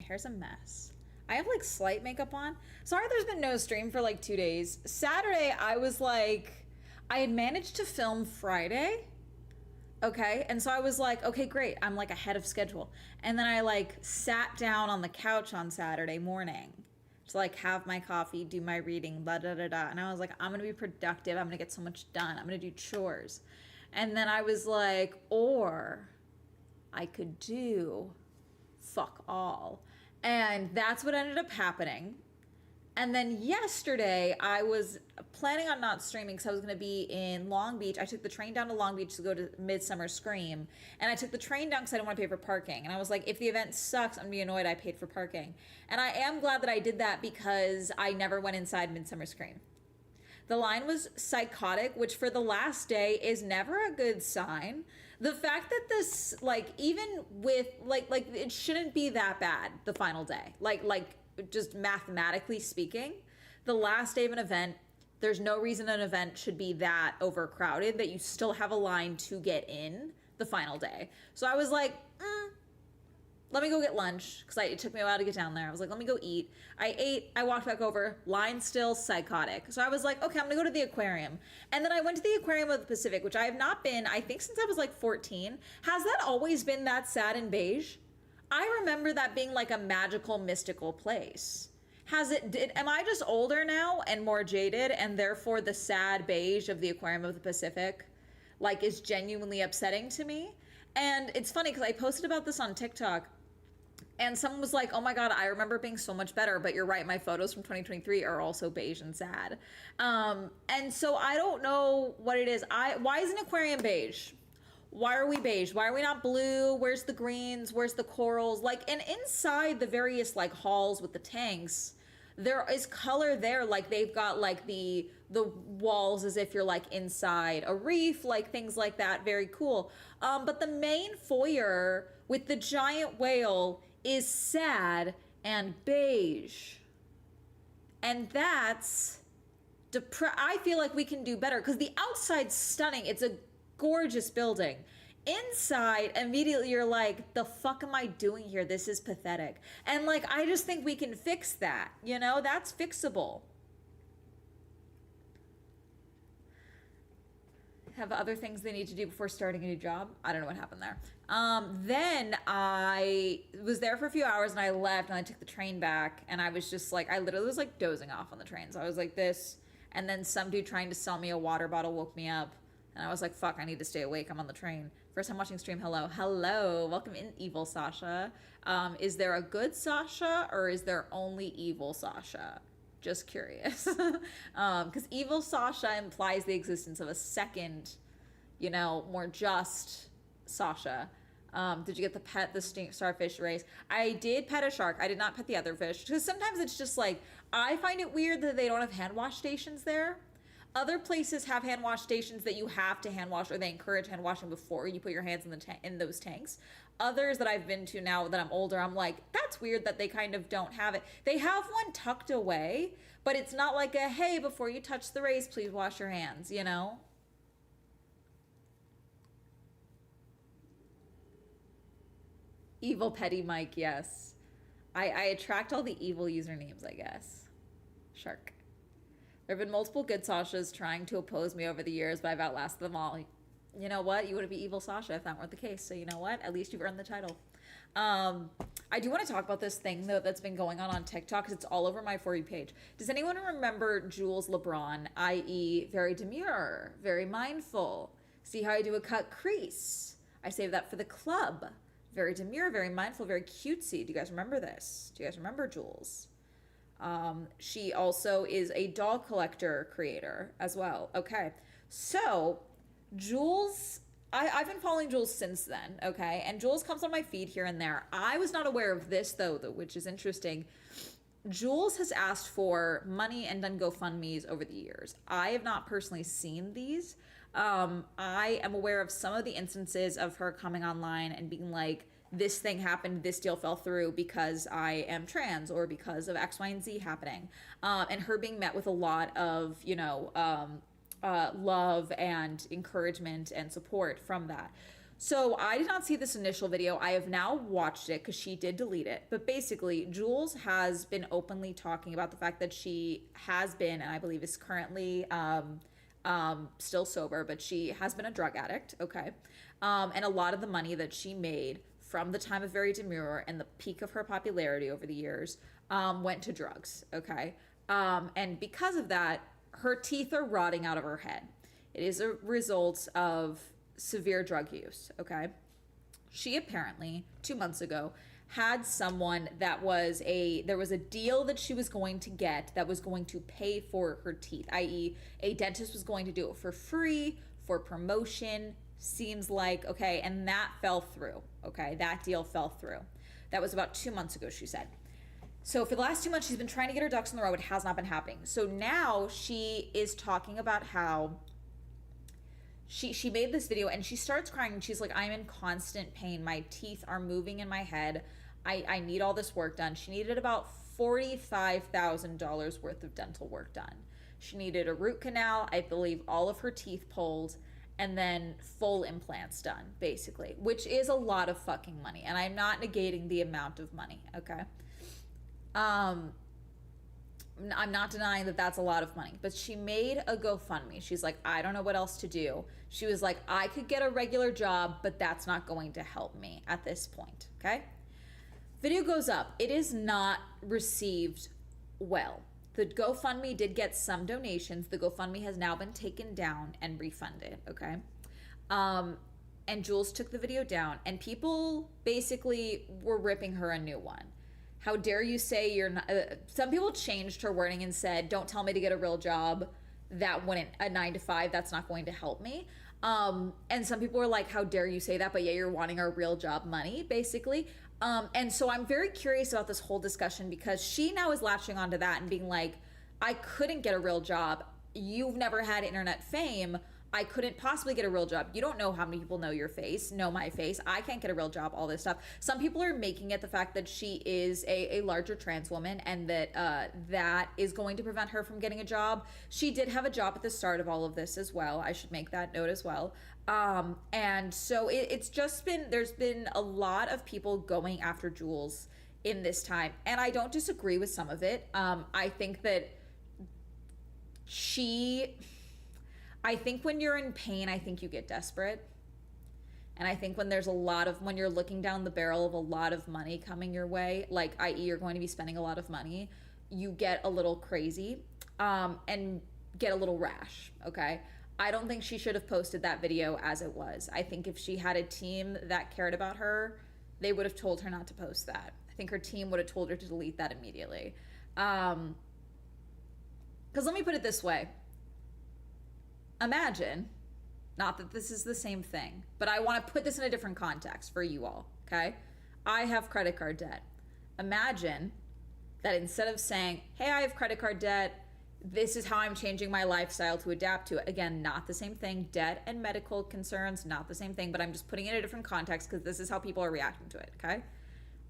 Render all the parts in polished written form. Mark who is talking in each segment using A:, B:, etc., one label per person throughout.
A: hair's a mess. I have like slight makeup on. Sorry there's been no stream for like 2 days. Saturday, I was like, I had managed to film Friday. Okay. And so I was like, okay, great. I'm like ahead of schedule. And then I like sat down on the couch on Saturday morning to like have my coffee, do my reading, blah, da, da, da. And I was like, I'm going to be productive. I'm going to get so much done. I'm going to do chores. And then I was like, or I could do fuck all. And that's what ended up happening. And then yesterday, I was planning on not streaming because I was going to be in Long Beach. I took the train down to Long Beach to go to Midsummer Scream. And I took the train down because I didn't want to pay for parking. And I was like, if the event sucks, I'm going to be annoyed I paid for parking. And I am glad that I did that because I never went inside Midsummer Scream. The line was psychotic, which for the last day is never a good sign. The fact that this, like, even with, like it shouldn't be that bad, the final day. Like just mathematically speaking, the last day of an event, there's no reason an event should be that overcrowded that you still have a line to get in the final day. So I was like, let me go get lunch, because it took me a while to get down there. I was like, let me go eat. I ate, I walked back over, line still psychotic. So I was like, okay, I'm gonna go to the aquarium. And then I went to the Aquarium of the Pacific, which I have not been, I think since I was like 14. Has that always been that sad and beige? I remember that being like a magical, mystical place. Am I just older now and more jaded, and therefore the sad beige of the Aquarium of the Pacific like is genuinely upsetting to me? And it's funny because I posted about this on TikTok, and someone was like, oh my God, I remember it being so much better, but you're right, my photos from 2023 are also beige and sad. And so I don't know what it is. Why is an aquarium beige? Why are we beige? Why are we not blue? Where's the greens? Where's the corals? Like, and inside the various like halls with the tanks, there is color there. Like they've got like the walls as if you're like inside a reef, like things like that. Very cool. But the main foyer with the giant whale is sad and beige. And that's I feel like we can do better because the outside's stunning. It's a gorgeous building. Inside, immediately you're like, the fuck am I doing here? This is pathetic. And like, I just think we can fix that. You know, that's fixable. Have other things they need to do before starting a new job. I don't know what happened there. Then I was there for a few hours and I left and I took the train back, and I was just like, I literally was like dozing off on the train. So I was like this, and then some dude trying to sell me a water bottle woke me up. And I was like, fuck, I need to stay awake. I'm on the train. First time watching stream. Hello. Welcome in, evil Sasha. Is there a good Sasha or is there only evil Sasha? Just curious. Because evil Sasha implies the existence of a second, you know, more just Sasha. Did you get the pet the starfish race? I did pet a shark. I did not pet the other fish. Because sometimes it's just like, I find it weird that they don't have hand wash stations there. Other places have hand wash stations that you have to hand wash, or they encourage hand washing before you put your hands in in those tanks. Others that I've been to now that I'm older, I'm like, that's weird that they kind of don't have it. They have one tucked away, but it's not like a, hey, before you touch the race, please wash your hands, you know? Evil Petty Mike, yes. I attract all the evil usernames, I guess. Shark. There have been multiple good Sashas trying to oppose me over the years, but I've outlasted them all. You know what? You wouldn't be evil Sasha if that weren't the case. So you know what? At least you've earned the title. I do want to talk about this thing, though, that's been going on TikTok, because it's all over my For You page. Does anyone remember Jules LeBron, i.e. very demure, very mindful? See how I do a cut crease? I save that for the club. Very demure, very mindful, very cutesy. Do you guys remember this? Do you guys remember Jules? She also is a doll collector creator as well. Okay, so Jules, I've been following Jules since then, okay? And Jules comes on my feed here and there. I was not aware of this, though, which is interesting. Jules has asked for money and done GoFundMes over the years. I have not personally seen these. I am aware of some of the instances of her coming online and being like, this thing happened, this deal fell through because I am trans or because of X, Y, and Z happening. And her being met with a lot of, love and encouragement and support from that. So I did not see this initial video. I have now watched it because she did delete it. But basically, Jules has been openly talking about the fact that she has been, and I believe is currently still sober, but she has been a drug addict, okay? And a lot of the money that she made from the time of Very Demure and the peak of her popularity over the years went to drugs, okay? And because of that, her teeth are rotting out of her head. It is a result of severe drug use, okay? She apparently 2 months ago had someone that was there was a deal that she was going to get that was going to pay for her teeth, i.e. a dentist was going to do it for free, for promotion, seems like, okay, and that fell through, okay? That deal fell through. That was about 2 months ago, she said. So for the last 2 months, she's been trying to get her ducks in the row. It has not been happening. So now she is talking about how she made this video and she starts crying and she's like, I'm in constant pain. My teeth are moving in my head. I need all this work done. She needed about $45,000 worth of dental work done. She needed a root canal, I believe all of her teeth pulled, and then full implants done, basically, which is a lot of fucking money. And I'm not negating the amount of money, okay? I'm not denying that that's a lot of money, but she made a GoFundMe. She's like, I don't know what else to do. She was like, I could get a regular job, but that's not going to help me at this point, okay? Video goes up. It is not received well. The GoFundMe did get some donations. The GoFundMe has now been taken down and refunded, okay? And Jules took the video down, and people basically were ripping her a new one. How dare you say you're not... some people changed her wording and said, don't tell me to get a real job. That wouldn't... a 9 to 5, that's not going to help me. And some people were like, how dare you say that? But yeah, you're wanting our real job money, basically. And so I'm very curious about this whole discussion because she now is latching onto that and being like, I couldn't get a real job. You've never had internet fame. I couldn't possibly get a real job. You don't know how many people know your face, know my face. I can't get a real job, all this stuff. Some people are making it the fact that she is a larger trans woman and that that is going to prevent her from getting a job. She did have a job at the start of all of this as well. I should make that note as well. And so it's just been, there's been a lot of people going after Jules in this time. And I don't disagree with some of it. I think that I think when you're in pain, I think you get desperate. And I think when there's when you're looking down the barrel of a lot of money coming your way, like i.e. you're going to be spending a lot of money, you get a little crazy and get a little rash, okay? I don't think she should have posted that video as it was. I think if she had a team that cared about her, they would have told her not to post that. I think her team would have told her to delete that immediately. Because let me put it this way. Imagine, not that this is the same thing, but I want to put this in a different context for you all, okay? I have credit card debt. Imagine that instead of saying, hey, I have credit card debt, this is how I'm changing my lifestyle to adapt to it. Again, not the same thing. Debt and medical concerns, not the same thing, but I'm just putting it in a different context because this is how people are reacting to it, okay?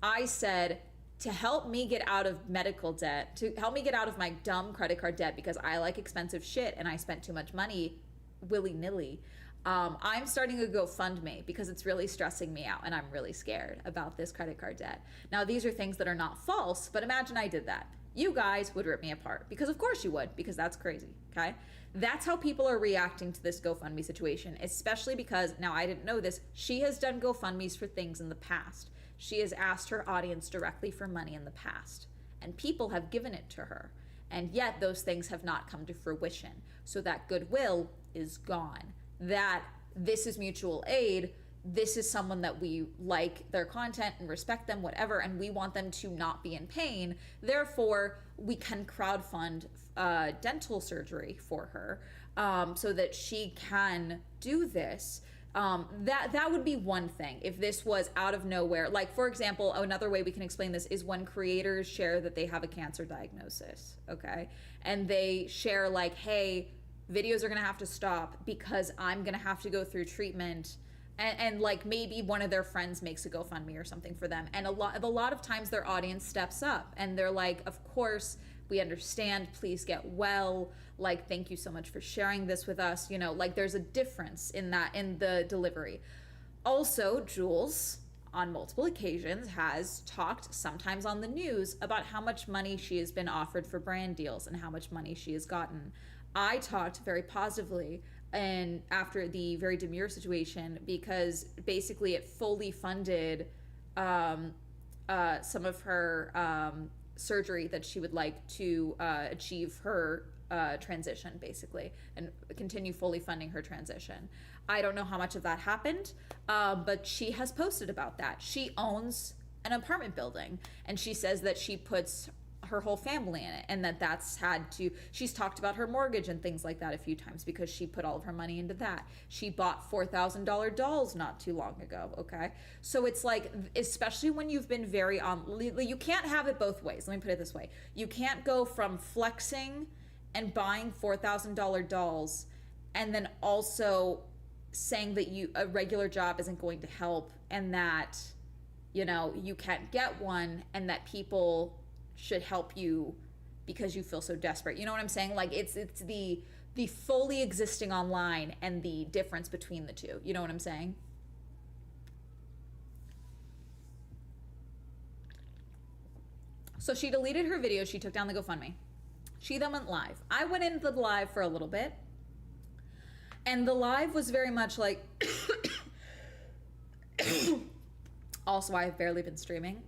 A: I said, to help me get out of medical debt, to help me get out of my dumb credit card debt because I like expensive shit and I spent too much money willy-nilly, I'm starting a GoFundMe because it's really stressing me out and I'm really scared about this credit card debt. Now, these are things that are not false, but imagine I did that. You guys would rip me apart because of course you would, because that's crazy, okay? That's how people are reacting to this GoFundMe situation, especially because, now I didn't know this, she has done GoFundMes for things in the past. She has asked her audience directly for money in the past, and people have given it to her. And yet those things have not come to fruition. So that goodwill is gone. That this is mutual aid. This is someone that we like their content and respect them, whatever, and we want them to not be in pain. Therefore, we can crowdfund dental surgery for her so that she can do this. That would be one thing if this was out of nowhere. Like, for example, another way we can explain this is when creators share that they have a cancer diagnosis, okay? And they share like, hey, videos are gonna have to stop because I'm gonna have to go through treatment. And like maybe one of their friends makes a GoFundMe or something for them. And a lot of times their audience steps up and they're like, of course, we understand, please get well. Like, thank you so much for sharing this with us. You know, like there's a difference in that, in the delivery. Also, Jules, on multiple occasions, has talked, sometimes on the news, about how much money she has been offered for brand deals and how much money she has gotten. I talked very positively and after the very demure situation because basically it fully funded um, some of her surgery that she would like to achieve her transition, basically, and continue fully funding her transition. I don't know how much of that happened, but she has posted about that. She owns an apartment building, and she says that she puts her whole family in it, and that's had to, she's talked about her mortgage and things like that a few times because she put all of her money into that. She bought $4,000 dolls not too long ago. Okay, so it's like, especially when you've been very on, you can't have it both ways. Let me put it this way: you can't go from flexing and buying $4,000 dolls and then also saying that a regular job isn't going to help, and that you can't get one, and that people should help you because you feel so desperate. You know what I'm saying? Like it's the fully existing online and the difference between the two. You know what I'm saying? So she deleted her video, she took down the GoFundMe. She then went live. I went into the live for a little bit, and the live was very much like also, I've barely been streaming.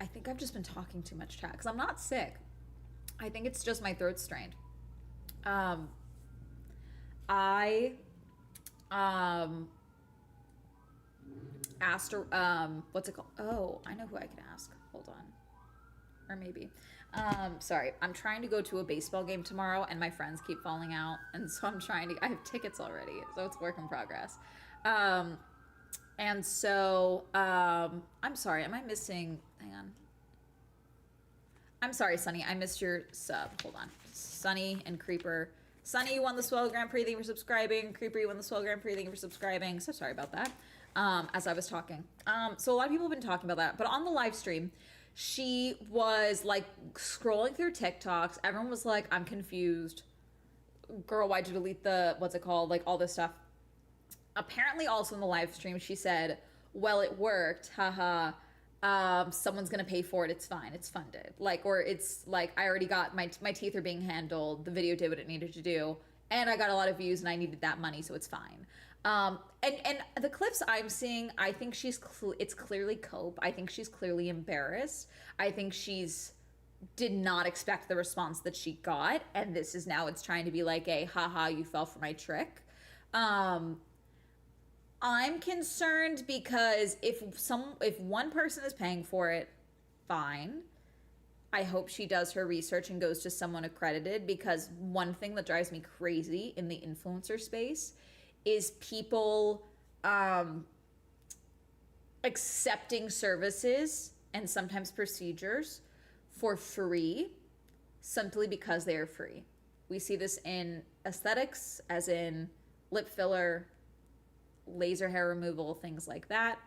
A: I think I've just been talking too much, chat, because I'm not sick. I think it's just my throat's strained. I asked her, what's it called? Oh, I know who I can ask. Hold on. Or maybe. Sorry, I'm trying to go to a baseball game tomorrow, and my friends keep falling out, and so I have tickets already, so it's work in progress. And so, I'm sorry, am I missing, hang on. I'm sorry, Sunny, I missed your sub. Hold on. Sunny and Creeper. Sunny, you won the Swell Grand Prix, thank you for subscribing. Creeper, you won the Swell Grand Prix, thank you for subscribing. So sorry about that, as I was talking. So a lot of people have been talking about that, but on the live stream, she was like scrolling through TikToks. Everyone was like, I'm confused. Girl, why'd you delete the, what's it called? Like all this stuff. Apparently also in the live stream, she said, well, it worked, haha. Someone's gonna pay for it, it's fine, it's funded. Like, or it's like, I already got, my teeth are being handled, the video did what it needed to do, and I got a lot of views and I needed that money, so it's fine. And the clips I'm seeing, I think it's clearly cope. I think she's clearly embarrassed. I think she's did not expect the response that she got, and this is now, it's trying to be like a, haha, you fell for my trick. I'm concerned because if one person is paying for it, fine. I hope she does her research and goes to someone accredited, because one thing that drives me crazy in the influencer space is people accepting services and sometimes procedures for free simply because they are free. We see this in aesthetics, as in lip filler, laser hair removal, things like that.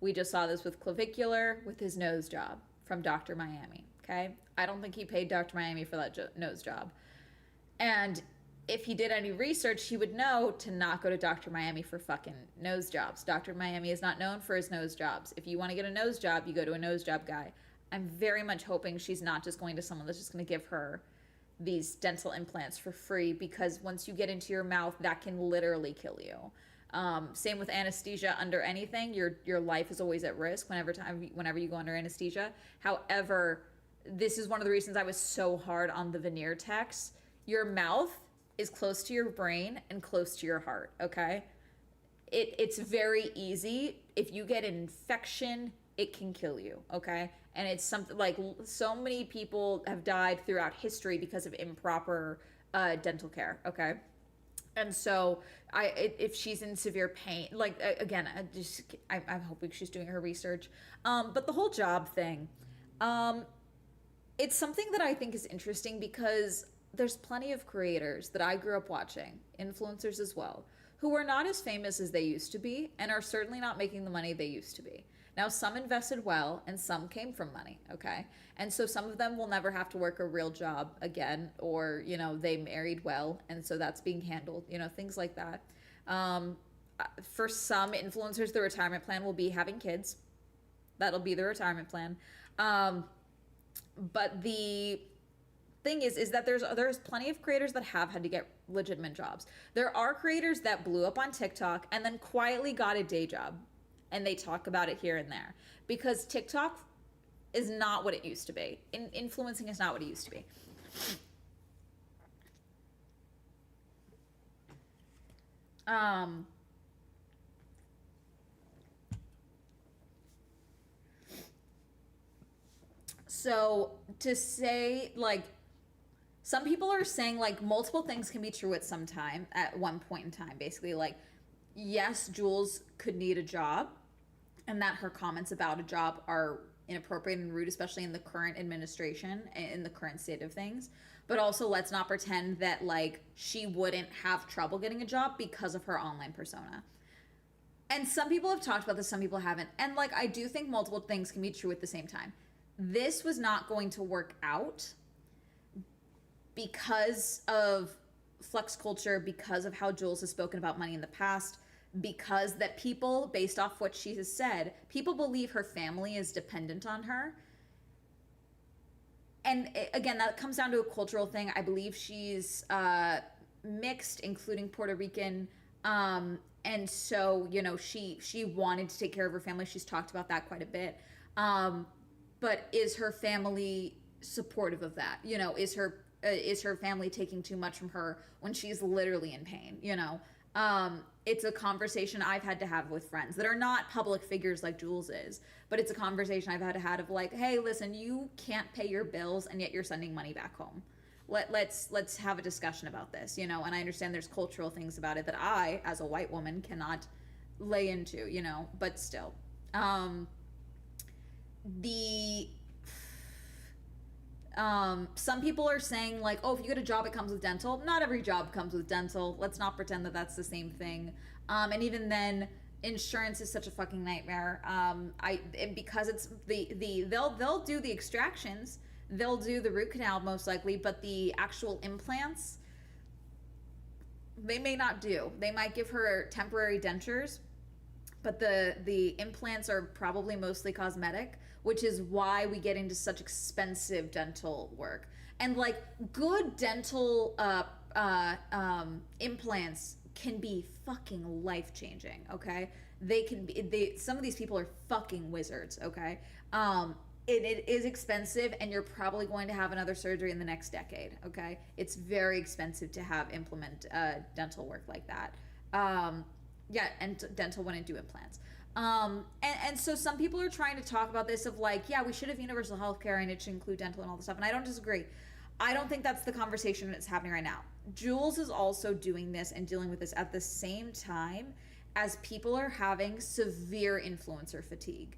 A: We just saw this with Clavicular, with his nose job from Dr. Miami, okay? I don't think he paid Dr. Miami for that nose job. And if he did any research, he would know to not go to Dr. Miami for fucking nose jobs. Dr. Miami is not known for his nose jobs. If you want to get a nose job, you go to a nose job guy. I'm very much hoping she's not just going to someone that's just going to give her these dental implants for free, because once you get into your mouth, that can literally kill you. Same with anesthesia under anything. Your life is always at risk whenever you go under anesthesia. However, this is one of the reasons I was so hard on the veneer techs. Your mouth is close to your brain and close to your heart, okay? It's very easy. If you get an infection, it can kill you, okay? And it's something like, so many people have died throughout history because of improper dental care, okay? And so if she's in severe pain, like, again, I'm hoping she's doing her research. But the whole job thing, it's something that I think is interesting, because there's plenty of creators that I grew up watching, influencers as well, who are not as famous as they used to be, and are certainly not making the money they used to be. Now, some invested well, and some came from money, okay? And so some of them will never have to work a real job again, or, they married well, and so that's being handled, things like that. For some influencers, the retirement plan will be having kids. That'll be the retirement plan. Um, but the thing is that there's plenty of creators that have had to get legitimate jobs. There are creators that blew up on TikTok and then quietly got a day job, and they talk about it here and there because TikTok is not what it used to be. Influencing is not what it used to be. Um, so to say like some people are saying like multiple things can be true at some time at one point in time. Basically, like yes, Jules could need a job, and that her comments about a job are inappropriate and rude, especially in the current administration, in the current state of things. But also, let's not pretend that like she wouldn't have trouble getting a job because of her online persona. And some people have talked about this, some people haven't. And like, I do think multiple things can be true at the same time. This was not going to work out because of flex culture, because of how Jules has spoken about money in the past, because that people, based off what she has said, people believe her family is dependent on her. And again, that comes down to a cultural thing. I believe she's mixed, including Puerto Rican. And so, you know, she wanted to take care of her family. She's talked about that quite a bit. But is her family supportive of that? You know, is her family taking too much from her when she's literally in pain? You know, it's a conversation I've had to have with friends that are not public figures like Jules is, but it's a conversation I've had to have of like, hey, listen, you can't pay your bills and yet you're sending money back home. Let's have a discussion about this, you know. And I understand there's cultural things about it that I, as a white woman, cannot lay into, you know, but still. The some people are saying like, oh, if you get a job it comes with dental. Not every job comes with dental. Let's not pretend that that's the same thing. And even then, insurance is such a fucking nightmare. Because it's they'll do the extractions, they'll do the root canal most likely, but the actual implants they may not do. They might give her temporary dentures, but the implants are probably mostly cosmetic, which is why we get into such expensive dental work. And like good dental implants can be fucking life changing. Okay, they can be. Some of these people are fucking wizards. Okay, it is expensive, and you're probably going to have another surgery in the next decade. Okay, it's very expensive to have implement dental work like that. Yeah, and dental wouldn't do implants. And so some people are trying to talk about this of like, yeah, we should have universal health care and it should include dental and all this stuff. And I don't disagree. I don't think that's the conversation that's happening right now. Jules is also doing this and dealing with this at the same time as people are having severe influencer fatigue.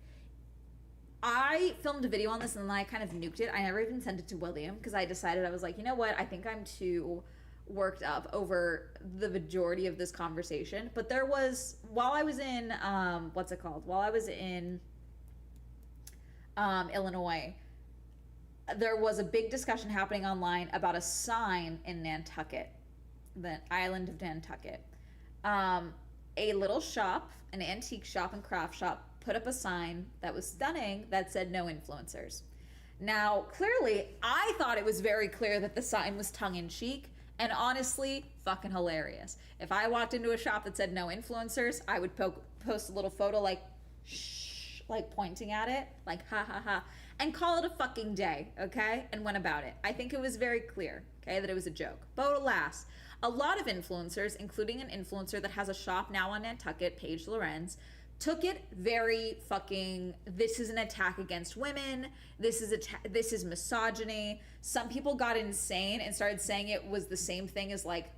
A: I filmed a video on this and then I kind of nuked it. I never even sent it to William because I decided, I was like, you know what? I think I'm too worked up over the majority of this conversation. But there was, while I was in what's it called, while I was in Illinois, there was a big discussion happening online about a sign in Nantucket, the island of Nantucket. A little shop, an antique shop and craft shop, put up a sign that was stunning that said no influencers. Now clearly I thought it was very clear that the sign was tongue-in-cheek. And honestly, fucking hilarious. If I walked into a shop that said no influencers, I would post a little photo like, shh, like pointing at it, like ha ha ha, and call it a fucking day, okay? And went about it. I think it was very clear, okay, that it was a joke. But alas, a lot of influencers, including an influencer that has a shop now on Nantucket, Paige Lorenz, took it very fucking, this is an attack against women, this is misogyny. Some people got insane and started saying it was the same thing as like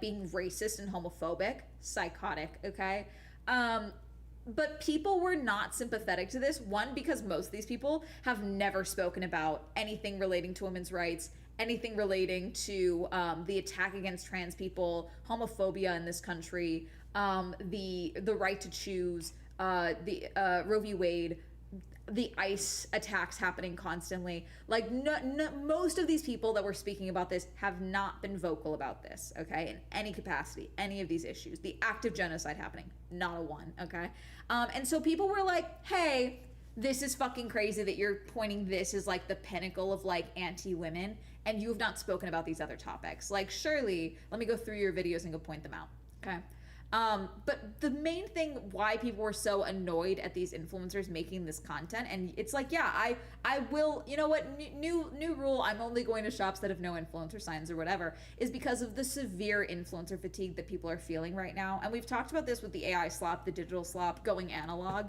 A: being racist and homophobic. Psychotic, okay? But people were not sympathetic to this. One, because most of these people have never spoken about anything relating to women's rights, anything relating to the attack against trans people, homophobia in this country, the right to choose, the Roe v. Wade, the ICE attacks happening constantly. Like, most of these people that were speaking about this have not been vocal about this, okay, in any capacity, any of these issues. The active genocide happening, not a one, okay? And so people were like, hey, this is fucking crazy that you're pointing this as like the pinnacle of like anti-women, and you have not spoken about these other topics. Like, surely, let me go through your videos and go point them out, okay? But the main thing why people were so annoyed at these influencers making this content, and it's like, yeah, I will, you know what, new rule, I'm only going to shops that have no influencer signs or whatever, is because of the severe influencer fatigue that people are feeling right now. And we've talked about this with the AI slop, the digital slop, going analog.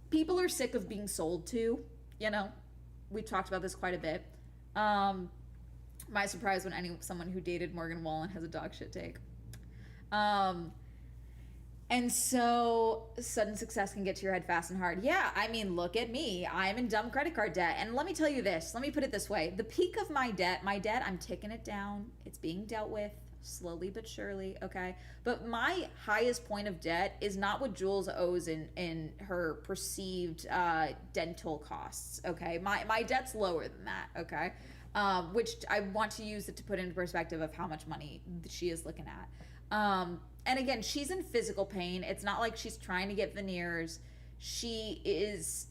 A: People are sick of being sold to, you know, we've talked about this quite a bit. My surprise when someone who dated Morgan Wallen has a dog shit take. And so sudden success can get to your head fast and hard. Yeah, I mean, look at me. I'm in dumb credit card debt. And let me tell you this. Let me put it this way. The peak of my debt, I'm ticking it down. It's being dealt with slowly but surely, okay? But my highest point of debt is not what Jules owes in her perceived dental costs, okay? My debt's lower than that, okay? Which I want to use it to put into perspective of how much money she is looking at. And again, she's in physical pain. It's not like she's trying to get veneers. She is,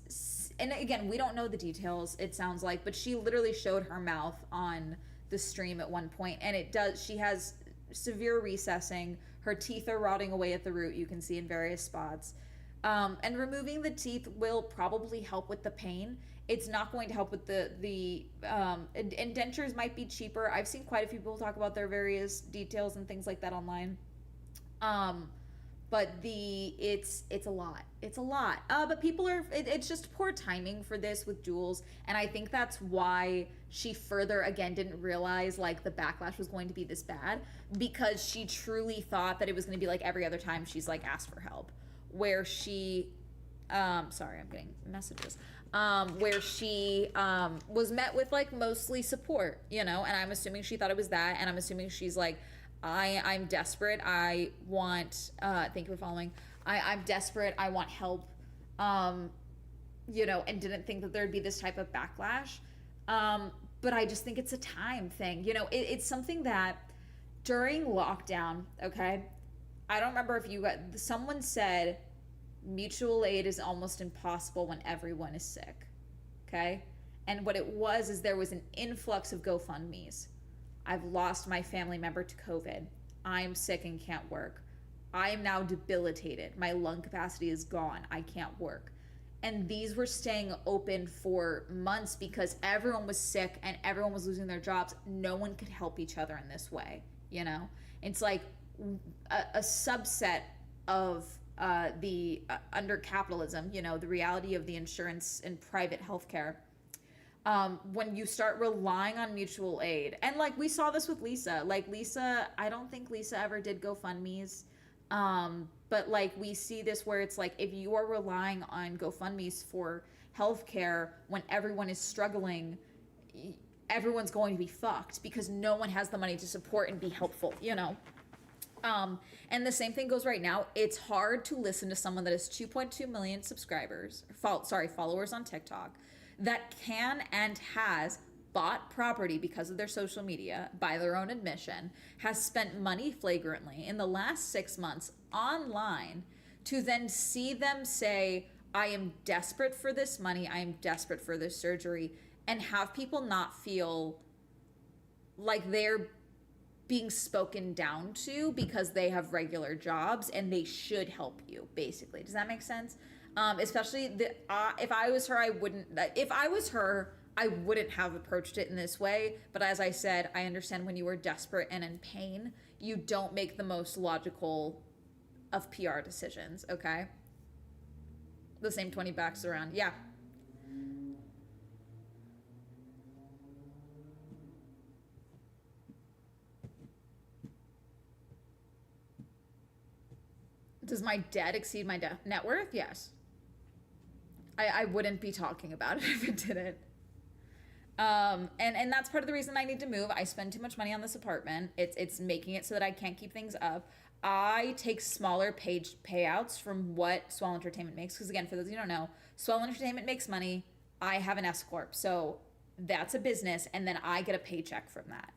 A: and again, we don't know the details, it sounds like, but she literally showed her mouth on the stream at one point, and she has severe recessing. Her teeth are rotting away at the root, you can see in various spots. And removing the teeth will probably help with the pain. It's not going to help with the indentures might be cheaper. I've seen quite a few people talk about their various details and things like that online. But it's a lot. It's a lot. But people it's just poor timing for this with Jules. And I think that's why she further, again, didn't realize like the backlash was going to be this bad, because she truly thought that it was going to be like every other time she's like asked for help, where she, sorry, I'm getting messages. Where she was met with like mostly support, you know, and I'm assuming she thought it was that, and I'm assuming she's like, I'm desperate, I want, thank you for following, I'm desperate, I want help, you know, and didn't think that there'd be this type of backlash. But I just think it's a time thing, you know, it's something that during lockdown, okay, I don't remember if someone said, mutual aid is almost impossible when everyone is sick, okay? And what it was is there was an influx of GoFundMes. I've lost my family member to COVID. I'm sick and can't work. I am now debilitated. My lung capacity is gone. I can't work. And these were staying open for months because everyone was sick and everyone was losing their jobs. No one could help each other in this way, you know? It's like a subset of under capitalism, you know, the reality of the insurance and private healthcare, when you start relying on mutual aid. And like we saw this with Lisa, I don't think Lisa ever did GoFundMes, but like we see this where it's like, if you are relying on GoFundMes for healthcare when everyone is struggling, everyone's going to be fucked because no one has the money to support and be helpful, you know? And the same thing goes right now. It's hard to listen to someone that has 2.2 million followers on TikTok, that can and has bought property because of their social media, by their own admission, has spent money flagrantly in the last 6 months online, to then see them say, I am desperate for this money, I am desperate for this surgery, and have people not feel like they're being spoken down to because they have regular jobs and they should help you, basically. Does that make sense? Especially if I was her, I wouldn't have approached it in this way. But as I said, I understand when you are desperate and in pain, you don't make the most logical of PR decisions, okay? The same 20 backs around. Yeah. Does my debt exceed my net worth? Yes. I wouldn't be talking about it if it didn't. And that's part of the reason I need to move. I spend too much money on this apartment. It's making it so that I can't keep things up. I take smaller payouts from what Swell Entertainment makes. Because again, for those of you who don't know, Swell Entertainment makes money. I have an S corp, so that's a business, and then I get a paycheck from that.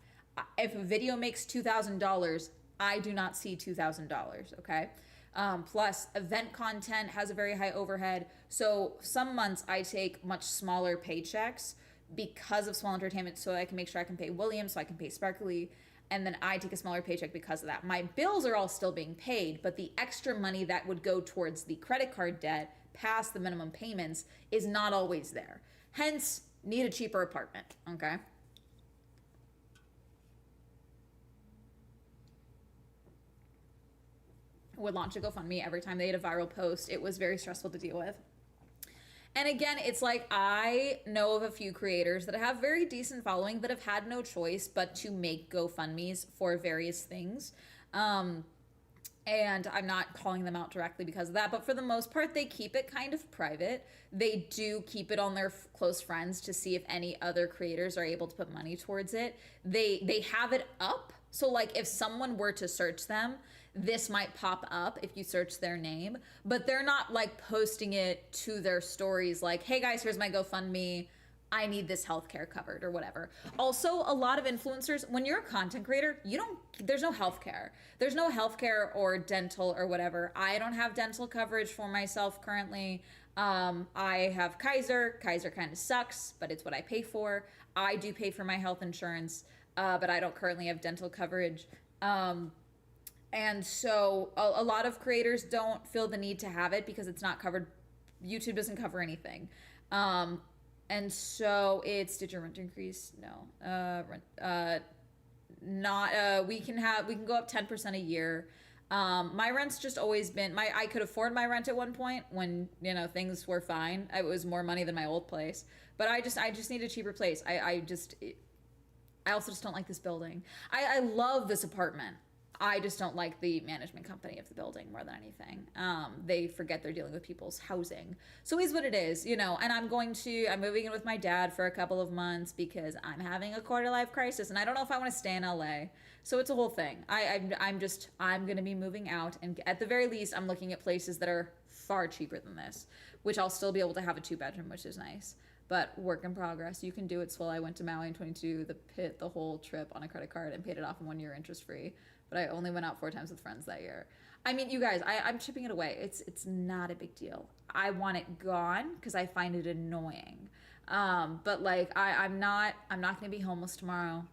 A: If a video makes $2,000, I do not see $2,000. Okay. Plus, event content has a very high overhead. So some months I take much smaller paychecks because of Swell Entertainment, so I can make sure I can pay William, so I can pay Sparkly, and then I take a smaller paycheck because of that. My bills are all still being paid, but the extra money that would go towards the credit card debt past the minimum payments is not always there. Hence, need a cheaper apartment, okay? Would launch a GoFundMe every time they had a viral post. It was very stressful to deal with. And again, it's like I know of a few creators that have very decent following that have had no choice but to make GoFundMes for various things. And I'm not calling them out directly because of that, but for the most part, they keep it kind of private. They do keep it on their close friends to see if any other creators are able to put money towards it. They have it up. So like if someone were to search them, this might pop up if you search their name, but they're not like posting it to their stories like, hey guys, here's my GoFundMe. I need this healthcare covered or whatever. Also, a lot of influencers, when you're a content creator, there's no healthcare. There's no healthcare or dental or whatever. I don't have dental coverage for myself currently. I have Kaiser. Kaiser kind of sucks, but it's what I pay for. I do pay for my health insurance, but I don't currently have dental coverage. And so a lot of creators don't feel the need to have it because it's not covered. YouTube doesn't cover anything. And so did your rent increase? No. We can go up 10% a year. My rent's just always been, I could afford my rent at one point when, things were fine. It was more money than my old place, but I just need a cheaper place. I also just don't like this building. I love this apartment. I just don't like the management company of the building more than anything. They forget they're dealing with people's housing. So it is what it is, and I'm moving in with my dad for a couple of months because I'm having a quarter life crisis and I don't know if I want to stay in LA. So it's a whole thing. I'm going to be moving out, and at the very least, I'm looking at places that are far cheaper than this, which I'll still be able to have a 2-bedroom, which is nice. But work in progress. You can do it. Swell. I went to Maui in 22, the whole trip on a credit card and paid it off in 1 year interest free. But I only went out 4 times with friends that year. I mean, you guys, I'm chipping it away. It's not a big deal. I want it gone because I find it annoying. But like, I'm not gonna be homeless tomorrow.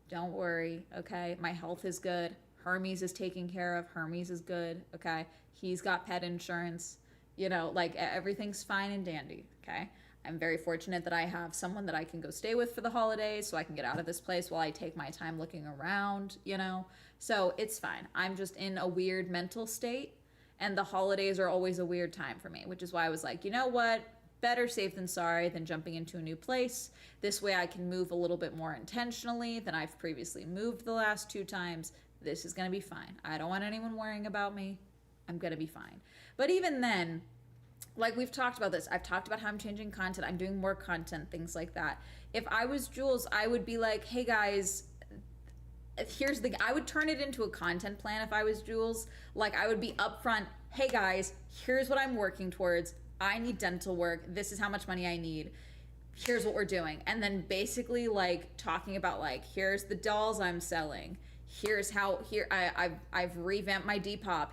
A: Don't worry, okay? My health is good. Hermes is taken care of. Hermes is good, okay? He's got pet insurance. Like everything's fine and dandy, okay? I'm very fortunate that I have someone that I can go stay with for the holidays so I can get out of this place while I take my time looking around, So it's fine. I'm just in a weird mental state, and the holidays are always a weird time for me, which is why I was like, you know what? Better safe than sorry than jumping into a new place. This way I can move a little bit more intentionally than I've previously moved the last 2 times. This is going to be fine. I don't want anyone worrying about me. I'm going to be fine. But even then, like we've talked about this, I've talked about how I'm changing content, I'm doing more content, things like that. If I was Jules, I would be like, hey guys, I would turn it into a content plan if I was Jules. Like I would be upfront, hey guys, here's what I'm working towards. I need dental work. This is how much money I need. Here's what we're doing. And then basically like talking about like, here's the dolls I'm selling. Here's how, I've revamped my Depop,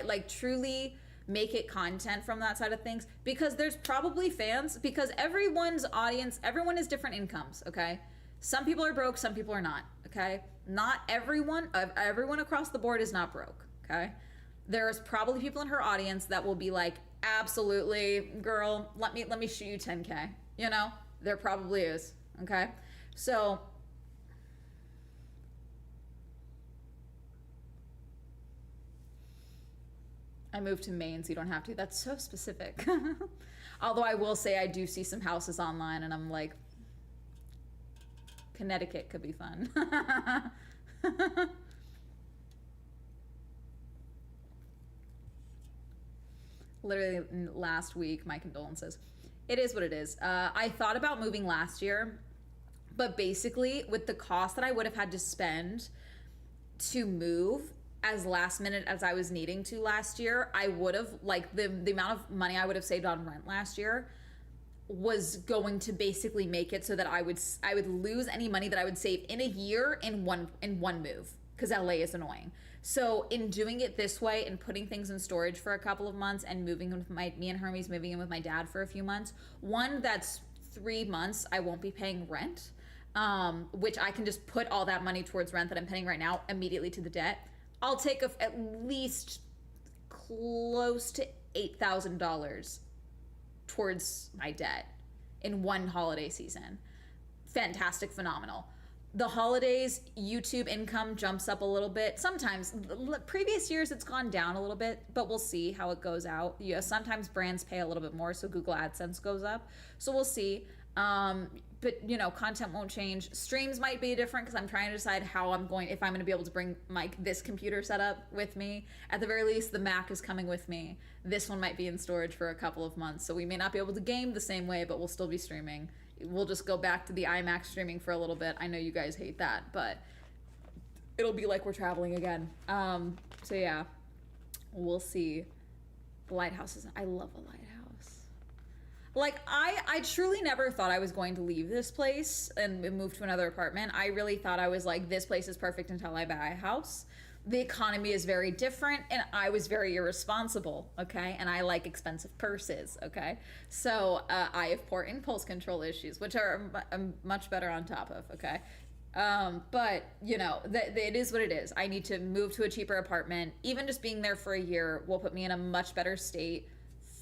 A: like truly make it content from that side of things, because there's probably fans, because everyone's audience, everyone has different incomes, okay? Some people are broke, some people are not, okay? Not everyone across the board is not broke, okay? There's probably people in her audience that will be like, absolutely, girl, let me shoot you 10K, There probably is, okay? So I moved to Maine, so you don't have to. That's so specific. Although I will say I do see some houses online, and I'm like, Connecticut could be fun. Literally last week, my condolences. It is what it is. I thought about moving last year, but basically with the cost that I would have had to spend to move as last minute as I was needing to last year, I would have, like the amount of money I would have saved on rent last year, was going to basically make it so that I would lose any money that I would save in a year in one move, because LA is annoying. So in doing it this way and putting things in storage for a couple of months and moving in with me and Hermes moving in with my dad for a few months, one, that's 3 months I won't be paying rent, which I can just put all that money towards rent that I'm paying right now immediately to the debt. I'll take at least close to $8,000 towards my debt in one holiday season. Fantastic, phenomenal. The holidays, YouTube income jumps up a little bit. Sometimes, previous years it's gone down a little bit, but we'll see how it goes out. Yeah, sometimes brands pay a little bit more, so Google AdSense goes up. So we'll see. But content won't change. Streams might be different because I'm trying to decide if I'm going to be able to bring this computer setup with me. At the very least, the Mac is coming with me. This one might be in storage for a couple of months, so we may not be able to game the same way, but we'll still be streaming. We'll just go back to the iMac streaming for a little bit. I know you guys hate that, but it'll be like we're traveling again. So yeah, we'll see. The lighthouse I love a lighthouse. Like, I truly never thought I was going to leave this place and move to another apartment. I really thought I was like, this place is perfect until I buy a house. The economy is very different, and I was very irresponsible, okay? And I like expensive purses, okay? So I have poor impulse control issues, which I'm much better on top of, okay? But, it is what it is. I need to move to a cheaper apartment. Even just being there for a year will put me in a much better state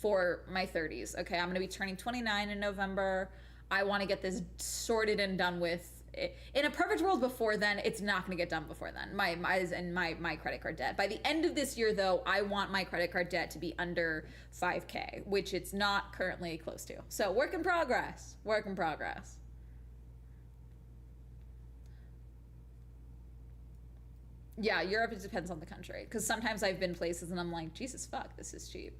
A: for my 30s. Okay, I'm gonna be turning 29 in November. I want to get this sorted and done with. In a perfect world before then, it's not gonna get done before then. My credit card debt. By the end of this year, though, I want my credit card debt to be under 5K, which it's not currently close to. So work in progress. Work in progress. Yeah, Europe, it depends on the country. Because sometimes I've been places and I'm like, Jesus fuck, this is cheap.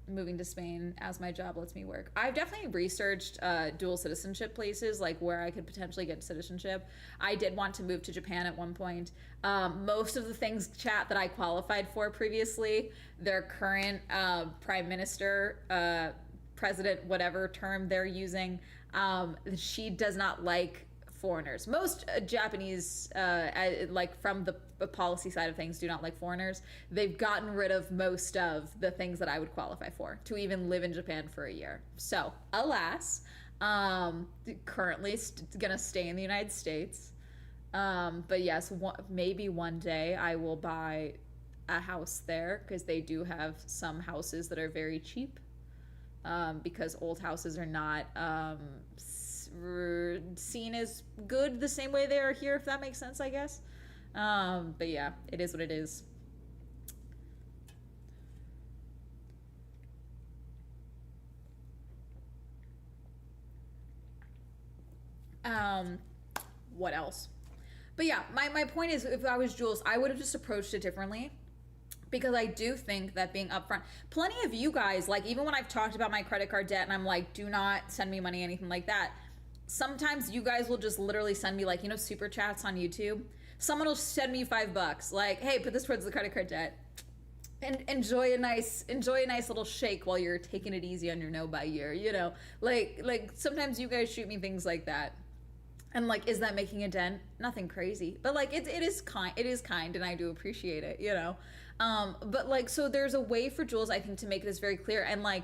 A: Moving to Spain as my job lets me work. I've definitely researched dual citizenship places, like where I could potentially get citizenship. I did want to move to Japan at one point. Most of the things, chat, that I qualified for previously, their current prime minister, president, whatever term they're using, she does not like foreigners. Most Japanese, like from the policy side of things, do not like foreigners. They've gotten rid of most of the things that I would qualify for to even live in Japan for a year. So, alas, currently gonna stay in the United States. But yes, maybe one day I will buy a house there, because they do have some houses that are very cheap, because old houses are not seen as good the same way they are here, if that makes sense, I guess. But yeah, it is what it is. What else? But yeah, my point is, if I was Jules, I would have just approached it differently. Because I do think that being upfront, plenty of you guys, like, even when I've talked about my credit card debt and I'm like, do not send me money, anything like that, sometimes you guys will just literally send me, like, super chats on YouTube. Someone will send me $5, like, hey, put this towards the credit card debt, and enjoy a nice little shake while you're taking it easy on your no buy year. Like sometimes you guys shoot me things like that, and like, is that making a dent? Nothing crazy, but like, it is kind, and I do appreciate it. But like, so there's a way for Jules, I think, to make this very clear, and like,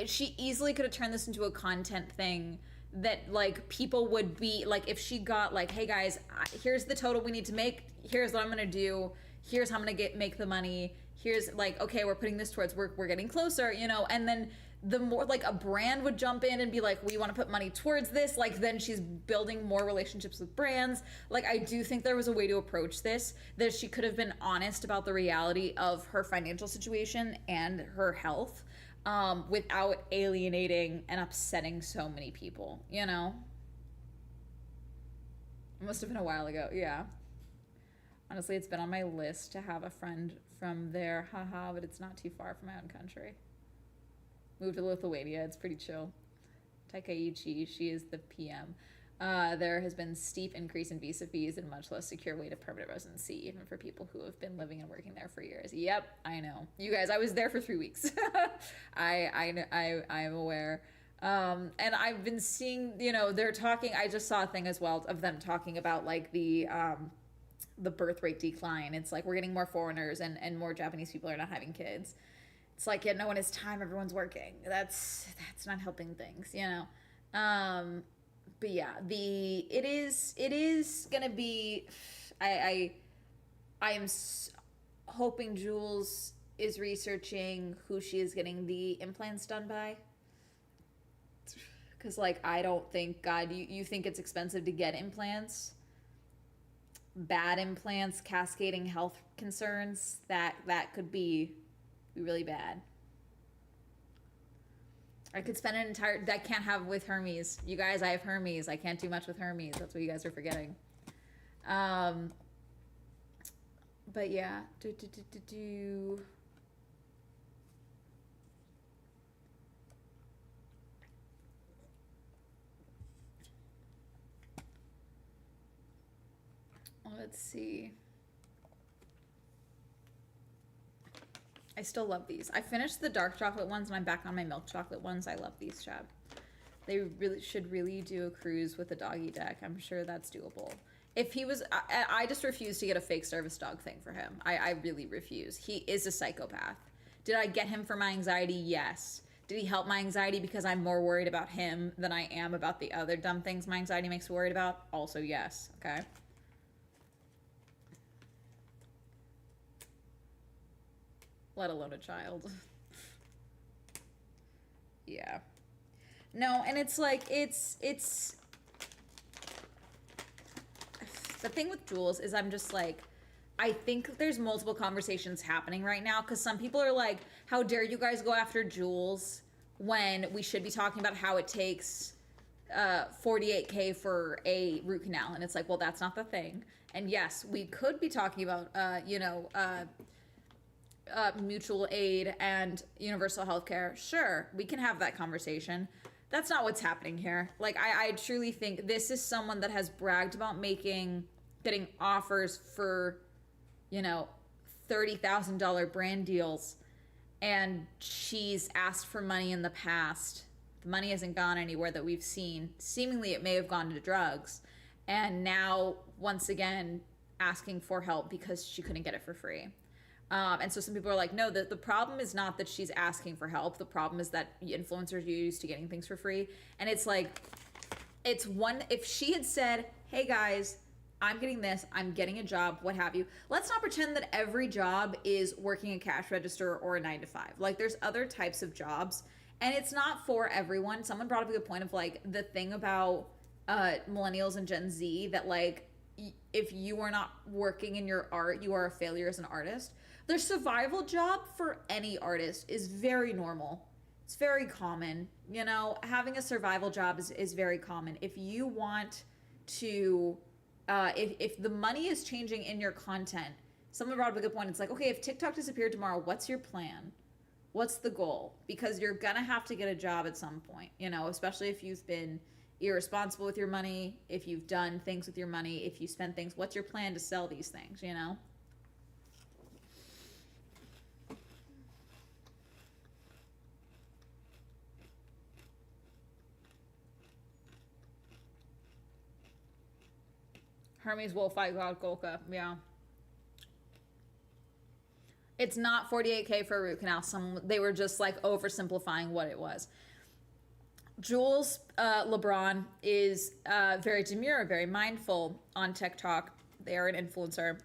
A: she easily could have turned this into a content thing that like people would be like, if she got like, hey guys, here's the total we need to make, here's what I'm gonna do, here's how I'm gonna make the money, here's like, okay, we're putting this towards, we're getting closer, and then the more like a brand would jump in and be like, we want to put money towards this, like, then she's building more relationships with brands. Like, I do think there was a way to approach this, that she could have been honest about the reality of her financial situation and her health, without alienating and upsetting so many people, It must have been a while ago, yeah. Honestly, it's been on my list to have a friend from there, haha, but it's not too far from my own country. Moved to Lithuania, it's pretty chill. Takaichi, she is the PM. There has been steep increase in visa fees and much less secure way to permanent residency, even for people who have been living and working there for years. Yep, I know. You guys, I was there for 3 weeks. I am aware. And I've been seeing, they're talking. I just saw a thing as well of them talking about like the birth rate decline. It's like we're getting more foreigners and more Japanese people are not having kids. It's like, yeah, no one has time. Everyone's working. That's not helping things. But yeah, it is gonna be. I am hoping Jules is researching who she is getting the implants done by. Because like I don't think God, you think it's expensive to get implants, bad implants, cascading health concerns that could be really bad. I could spend an entire that can't have with Hermes. You guys, I have Hermes. I can't do much with Hermes. That's what you guys are forgetting. But yeah, let's see. I still love these. I finished the dark chocolate ones and I'm back on my milk chocolate ones. I love these, Chad. They should really do a cruise with a doggy deck. I'm sure that's doable. If he was, I just refuse to get a fake service dog thing for him. I really refuse. He is a psychopath. Did I get him for my anxiety? Yes. Did he help my anxiety because I'm more worried about him than I am about the other dumb things my anxiety makes me worried about? Also, yes. Okay. Let alone a child. Yeah. No, and it's like, it's the thing with Jules is I'm just like, I think there's multiple conversations happening right now because some people are like, how dare you guys go after Jules when we should be talking about how it takes $48K for a root canal. And it's like, well, that's not the thing. And yes, we could be talking about, mutual aid and universal health care. Sure, we can have that conversation. That's not what's happening here. Like, I truly think this is someone that has bragged about getting offers for, $30,000 brand deals. And she's asked for money in the past. The money hasn't gone anywhere that we've seen. Seemingly, it may have gone to drugs. And now, once again, asking for help because she couldn't get it for free. And so some people are like, no, the problem is not that she's asking for help. The problem is that influencers are used to getting things for free. And it's like, if she had said, hey guys, I'm getting this, I'm getting a job, what have you. Let's not pretend that every job is working a cash register or a 9-to-5. Like there's other types of jobs and it's not for everyone. Someone brought up a good point of like the thing about millennials and Gen Z that like, if you are not working in your art, you are a failure as an artist. The survival job for any artist is very normal. It's very common. Having a survival job is very common. If you want to, if the money is changing in your content, someone brought up a good point. It's like, okay, if TikTok disappeared tomorrow, what's your plan? What's the goal? Because you're going to have to get a job at some point, especially if you've been irresponsible with your money, if you've done things with your money, if you spend things, what's your plan to sell these things, Hermes will fight God Golka. Yeah. It's not 48K for a root canal. They were just like oversimplifying what it was. Jules LeBron is very demure, very mindful on TikTok. They're an influencer.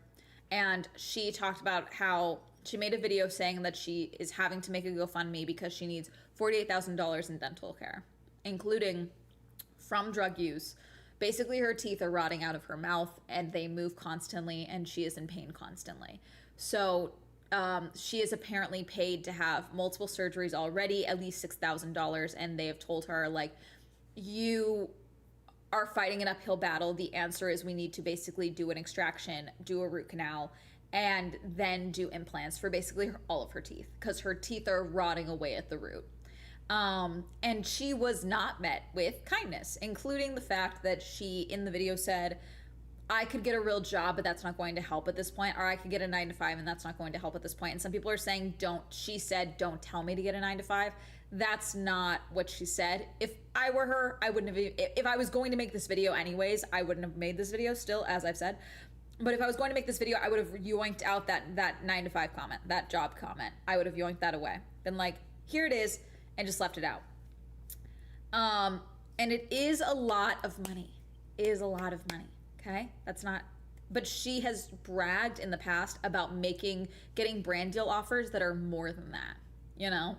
A: And she talked about how she made a video saying that she is having to make a GoFundMe because she needs $48,000 in dental care, including from drug use. Basically, her teeth are rotting out of her mouth and they move constantly and she is in pain constantly. So she is apparently paid to have multiple surgeries already, at least $6,000. And they have told her, like, you are fighting an uphill battle. The answer is we need to basically do an extraction, do a root canal, and then do implants for basically all of her teeth because her teeth are rotting away at the root. And she was not met with kindness, including the fact that she in the video said, I could get a real job, but that's not going to help at this point. Or I could get a 9 to 5 and that's not going to help at this point. And some people are saying, she said, don't tell me to get a 9 to 5. That's not what she said. If I were her, I wouldn't have, if I was going to make this video anyways, I wouldn't have made this video still, as I've said. But if I was going to make this video, I would have yoinked out that 9 to 5 comment, that job comment. I would have yoinked that away. Been like, here it is, and just left it out. And it is a lot of money. It is a lot of money. Okay, that's not, but she has bragged in the past about getting brand deal offers that are more than that, you know?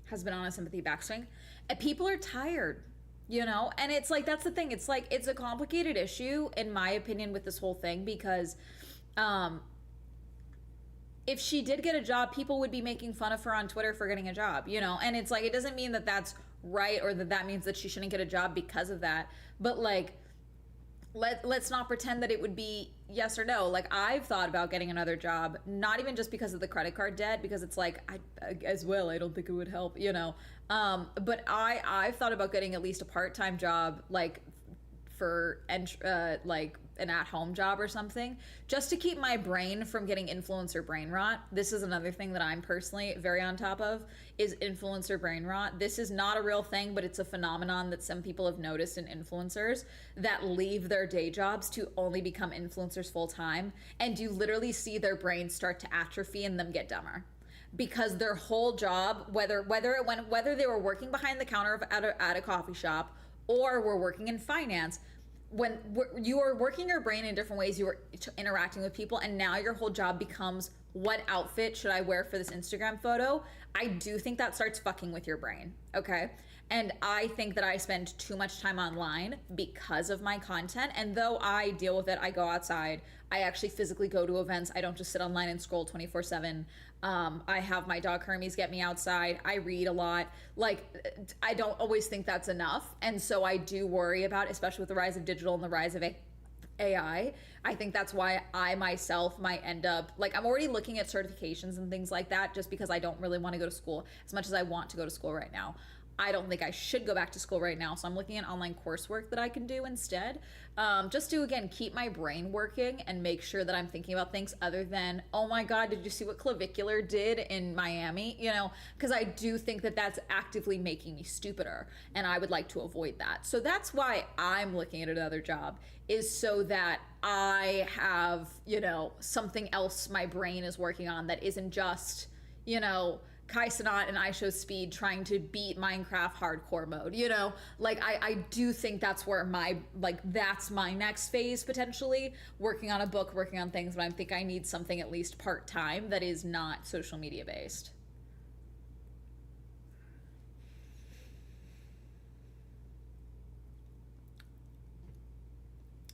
A: Has been on a sympathy backswing. And people are tired, you know? And it's like, that's the thing. It's like, it's a complicated issue, in my opinion, with this whole thing, because, if she did get a job, people would be making fun of her on Twitter for getting a job, you know? And it's like, it doesn't mean that that's right or that means that she shouldn't get a job because of that. But like, let's not pretend that it would be yes or no. Like, I've thought about getting another job, not even just because of the credit card debt, because it's like, I as well, I don't think it would help, you know? But I've thought about getting at least a part-time job, like for like an at-home job or something, just to keep my brain from getting influencer brain rot. This is another thing that I'm personally very on top of, is influencer brain rot. This is not a real thing, but it's a phenomenon that some people have noticed in influencers that leave their day jobs to only become influencers full time, and you literally see their brains start to atrophy and them get dumber. Because their whole job, whether they were working behind the counter at a coffee shop or were working in finance, when you are working your brain in different ways, you are interacting with people, and now your whole job becomes, what outfit should I wear for this Instagram photo? I do think that starts fucking with your brain, okay? And I think that I spend too much time online because of my content. And though I deal with it, I go outside, I actually physically go to events. I don't just sit online and scroll 24/7. I have my dog Hermes get me outside. I read a lot. Like, I don't always think that's enough. And so I do worry about, especially with the rise of digital and the rise of AI. I think that's why I myself might end up, like, I'm already looking at certifications and things like that, just because I don't really want to go to school as much as I want to go to school right now. I don't think I should go back to school right now, so I'm looking at online coursework that I can do instead, just to, again, keep my brain working and make sure that I'm thinking about things other than, oh my God, did you see what Clavicular did in Miami? You know, because I do think that that's actively making me stupider, and I would like to avoid that. So that's why I'm looking at another job, is so that I have, you know, something else my brain is working on that isn't just, you know, Kai Cenat and IShowSpeed trying to beat Minecraft hardcore mode, you know? Like, I do think that's where that's my next phase, potentially, working on a book, working on things, but I think I need something at least part-time that is not social media based.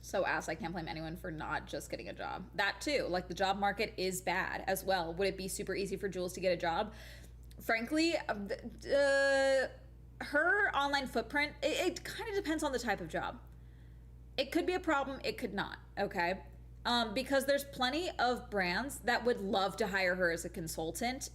A: So I can't blame anyone for not just getting a job. That too, like, the job market is bad as well. Would it be super easy for Jules to get a job? Frankly, her online footprint, it kind of depends on the type of job. It could be a problem, it could not, okay? Because there's plenty of brands that would love to hire her as a consultant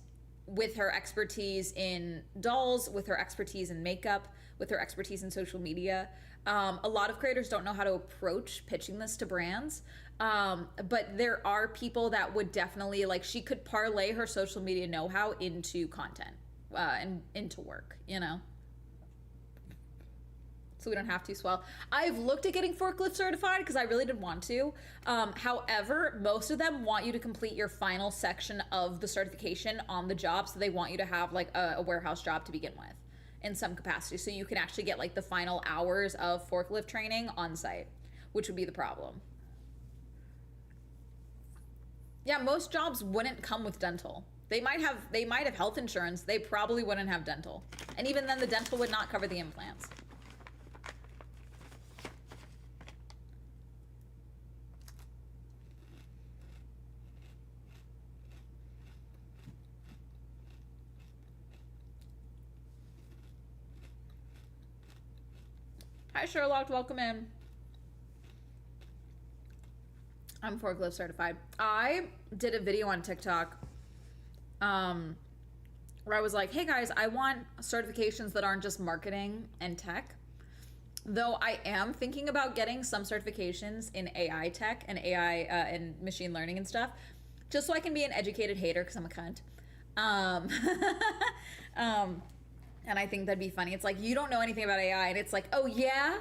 A: with her expertise in dolls, with her expertise in makeup, with her expertise in social media. A lot of creators don't know how to approach pitching this to brands. But there are people that would definitely, like, she could parlay her social media know-how into content, and into work, you know? So we don't have to swell. I've looked at getting forklift certified because I really did want to. However, most of them want you to complete your final section of the certification on the job, so they want you to have, like, a warehouse job to begin with in some capacity, so you can actually get, like, the final hours of forklift training on site, which would be the problem. Yeah, most jobs wouldn't come with dental. They might have health insurance. They probably wouldn't have dental. And even then, the dental would not cover the implants. Hi, Sherlock. Welcome in. I'm forklift certified. I did a video on TikTok where I was like, hey guys, I want certifications that aren't just marketing and tech. Though I am thinking about getting some certifications in AI tech and AI and machine learning and stuff, just so I can be an educated hater because I'm a cunt. Um, and I think that'd be funny. It's like, you don't know anything about AI, and it's like, oh yeah?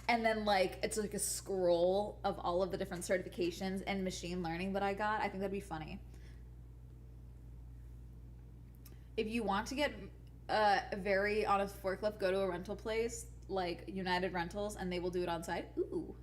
A: And then like, it's like a scroll of all of the different certifications and machine learning that I got. I think that'd be funny. If you want to get very on a forklift, go to a rental place like United Rentals, and they will do it on site. Ooh.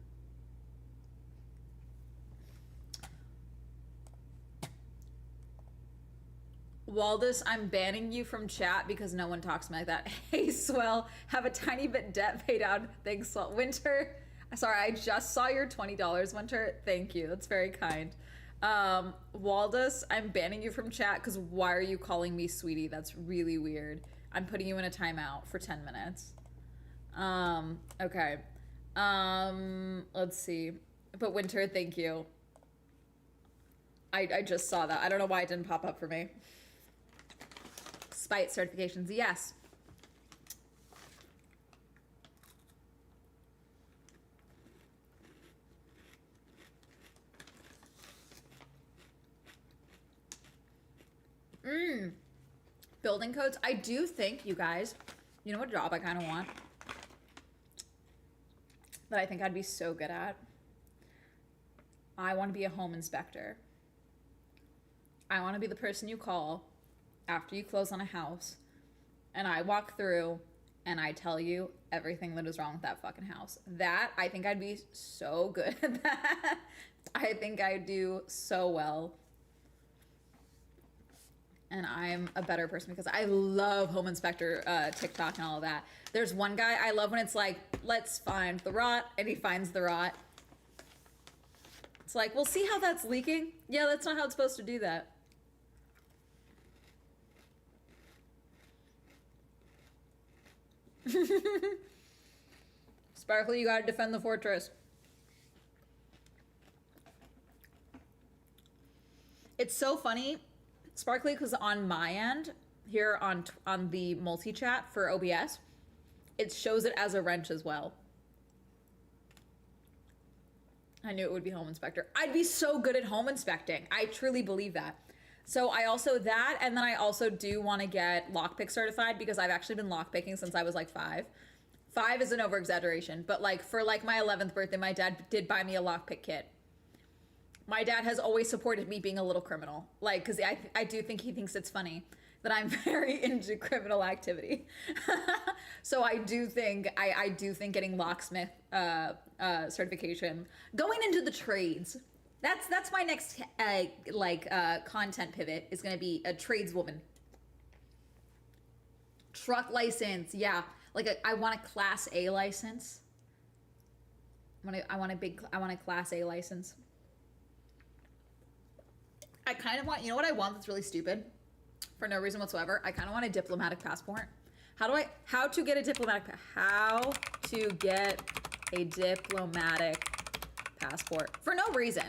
A: Waldus, I'm banning you from chat because no one talks to me like that. Hey, Swell, have a tiny bit debt paid out. Thanks, Swell. Winter, sorry, I just saw your $20, Winter. Thank you. That's very kind. Waldus, I'm banning you from chat because why are you calling me sweetie? That's really weird. I'm putting you in a timeout for 10 minutes. Okay. Let's see. But Winter, thank you. I just saw that. I don't know why it didn't pop up for me. Spite certifications, yes. Building codes. I do think, you guys, you know what job I kind of want? That I think I'd be so good at? I want to be a home inspector. I want to be the person you call after you close on a house, and I walk through and I tell you everything that is wrong with that fucking house. That, I think I'd be so good at that. I think I'd do so well. And I'm a better person because I love home inspector TikTok and all of that. There's one guy I love when it's like, let's find the rot, and he finds the rot. It's like, well, see how that's leaking? Yeah, that's not how it's supposed to do that. Sparkly, you gotta defend the fortress. It's so funny, Sparkly, because on my end here on the multi-chat for OBS, it shows it as a wrench as well. I knew it would be home inspector. I'd be so good at home inspecting. I truly believe that. So I also that, and then I also do want to get lockpick certified because I've actually been lockpicking since I was like 5. 5 is an over exaggeration, but like for like my 11th birthday, my dad did buy me a lockpick kit. My dad has always supported me being a little criminal, like because I do think he thinks it's funny that I'm very into criminal activity. So I do think I do think getting locksmith certification, going into the trades. That's my next content pivot is going to be a tradeswoman. Truck license, yeah. Like I want a Class A license. I want a Class A license. I kind of want, you know what I want that's really stupid? For no reason whatsoever. I kind of want a diplomatic passport. How to get a diplomatic passport for no reason.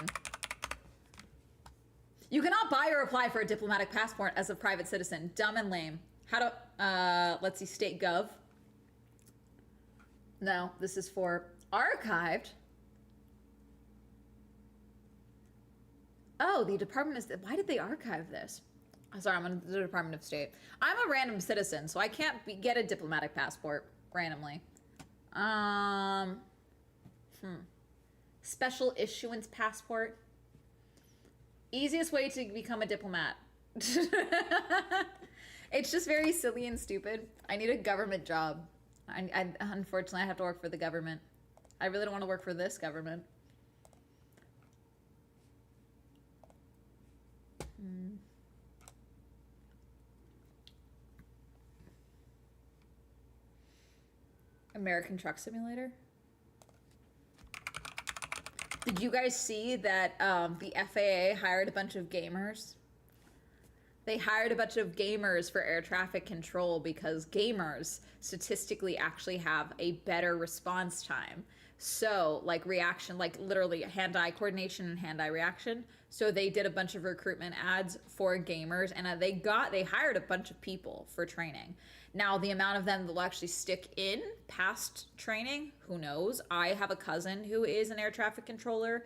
A: You cannot buy or apply for a diplomatic passport as a private citizen. Dumb and lame. How to, let's see, state gov. No, this is for archived. Oh, the Department of, why did they archive this? Sorry, I'm in the Department of State. I'm a random citizen, so I can't get a diplomatic passport randomly. Special issuance passport. Easiest way to become a diplomat. It's just very silly and stupid. I need a government job. Unfortunately, I have to work for the government. I really don't want to work for this government. American Truck Simulator. Did you guys see that the FAA hired a bunch of gamers? They hired a bunch of gamers for air traffic control because gamers statistically actually have a better response time So like reaction, like literally hand-eye coordination and hand-eye reaction. So they did a bunch of recruitment ads for gamers, and they hired a bunch of people for training. Now the amount of them that will actually stick in past training, who knows? I have a cousin who is an air traffic controller,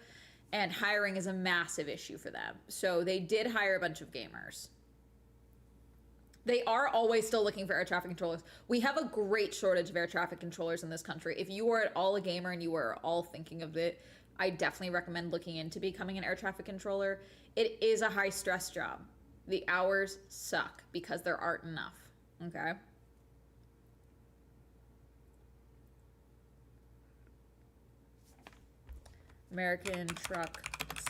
A: and hiring is a massive issue for them. So they did hire a bunch of gamers. They are always still looking for air traffic controllers. We have a great shortage of air traffic controllers in this country. If you are at all a gamer and you are all thinking of it, I definitely recommend looking into becoming an air traffic controller. It is a high stress job. The hours suck because there aren't enough, okay? American Truck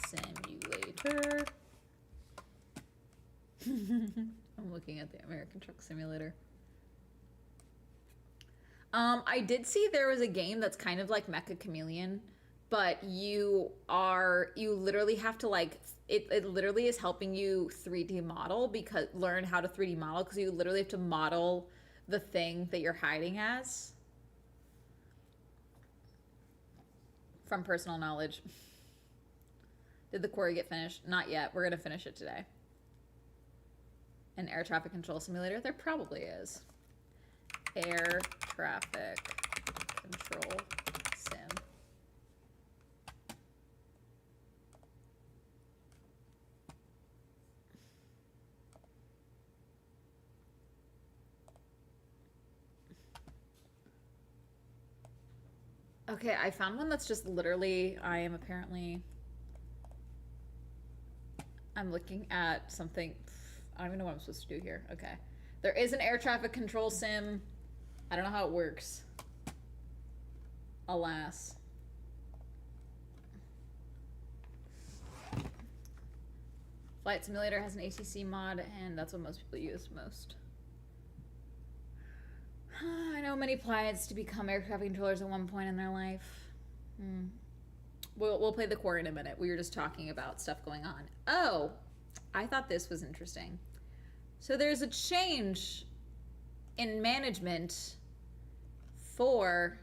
A: Simulator. I'm looking at the American Truck Simulator. I did see there was a game that's kind of like Mecha Chameleon, but you literally have to like, it literally is helping you 3D model, because learn how to 3D model, because you literally have to model the thing that you're hiding as. From personal knowledge. Did the quarry get finished? Not yet. We're gonna finish it today. An air traffic control simulator? There probably is. Air traffic control sim. Okay, I found one that's just literally, I'm looking at something. I don't even know what I'm supposed to do here. Okay. There is an air traffic control sim. I don't know how it works. Alas. Flight Simulator has an ATC mod, and that's what most people use most. I know many plans to become air traffic controllers at one point in their life. We'll play the core in a minute. We were just talking about stuff going on. Oh, I thought this was interesting. So there's a change in management for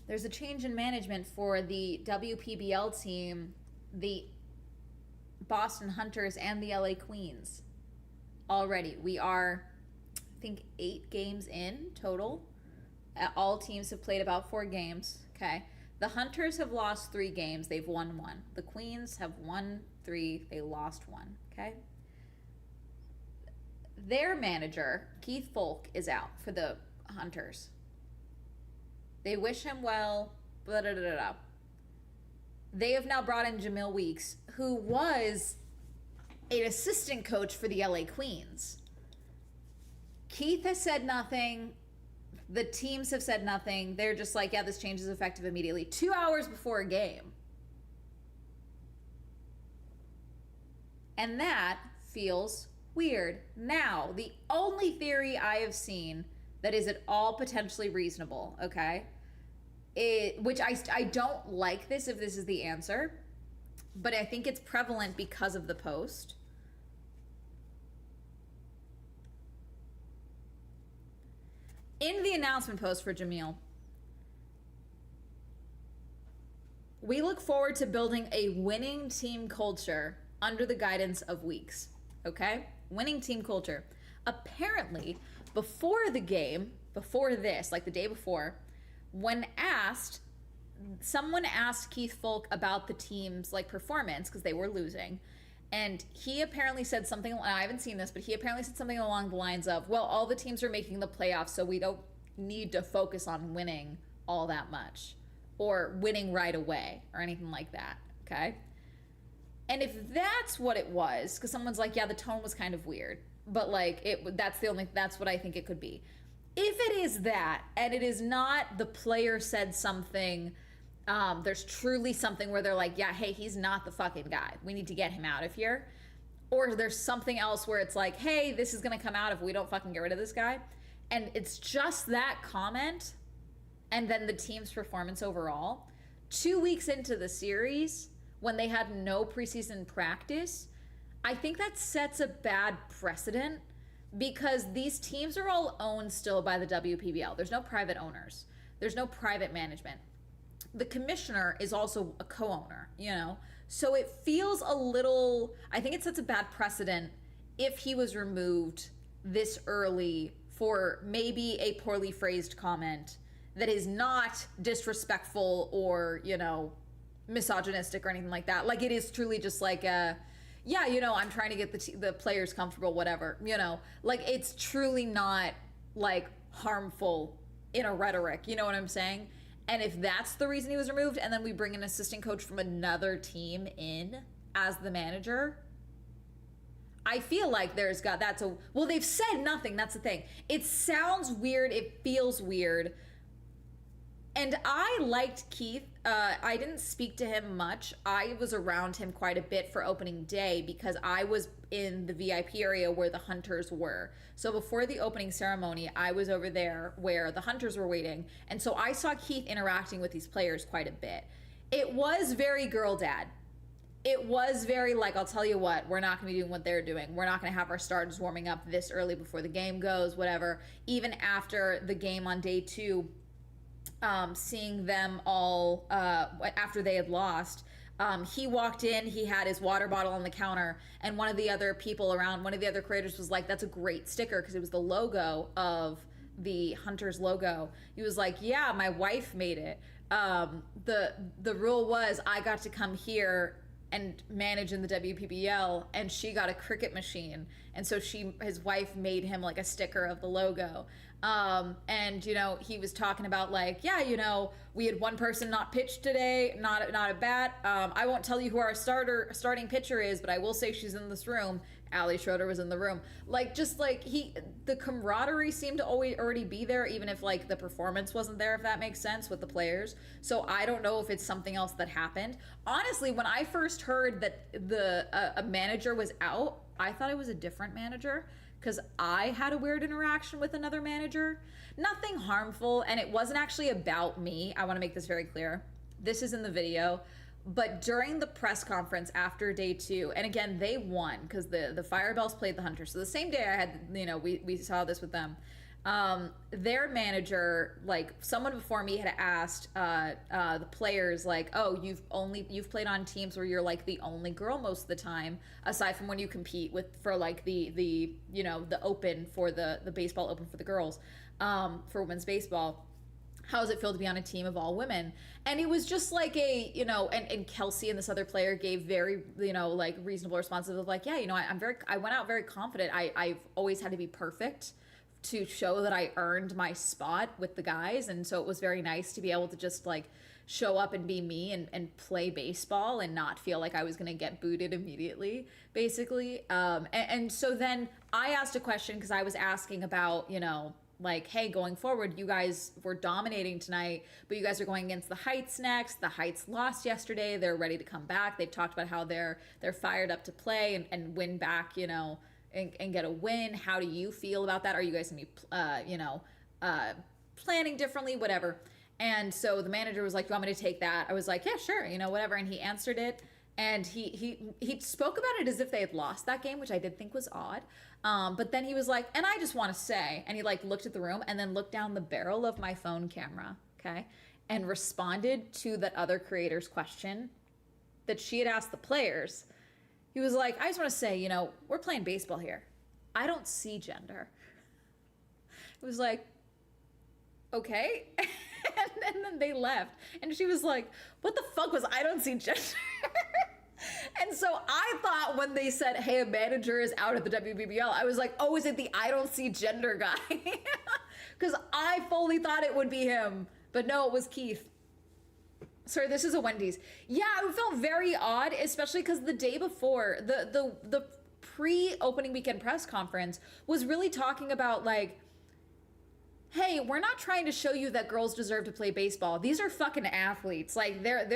A: the WPBL team, the Boston Hunters, and the LA Queens. Already, we are, I think, 8 games in total. All teams have played about 4 games. Okay. The Hunters have lost 3 games. They've won 1. The Queens have won 3. They lost 1. Okay. Their manager, Keith Folk, is out for the Hunters. They wish him well. Blah, blah, blah, blah. They have now brought in Jamil Weeks, who was an assistant coach for the LA Queens. Keith has said nothing. The teams have said nothing. They're just like, yeah, this change is effective immediately. 2 hours before a game. And that feels weird. Now, the only theory I have seen that is at all potentially reasonable, okay, which I don't like this if this is the answer, but I think it's prevalent because of the post. In the announcement post for Jamil, we look forward to building a winning team culture under the guidance of Weeks. Okay? Winning team culture. Apparently, before the game, before this, like the day before, when asked, someone asked Keith Folk about the team's like performance because they were losing. And he apparently said something, I haven't seen this, but he apparently said something along the lines of, well, all the teams are making the playoffs, so we don't need to focus on winning all that much or winning right away or anything like that, okay? And if that's what it was, because someone's like, yeah, the tone was kind of weird, but like, that's what I think it could be. If it is that, and it is not the player said something, there's truly something where they're like, yeah, hey, he's not the fucking guy. We need to get him out of here. Or there's something else where it's like, hey, this is going to come out if we don't fucking get rid of this guy. And it's just that comment and then the team's performance overall. 2 weeks into the series, when they had no preseason practice, I think that sets a bad precedent because these teams are all owned still by the WPBL. There's no private owners. There's no private management. The commissioner is also a co-owner, you know? So it feels a little, I think it sets a bad precedent if he was removed this early for maybe a poorly phrased comment that is not disrespectful or, you know, misogynistic or anything like that. Like, it is truly just like a, yeah, you know, I'm trying to get the players comfortable, whatever, you know, like, it's truly not like harmful in a rhetoric, you know what I'm saying? And if that's the reason he was removed, and then we bring an assistant coach from another team in as the manager, I feel like well, they've said nothing. That's the thing. It sounds weird. It feels weird. And I liked Keith. I didn't speak to him much. I was around him quite a bit for opening day because I was in the VIP area where the hunters were. So before the opening ceremony, I was over there where the hunters were waiting. And so I saw Keith interacting with these players quite a bit. It was very girl dad. It was very like, I'll tell you what, we're not going to be doing what they're doing. We're not going to have our starters warming up this early before the game goes, whatever. Even after the game on day 2, seeing them all after they had lost, he walked in, he had his water bottle on the counter, and one of the other people around, one of the other creators was like, that's a great sticker, because it was the logo of the Hunters logo. He was like, yeah, my wife made it. The rule was I got to come here and manage in the WPBL, and she got a cricket machine, and so his wife made him like a sticker of the logo. And you know, he was talking about like, yeah, you know, we had one person not pitch today, not a bat. I won't tell you who our starting pitcher is, but I will say she's in this room. Ali Schroeder was in the room. Like, just like the camaraderie seemed to already be there, even if like the performance wasn't there, if that makes sense, with the players. So I don't know if it's something else that happened. Honestly, when I first heard that a manager was out, I thought it was a different manager, because I had a weird interaction with another manager. Nothing harmful, and it wasn't actually about me. I want to make this very clear. This is in the video. But during the press conference after day 2, and again, they won because the Firebells played the Hunters. So the same day I had, you know, we saw this with them. Their manager, like someone before me had asked the players, like, oh, you've played on teams where you're like the only girl most of the time, aside from when you compete for like the you know, the open for the baseball open for the girls, for women's baseball. How does it feel to be on a team of all women? And it was just like a, you know, and Kelsey and this other player gave very, you know, like reasonable responses of like, yeah, you know, I went out very confident. I've always had to be perfect to show that I earned my spot with the guys. And so it was very nice to be able to just like show up and be me and play baseball and not feel like I was going to get booted immediately, basically. And so then I asked a question, because I was asking about, you know, like, hey, going forward, you guys were dominating tonight, but you guys are going against the Heights next. The Heights lost yesterday. They're ready to come back. They've talked about how they're fired up to play and win back, you know, and get a win. How do you feel about that? Are you guys gonna be, you know, planning differently, whatever? And so the manager was like, you want me to take that? I was like, yeah, sure, you know, whatever. And he answered it. And he spoke about it as if they had lost that game, which I did think was odd. But then he was like, and I just want to say, and he like looked at the room and then looked down the barrel of my phone camera, okay, and responded to that other creator's question that she had asked the players. He was like, I just want to say, you know, we're playing baseball here. I don't see gender. It was like, okay. And then they left. And she was like, what the fuck was I don't see gender? And so I thought when they said, hey, a manager is out at the WBBL, I was like, oh, is it the I don't see gender guy? Because I fully thought it would be him. But no, it was Keith. Sorry, this is a Wendy's. Yeah, it felt very odd, especially because the day before, the pre-opening weekend press conference was really talking about like, hey, we're not trying to show you that girls deserve to play baseball. These are fucking athletes. Like this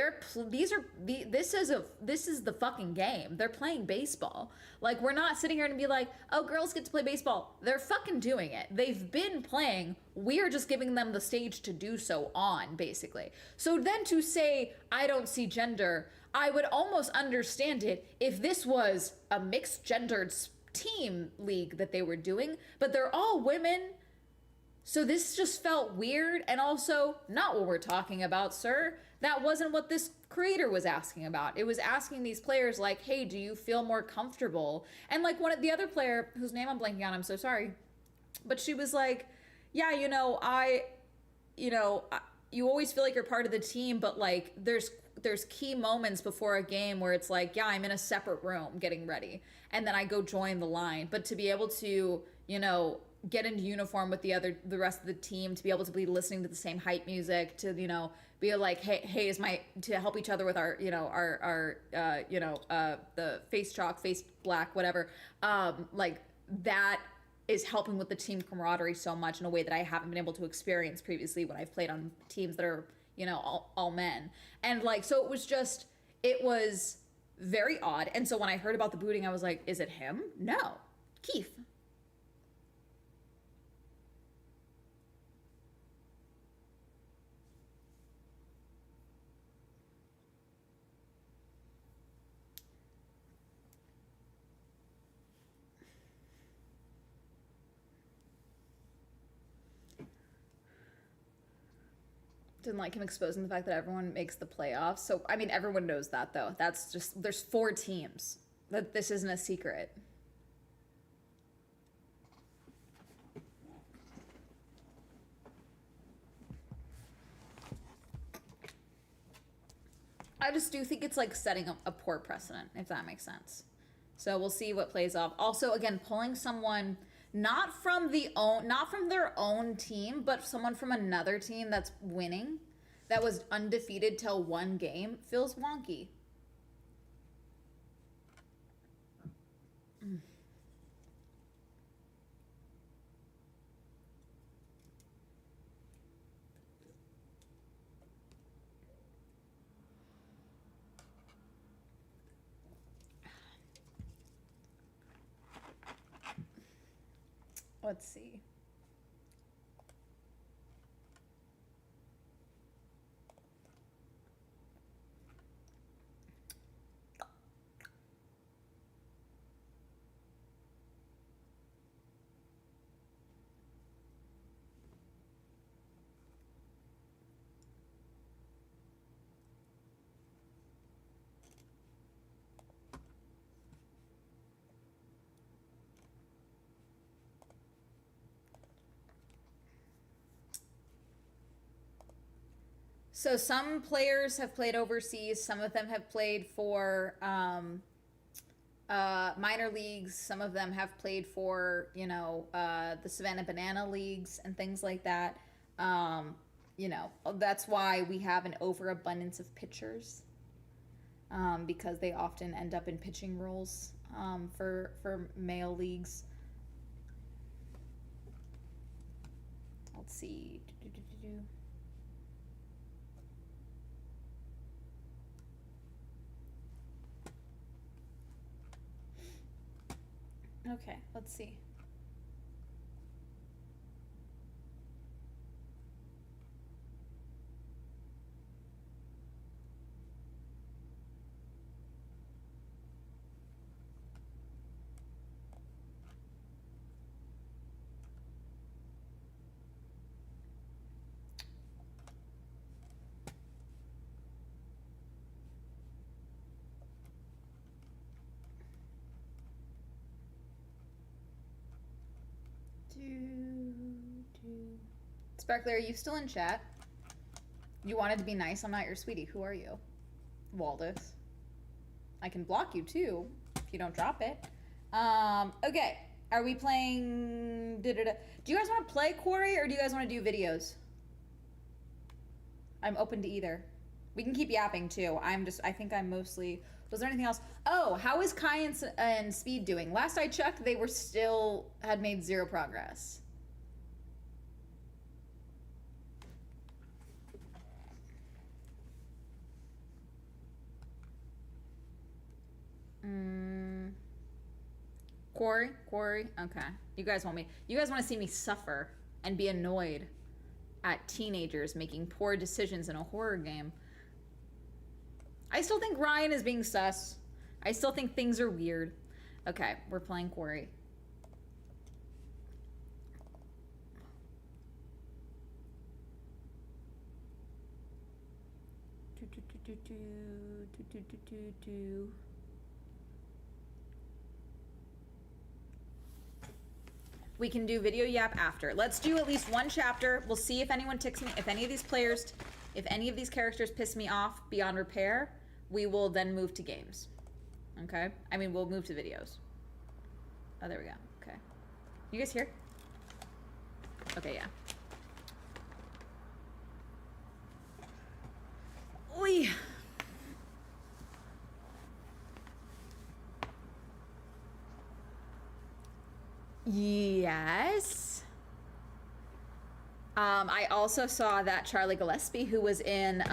A: is the fucking game. They're playing baseball. Like, we're not sitting here and be like, oh, girls get to play baseball. They're fucking doing it. They've been playing. We're just giving them the stage to do so on, basically. So then to say, I don't see gender, I would almost understand it if this was a mixed gendered team league that they were doing, but they're all women. So this just felt weird, and also not what we're talking about, sir. That wasn't what this creator was asking about. It was asking these players like, hey, do you feel more comfortable? And like one of the other player, whose name I'm blanking on, I'm so sorry, but she was like, yeah, you always feel like you're part of the team, but like there's key moments before a game where it's like, yeah, I'm in a separate room getting ready, and then I go join the line. But to be able to, get into uniform with the rest of the team, to be able to be listening to the same hype music, to be like, hey, to help each other with our the face chalk, face black, whatever, like that is helping with the team camaraderie so much in a way that I haven't been able to experience previously when I've played on teams that are, all men. And like, so it was very odd. And so when I heard about the booting, I was like, is it him? No, Keith. Didn't like him exposing the fact that everyone makes the playoffs. So, I mean, everyone knows that, though. That's just, there's 4 teams. That this isn't a secret. I just do think it's like setting a poor precedent, if that makes sense. So we'll see what plays off. Also, again, pulling someone not from their own team, but someone from another team that's winning, that was undefeated till 1 game, feels wonky. Let's see. So some players have played overseas. Some of them have played for minor leagues. Some of them have played for, the Savannah Banana Leagues and things like that. That's why we have an overabundance of pitchers, because they often end up in pitching roles for male leagues. Let's see. Okay, let's see. Sparkler, are you still in chat? You wanted to be nice. I'm not your sweetie. Who are you? Waldus. I can block you too if you don't drop it. Okay. Are we playing? Do you guys want to play Quarry or do you guys want to do videos? I'm open to either. We can keep yapping too. I think I'm mostly. Was there anything else? Oh, how is Kai and Speed doing? Last I checked, they had made 0 progress. Quarry? Okay. You guys want to see me suffer and be annoyed at teenagers making poor decisions in a horror game. I still think Ryan is being sus. I still think things are weird. Okay, we're playing Quarry. We can do video yap after. Let's do at least one chapter. We'll see if anyone ticks me, if any of these players, if any of these characters piss me off beyond repair, we will then move to games. Okay? I mean, we'll move to videos. Oh, there we go. Okay. You guys hear? Okay, yeah. Oi! Yes. I also saw that Charlie Gillespie, who was in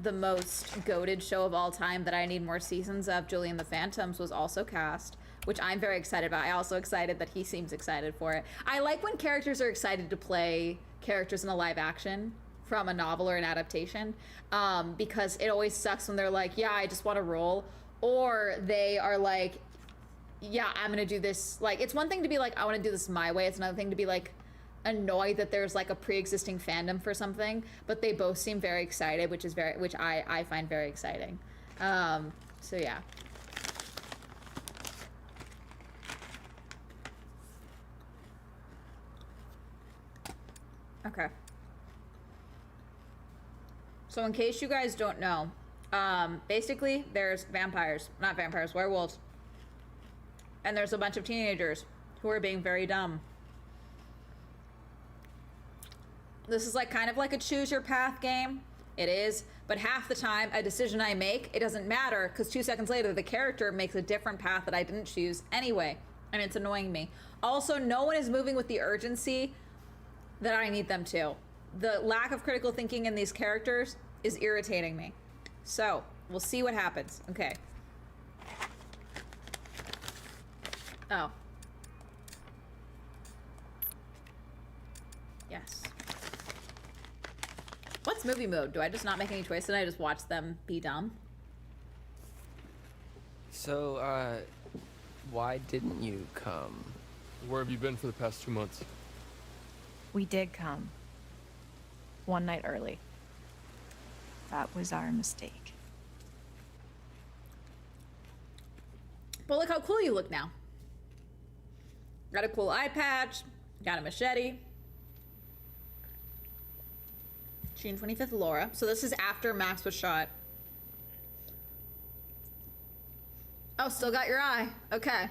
A: the most goated show of all time that I need more seasons of, Julian the Phantoms, was also cast, which I'm very excited about. I'm also excited that he seems excited for it. I like when characters are excited to play characters in a live action from a novel or an adaptation, because it always sucks when they're like, yeah, I just want to roll, or they are like, yeah, I'm gonna do this. Like, it's one thing to be like, I want to do this my way. It's another thing to be like annoyed that there's like a pre-existing fandom for something, but they both seem very excited, which I find very exciting. So yeah. Okay. So in case you guys don't know, basically there's werewolves. And there's a bunch of teenagers who are being very dumb. This is like kind of like a choose your path game. It is, but half the time a decision I make, it doesn't matter, because 2 seconds later the character makes a different path that I didn't choose anyway, and it's annoying me. Also, no one is moving with the urgency that I need them to. The lack of critical thinking in these characters is irritating me. So, we'll see what happens. Okay. Oh. Yes. What's movie mode? Do I just not make any choices and I just watch them be dumb?
B: So, why didn't you come?
C: Where have you been for the past 2 months?
D: We did come. One night early. That was our mistake.
A: But look how cool you look now. Got a cool eye patch, got a machete. June 25th, Laura. So this is after Max was shot. Oh, still got your eye. Okay.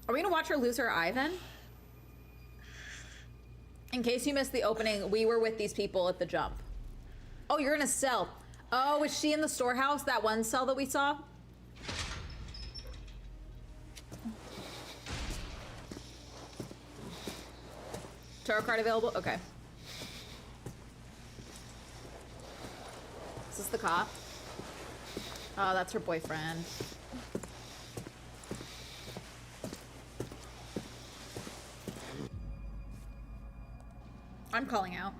A: Are we gonna watch her lose her eye then? In case you missed the opening, we were with these people at the jump. Oh, you're in a cell. Oh, is she in the storehouse? That one cell that we saw? Tarot card available? Okay. Is this the cop? Oh, that's her boyfriend. I'm calling out.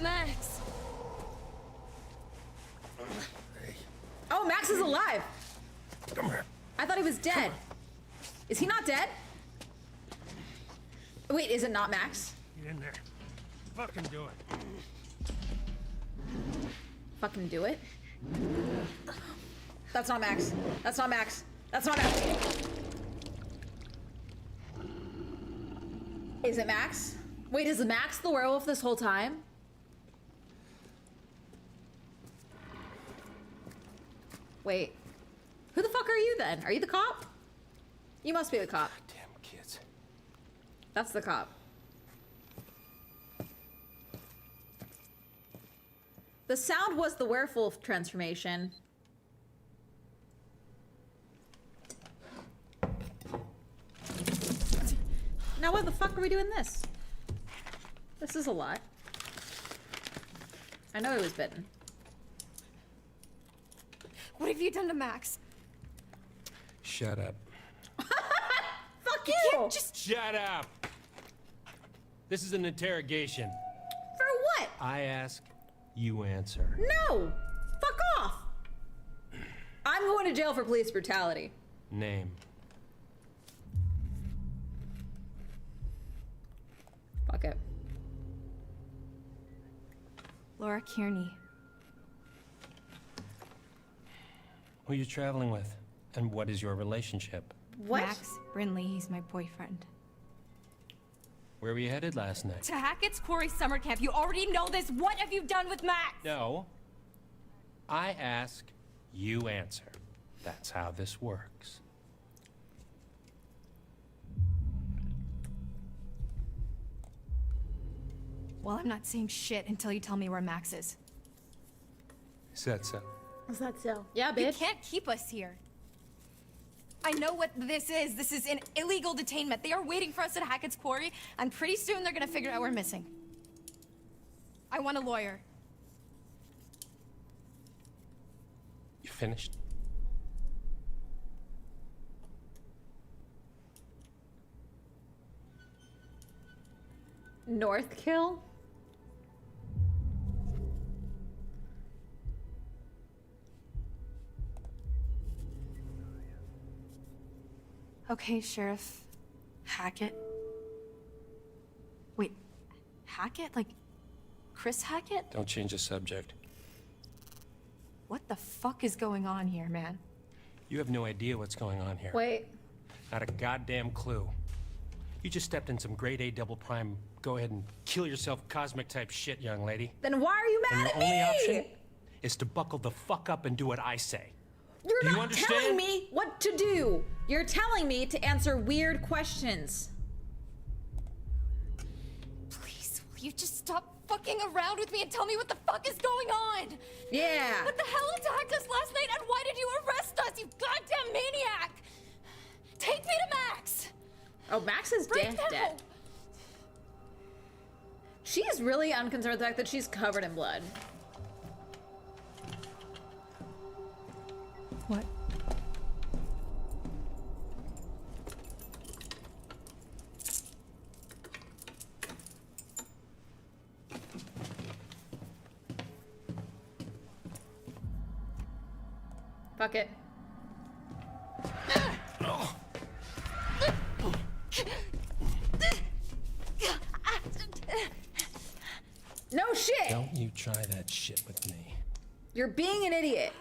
D: Max!
A: Oh, Max is alive!
C: Come here.
A: I thought he was dead. Is he not dead? Wait, is it not Max?
E: Get in there. Fucking do it.
A: Fucking do it? That's not Max. That's not Max. That's not Max. Is it Max? Wait, is Max the werewolf this whole time? Wait. Who the fuck are you then? Are you the cop? You must be the cop.
C: Damn kids.
A: That's the cop. The sound was the werewolf transformation. Now why the fuck are we doing this? This is a lot. I know he was bitten.
D: What have you done to Max?
C: Shut up.
A: Fuck you!
D: Can't just...
E: Shut up! This is an interrogation.
A: For what?
E: I ask, you answer.
A: No! Fuck off! I'm going to jail for police brutality.
E: Name.
D: Laura Kearney.
F: Who are you traveling with? And what is your relationship?
A: What?
D: Max Brinley, he's my boyfriend.
F: Where were you headed last night?
D: To Hackett's Quarry summer camp. You already know this. What have you done with Max?
F: No. I ask, you answer. That's how this works.
D: Well, I'm not saying shit until you tell me where Max is.
C: Is that so?
A: Is that so? Yeah,
D: You
A: bitch.
D: can't keep us here. I know what this is. This is an illegal detainment. They are waiting for us at Hackett's Quarry, and pretty soon they're gonna figure out we're missing. I want a lawyer.
F: You finished?
A: Northkill?
D: Okay, Sheriff Hackett. Wait, Hackett? Like, Chris Hackett?
F: Don't change the subject.
D: What the fuck is going on here, man?
F: You have no idea what's going on here.
A: Wait.
F: Not a goddamn clue. You just stepped in some grade A double prime, go ahead and kill yourself cosmic type shit, young lady.
A: Then why are you
F: And
A: mad
F: your
A: at
F: only
A: me?
F: option is to buckle the fuck up and do what I say.
A: You're
F: Do you
A: not
F: understand?
A: telling me what to do. You're telling me to answer weird questions.
D: Please, will you just stop fucking around with me and tell me what the fuck is going on?
A: Yeah.
D: What the hell attacked us last night, and why did you arrest us, you goddamn maniac? Take me to Max!
A: Oh, Max is
D: Break
A: dead.
D: that
A: Dead.
D: hole.
A: She is really unconcerned with the fact that she's covered in blood.
D: What?
A: Fuck it. No shit!
F: Don't you try that shit with me.
A: You're being an idiot.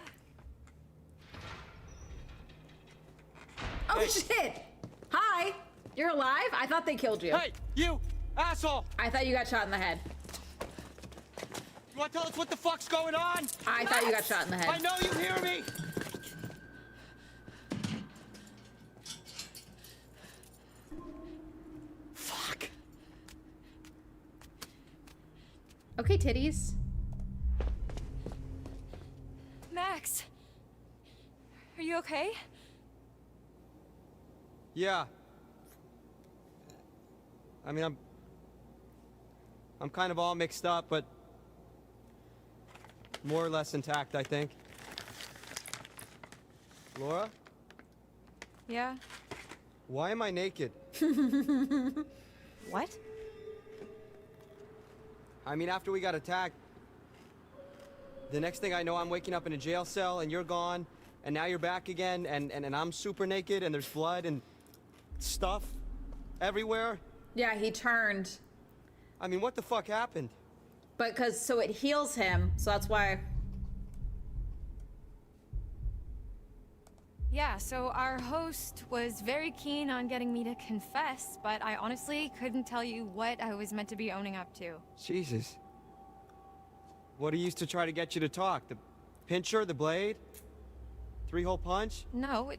A: Oh shit! Hi! You're alive? I thought they killed you.
E: Hey, you asshole!
A: I thought you got shot in the head.
E: You want to tell us what the fuck's going on?
A: I thought you got shot in the
E: I
A: head.
E: know you hear me. Fuck.
A: Okay, titties.
D: Max! Are you okay?
G: Yeah. I mean, I'm kind of all mixed up, but more or less intact, I think. Laura,
D: Yeah?
G: why am I naked?
D: What?
G: I mean, after we got attacked, the next thing I know, I'm waking up in a jail cell and you're gone, and now you're back again, and I'm super naked, and there's blood and stuff everywhere.
A: Yeah, he turned.
G: I mean, what the fuck happened?
A: But so it heals him, so that's why.
D: Yeah, so our host was very keen on getting me to confess, but I honestly couldn't tell you what I was meant to be owning up to.
G: Jesus. What he used to try to get you to talk? The pincher, the blade? 3-hole punch?
D: No,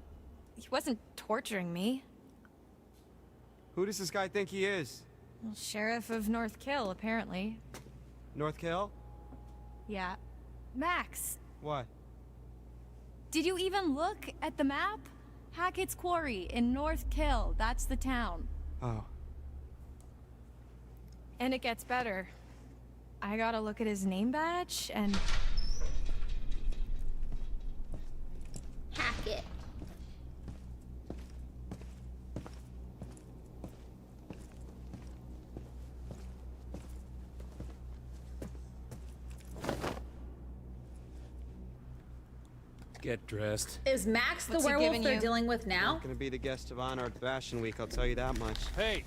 D: he wasn't torturing me.
G: Who does this guy think he is?
D: Well, Sheriff of North Kill, apparently.
G: North Kill?
D: Yeah. Max,
G: What?
D: did you even look at the map? Hackett's Quarry in North Kill, that's the town.
G: Oh.
D: And it gets better. I gotta look at his name badge, and
A: Hack it.
C: Get dressed.
A: Is Max the
D: What's he
A: werewolf
D: giving
A: they're
D: you?
A: dealing with now?
G: Not gonna be the guest of honor at Fashion Week, I'll tell you that much.
C: Hey,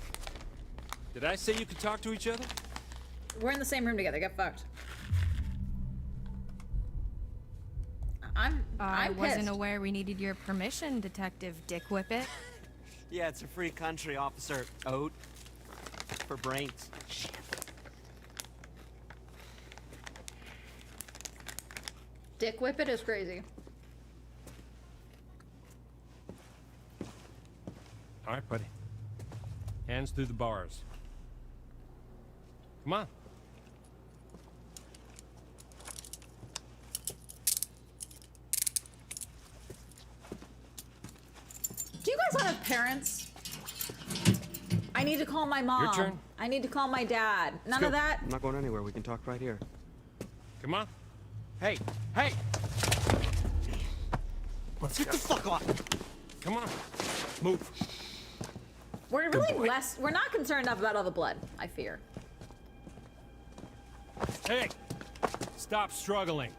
C: did I say you could talk to each other?
A: We're in the same room together. Get fucked.
D: I
A: I'm
D: wasn't
A: pissed.
D: aware we needed your permission, Detective Dick Whippet.
G: Yeah, it's a free country, Officer Oat. For brains.
A: Dick Whippet is crazy.
F: All right, buddy. Hands through the bars. Come on.
A: Do you guys not have parents? I need to call my mom.
F: turn.
A: I need to call my dad. None
G: Go.
A: of that.
G: I'm not going anywhere. We can talk right here.
F: Come on.
G: Hey! Hey! Let's get the fuck off!
F: Come on. Move.
A: We're
F: Good
A: really
F: boy.
A: less. We're not concerned enough about all the blood. I fear.
F: Hey! Stop struggling.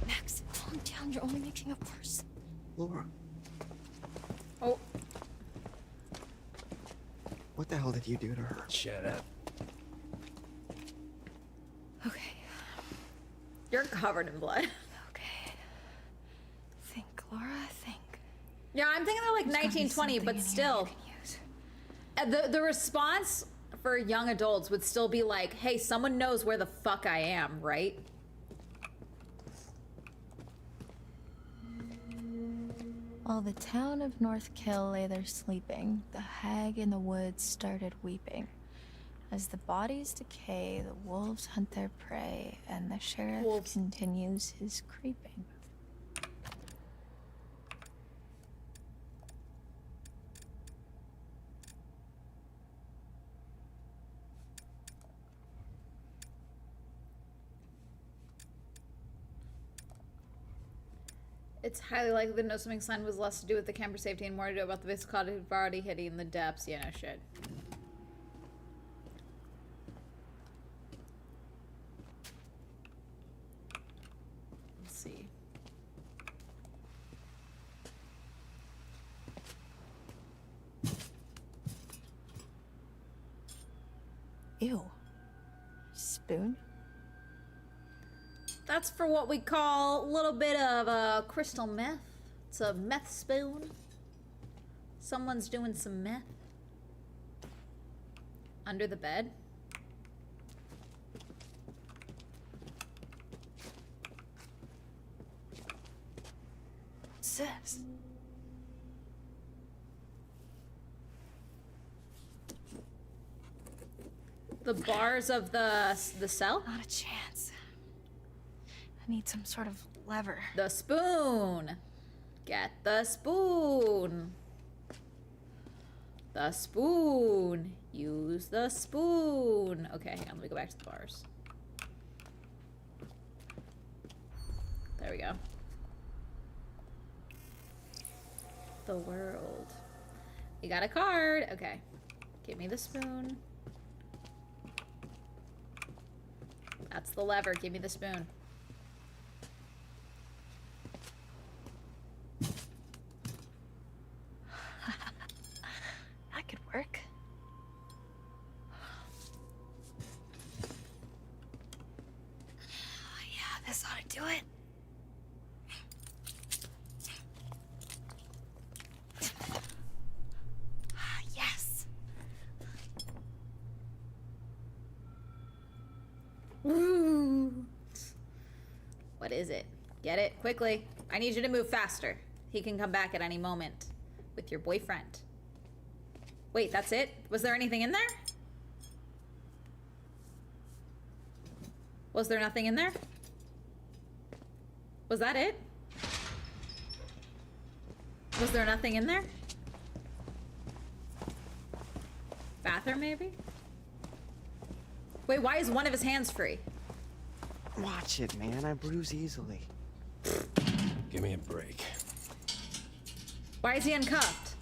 D: Max, calm down. You're only making it worse.
G: Laura,
A: Oh,
G: what the hell did you do to her?
F: Shut up.
D: Okay.
A: you're covered in blood.
D: Okay. Think, Laura, think.
A: Yeah, I'm thinking they're like
D: There's gotta be
A: 1920, but
D: something in here
A: still,
D: you can use.
A: the response for young adults would still be like, "Hey, someone knows where the fuck I am, right?"
D: While the town of North Kill lay there sleeping, the hag in the woods started weeping. As the bodies decay, the wolves hunt their prey, and the sheriff
A: Wolves.
D: continues his creeping.
A: It's highly likely the no swimming sign was less to do with the camper safety and more to do about the viscosity body hitting the depths. Yeah, no shit. Let's see.
D: Ew. Spoon?
A: That's for what we call a little bit of crystal meth. It's a meth spoon. Someone's doing some meth. Under the bed.
D: Sis.
A: The bars of the cell?
D: Not a chance. I need some sort of lever.
A: The spoon. Get the spoon. The spoon. Use the spoon. Okay, hang on, let me go back to the bars. There we go. The world. You got a card. Okay. Give me the spoon. That's the lever. Give me the spoon.
D: That could work. Oh, yeah, this ought to do it. Yes.
A: Woo. What is it? Get it? Quickly. I need you to move faster. He can come back at any moment with your boyfriend. Wait, that's it? Was there anything in there? Was there nothing in there? Was that it? Was there nothing in there? Bathroom, maybe? Wait, why is one of his hands free?
G: Watch it, man. I bruise easily.
F: Give me a break.
A: Why is he uncuffed?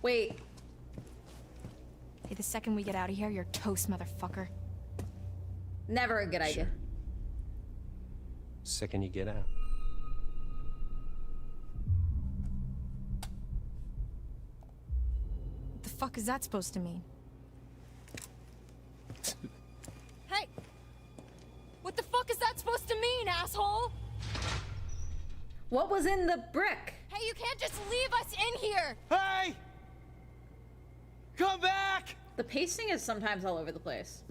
A: Wait.
D: Hey, the second we get out of here, you're toast, motherfucker.
A: Never a good idea.
F: Sure. Second you get out.
D: What the fuck is that supposed to mean? asshole!
A: What was in the brick?
D: Hey, you can't just leave us in here!
G: Hey! Come back!
A: The pacing is sometimes all over the place.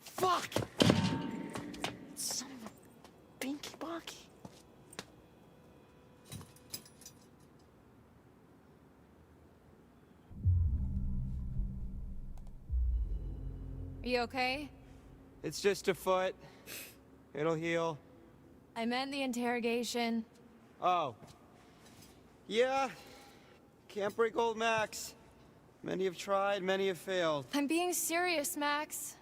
G: Fuck! Son of a binky bonky.
D: Are you okay?
G: It's just a foot. It'll heal.
D: I meant the interrogation.
G: Oh. Yeah. Can't break old Max. Many have tried, many have failed.
D: I'm being serious, Max.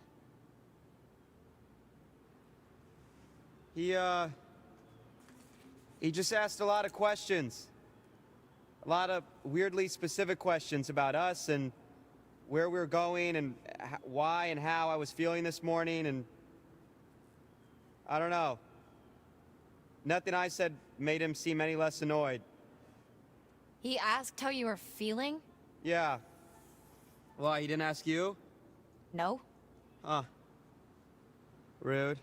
G: He just asked a lot of questions. A lot of weirdly specific questions about us and where we were going and why and how I was feeling this morning, and I don't know. Nothing I said made him seem any less annoyed.
D: He asked how you were feeling?
G: Yeah. Why, he didn't ask you?
D: No.
G: Huh. Rude.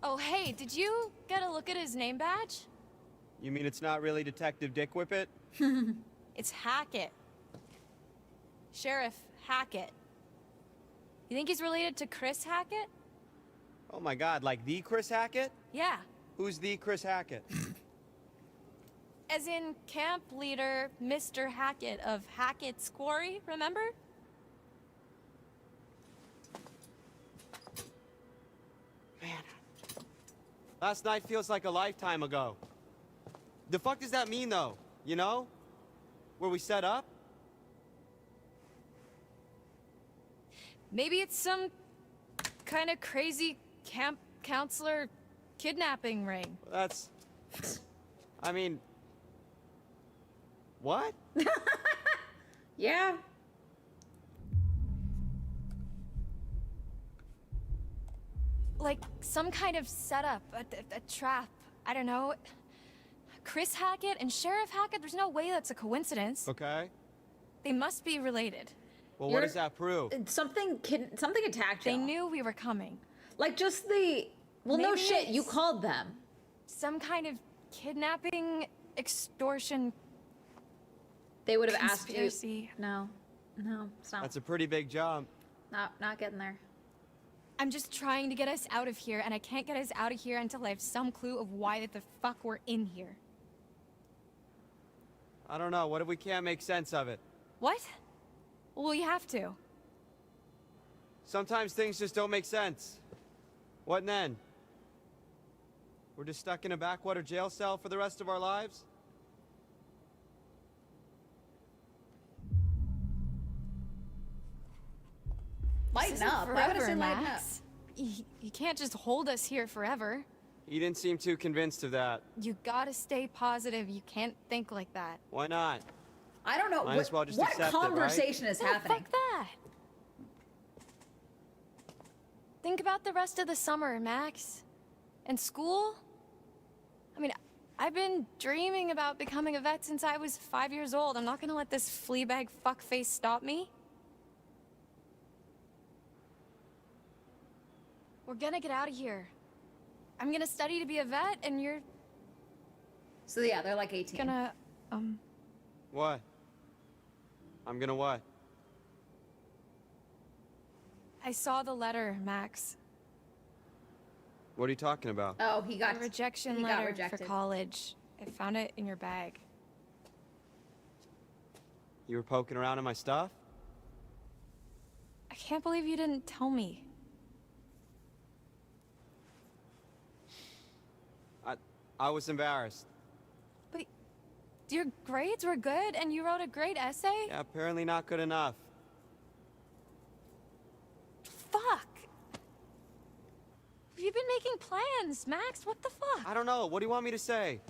D: Oh, hey, did you get a look at his name badge?
G: You mean it's not really Detective Dick Whippet?
D: It's Hackett. Sheriff Hackett. You think he's related to Chris Hackett?
G: Oh my god, like the Chris Hackett?
D: Yeah.
G: Who's the Chris Hackett?
D: As in camp leader Mr. Hackett of Hackett's Quarry, remember?
G: Man. Last night feels like a lifetime ago. The fuck does that mean, though? You know? Where we set up?
D: Maybe it's some kind of crazy camp counselor kidnapping ring.
G: That's... I mean... What?
A: Yeah.
D: Like some kind of setup, a trap. I don't know. Chris Hackett and Sheriff Hackett, there's no way that's a coincidence.
G: Okay.
D: They must be related.
G: Well, what
A: You're-
G: does that prove?
A: Something attacked
D: They
A: you.
D: knew we were coming.
A: Like just the. Well, no
D: Maybe
A: shit. You
D: it's-
A: called them.
D: Some kind of kidnapping, extortion,
A: They would have asked you.
D: conspiracy.
A: No, it's not.
G: That's a pretty big jump.
A: Not getting there.
D: I'm just trying to get us out of here, and I can't get us out of here until I have some clue of why the fuck we're in here.
G: I don't know. What if we can't make sense of it?
D: What? Well, we have to.
G: Sometimes things just don't make sense. What then? We're just stuck in a backwater jail cell for the rest of our lives?
A: Lighten
D: This isn't
A: up. Why would I say
D: forever,
A: lighten up?
D: Max. You can't just hold us here forever.
G: You didn't seem too convinced of that.
D: You gotta stay positive. You can't think like that.
G: Why not?
A: I don't know.
G: Might as well just
A: what
G: accept it, right?
A: conversation is
D: No,
A: happening?
D: fuck that. Think about the rest of the summer, Max. And school? I mean, I've been dreaming about becoming a vet since I was 5 years old. I'm not gonna let this fleabag fuckface stop me. We're gonna get out of here. I'm gonna study to be a vet, and you're
A: So yeah, they're like 18.
D: gonna,
G: What? I'm gonna what?
D: I saw the letter, Max.
G: What are you talking about?
A: Oh, he got
D: The rejection
A: he got
D: letter
A: rejected.
D: for college. I found it in your bag.
G: You were poking around in my stuff?
D: I can't believe you didn't tell me.
G: I was embarrassed.
D: But your grades were good and you wrote a great essay?
G: Yeah, apparently not good enough.
D: Fuck! You've been making plans, Max. What the fuck?
G: I don't know. What do you want me to say?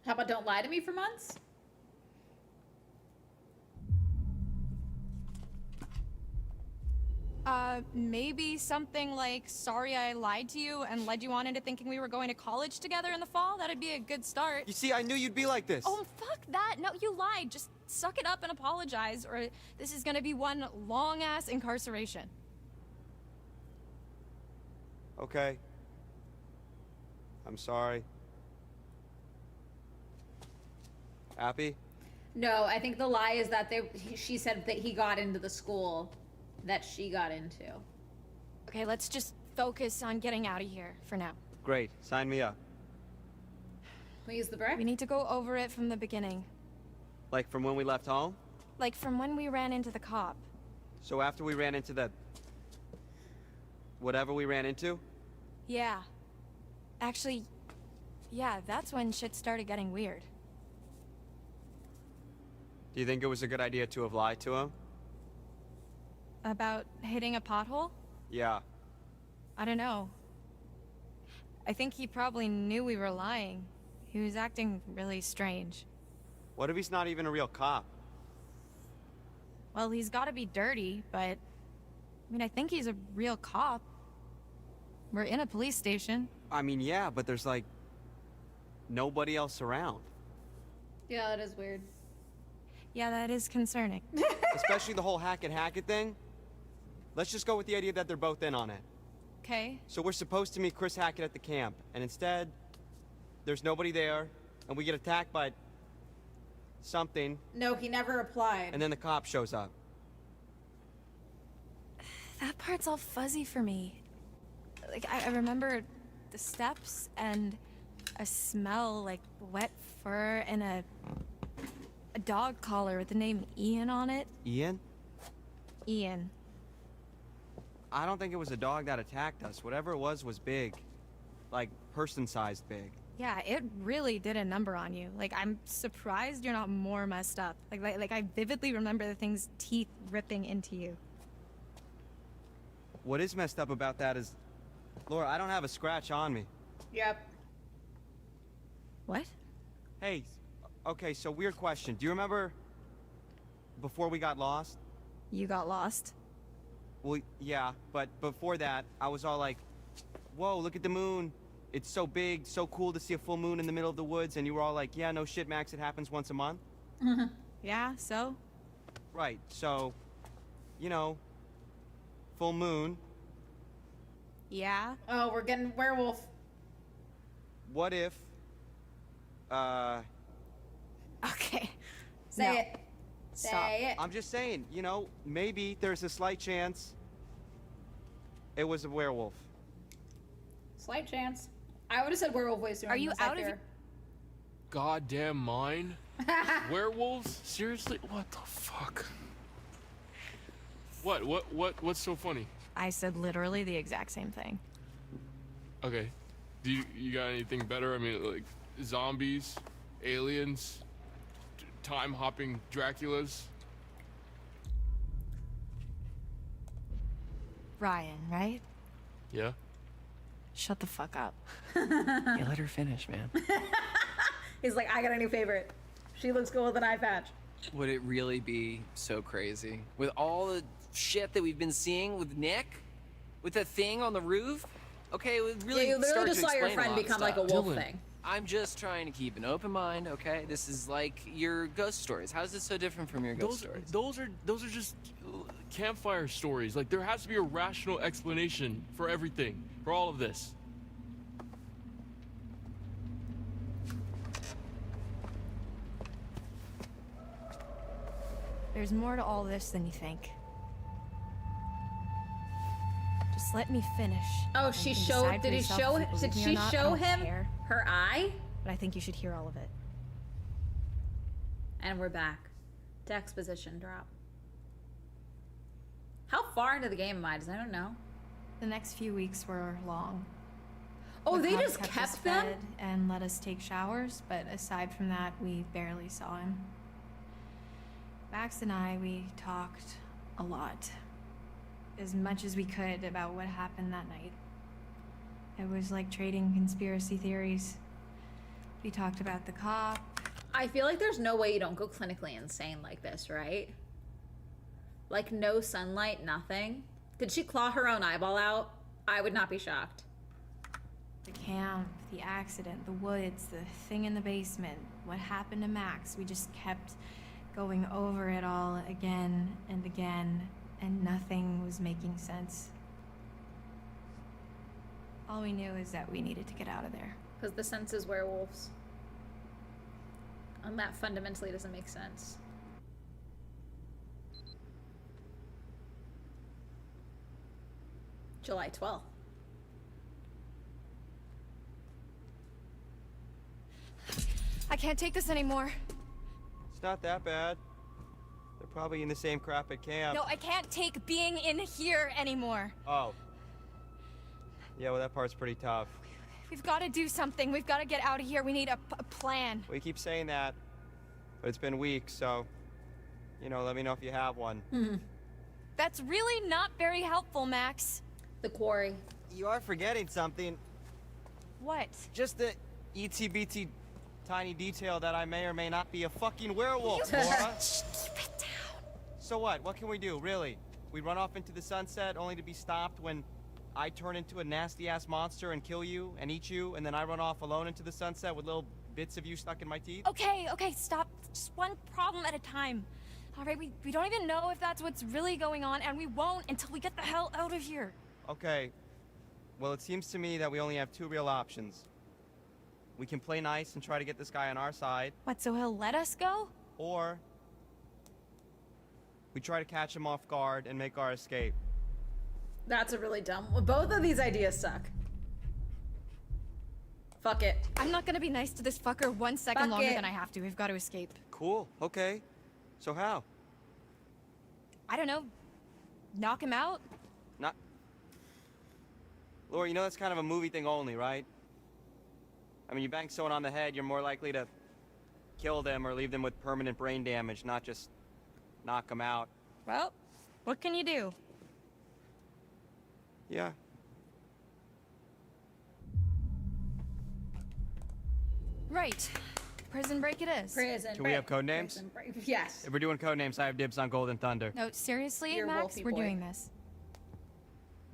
A: How about don't lie to me for months?
H: Maybe something like, sorry I lied to you and led you on into thinking we were going to college together in the fall? That'd be a good start.
G: You see, I knew you'd be like this.
H: Oh, fuck that. No, you lied. Just suck it up and apologize, or this is gonna be one long-ass incarceration.
G: Okay. I'm sorry. Happy?
A: No, I think the lie is that she said that he got into the school that she got into.
H: Okay, let's just focus on getting out of here for now.
G: Great. Sign me up.
A: Can we use the brick?
H: We need to go over it from the beginning.
G: Like from when we left home?
H: Like from when we ran into the cop.
G: So after we ran into the... whatever we ran into?
H: Yeah. Actually, yeah, that's when shit started getting weird.
G: Do you think it was a good idea to have lied to him?
H: About hitting a pothole?
G: Yeah.
H: I don't know. I think he probably knew we were lying. He was acting really strange.
G: What if he's not even a real cop?
H: Well, he's gotta be dirty, but... I mean, I think he's a real cop. We're in a police station.
G: I mean, yeah, but there's like... nobody else around.
A: Yeah, that is weird.
H: Yeah, that is concerning.
G: Especially the whole Hackett thing. Let's just go with the idea that they're both in on it.
H: Okay.
G: So we're supposed to meet Chris Hackett at the camp, and instead, there's nobody there, and we get attacked by... something,
A: No, he never replied.
G: and then the cop shows up.
H: That part's all fuzzy for me. Like, I remember the steps and a smell like wet fur and a dog collar with the name Ian on it.
G: Ian?
H: Ian.
G: I don't think it was a dog that attacked us. Whatever it was big. Like, person-sized big.
H: Yeah, it really did a number on you. Like, I'm surprised you're not more messed up. Like I vividly remember the thing's teeth ripping into you.
G: What is messed up about that is... Laura, I don't have a scratch on me.
A: Yep.
H: What?
G: Hey, okay, so weird question. Do you remember... before we got lost?
H: You got lost?
G: Well, yeah, but before that, I was all like, whoa, look at the moon. It's so big, so cool to see a full moon in the middle of the woods, and you were all like, yeah, no shit, Max, it happens once a month.
H: Yeah, so?
G: Right, so, you know, full moon.
H: Yeah.
A: Oh, we're getting werewolf.
G: What if,
H: Okay.
A: Say
H: No.
A: it.
H: Stop.
A: Say it.
G: I'm just saying, you know, maybe there's a slight chance it was a werewolf.
A: Slight chance. I would have said werewolf way sooner.
H: Are you
A: than this, I
H: out of
A: fear.
C: Goddamn mine? Werewolves? Seriously? What the fuck? What's so funny?
H: I said literally the exact same thing.
C: Okay. Do you got anything better? I mean, like, zombies? Aliens? Time-hopping Draculas?
H: Ryan, right?
C: Yeah?
H: Shut the fuck up.
B: Yeah, let her finish, man.
A: He's like, I got a new favorite. She looks cool with an eye patch.
B: Would it really be so crazy? With all the shit that we've been seeing with Nick? With the thing on the roof? Okay, it would really
A: Yeah, you literally
B: start
A: just
B: to
A: saw your
B: explain
A: friend
B: a lot of
A: become like a
B: stuff.
A: wolf
C: Dylan.
A: thing.
B: I'm just trying to keep an open mind, okay? This is like your ghost stories. How is this so different from your ghost stories?
C: Those are just campfire stories. Like, there has to be a rational explanation for everything, for all of this.
H: There's more to all this than you think. Just let me finish.
A: Oh,
H: and
A: she
H: you can
A: showed.
H: decide for
A: Did he
H: yourself
A: show?
H: if you
A: Did
H: believe me or
A: she
H: not. I
A: show
H: don't
A: him
H: care,
A: her eye?
H: but I think you should hear all of it.
A: And we're back to exposition drop. How far into the game am I? Does anyone know?
H: The next few weeks were long.
A: Oh,
H: The
A: they
H: cop
A: just
H: us
A: kept them?
H: fed and let us take showers, but aside from that, we barely saw him. Max and I, we talked a lot. As much as we could about what happened that night. It was like trading conspiracy theories. We talked about the cop.
A: I feel like there's no way you don't go clinically insane like this, right? Like no sunlight, nothing. Did she claw her own eyeball out? I would not be shocked.
H: The camp, the accident, the woods, the thing in the basement, what happened to Max. We just kept going over it all again and again, and nothing was making sense. All we knew is that we needed to get out of there.
A: Because the sense is werewolves. And that fundamentally doesn't make sense. July 12th.
H: I can't take this anymore.
G: It's not that bad. They're probably in the same crap at camp.
H: No, I can't take being in here anymore.
G: Oh. Yeah, well, that part's pretty tough.
H: We've got to do something. We've got to get out of here. We need a plan.
G: We keep saying that, but it's been weeks, so, you know, let me know if you have one.
H: That's really not very helpful, Max.
A: The quarry.
G: You are forgetting something.
H: What?
G: Just the itsy-bitsy tiny detail that I may or may not be a fucking werewolf, Laura.
H: Keep it down.
G: So what? What can we do, really? We run off into the sunset only to be stopped when I turn into a nasty-ass monster and kill you and eat you, and then I run off alone into the sunset with little bits of you stuck in my teeth?
H: Okay, stop. Just one problem at a time. All right, we don't even know if that's what's really going on, and we won't until we get the hell out of here.
G: Okay. Well, it seems to me that we only have two real options. We can play nice and try to get this guy on our side,
H: What, so he'll let us go?
G: or we try to catch him off guard and make our escape.
A: That's a really dumb. Both of these ideas suck. Fuck it.
H: I'm not gonna be nice to this fucker 1 second
A: Fuck
H: longer
A: it.
H: than I have to. We've got to escape.
G: Cool. Okay. So how?
H: I don't know. Knock him out?
G: Not... Laura, you know that's kind of a movie thing only, right? I mean, you bang someone on the head, you're more likely to kill them or leave them with permanent brain damage, not just knock them out.
H: Well, what can you do?
G: Yeah.
H: Right. Prison break it is.
A: Prison
G: Do we have code names?
A: Prison break. Yes.
G: If we're doing code names, I have dibs on Golden Thunder.
H: No, seriously,
A: You're
H: Max?
A: Wolfie
H: We're
A: boy.
H: doing this.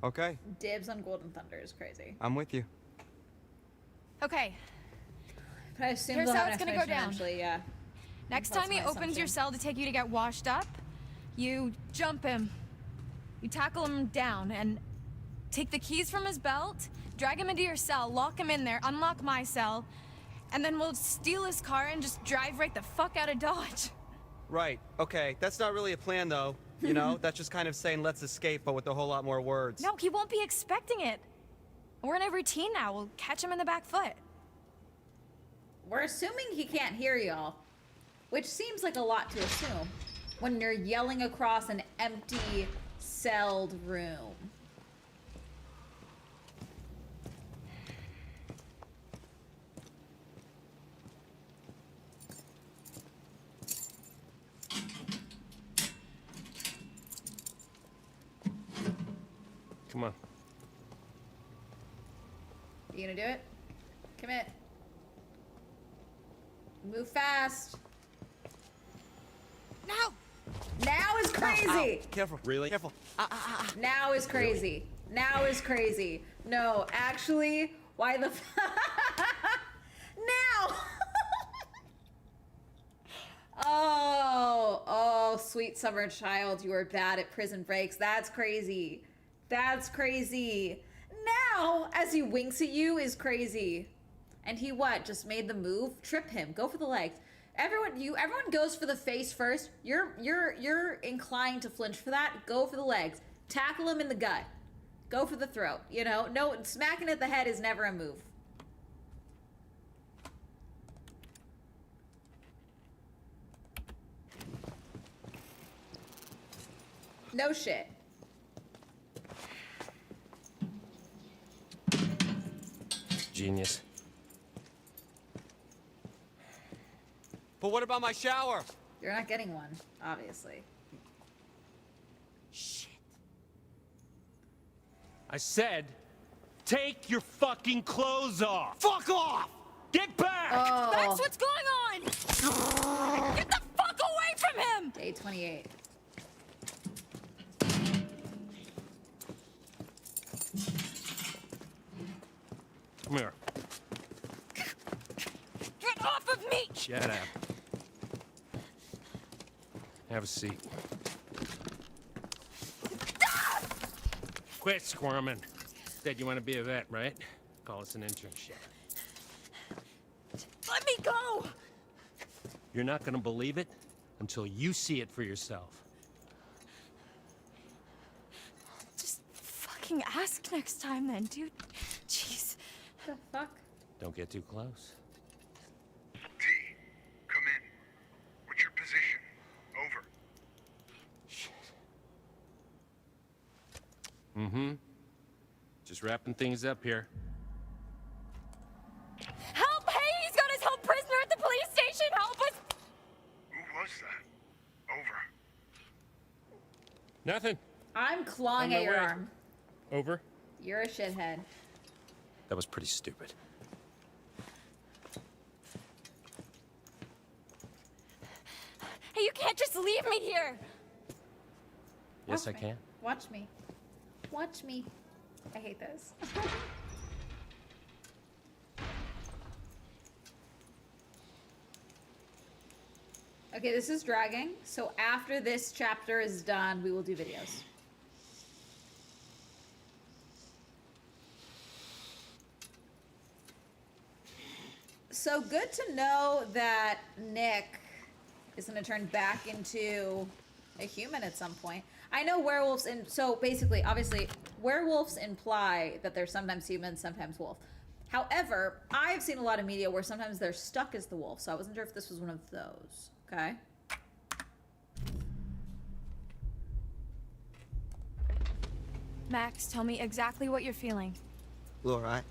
G: Okay,
A: Dibs on Golden Thunder is crazy.
G: I'm with you.
H: Okay.
A: But I assume
H: Here's
A: they'll
H: how
A: have
H: it's
A: an
H: gonna go
A: explanation
H: down.
A: eventually, yeah.
H: Next
A: That's
H: time he
A: my
H: opens your
A: assumption.
H: cell to take you to get washed up, you jump him. You tackle him down and take the keys from his belt, drag him into your cell, lock him in there, unlock my cell, and then we'll steal his car and just drive right the fuck out of Dodge.
G: Right, okay. That's not really a plan, though. You know? That's just kind of saying let's escape, but with a whole lot more words.
H: No, he won't be expecting it. We're in a routine now. We'll catch him in the back foot.
A: We're assuming he can't hear y'all, which seems like a lot to assume when you're yelling across an empty, celled room.
E: Come on.
A: You gonna do it? Commit. Move fast.
H: No!
A: Now is crazy.
G: Careful. Really? Careful.
A: Now is crazy. Now is crazy. No, actually, why the now? Oh, sweet summer child, you are bad at prison breaks. That's crazy. That's crazy. Now, as he winks at you, is crazy. And he what? Just made the move? Trip him. Go for the legs. Everyone goes for the face first. You're inclined to flinch for that. Go for the legs. Tackle him in the gut. Go for the throat. You know, no, smacking at the head is never a move. No shit.
E: Genius.
G: But what about my shower?
A: You're not getting one, obviously.
E: I said, take your fucking clothes off.
G: Fuck off!
E: Get back!
A: Oh,
H: That's what's going on! Get the fuck away from him!
A: day 28.
H: off of me!
F: Shut up. Have a seat. Quit squirming. Said you want to be a vet, right? Call us an internship.
H: Let me go!
F: You're not gonna believe it until you see it for yourself.
H: Just fucking ask next time then, dude. Jeez.
A: The fuck?
F: Don't get too close.
I: T, come in. What's your position? Over.
F: Shit. Mm-hmm. Just wrapping things up here.
H: Help! Hey, he's got his held prisoner at the police station! Help us!
I: Who was that? Over.
F: Nothing.
A: I'm clawing
F: On my
A: at your
F: way.
A: arm.
F: Over.
A: You're a shithead.
F: That was pretty stupid.
H: Hey, you can't just leave me here!
F: Yes, I
A: Watch me.
F: can.
A: Watch me. Watch me. I hate this. Okay, this is dragging. So after this chapter is done, we will do videos. So good to know that Nick is going to turn back into a human at some point. I know werewolves, so basically, obviously, werewolves imply that they're sometimes human, sometimes wolf. However, I've seen a lot of media where sometimes they're stuck as the wolf, so I wasn't sure if this was one of those. Okay.
H: Max, tell me exactly what you're feeling.
G: Laura,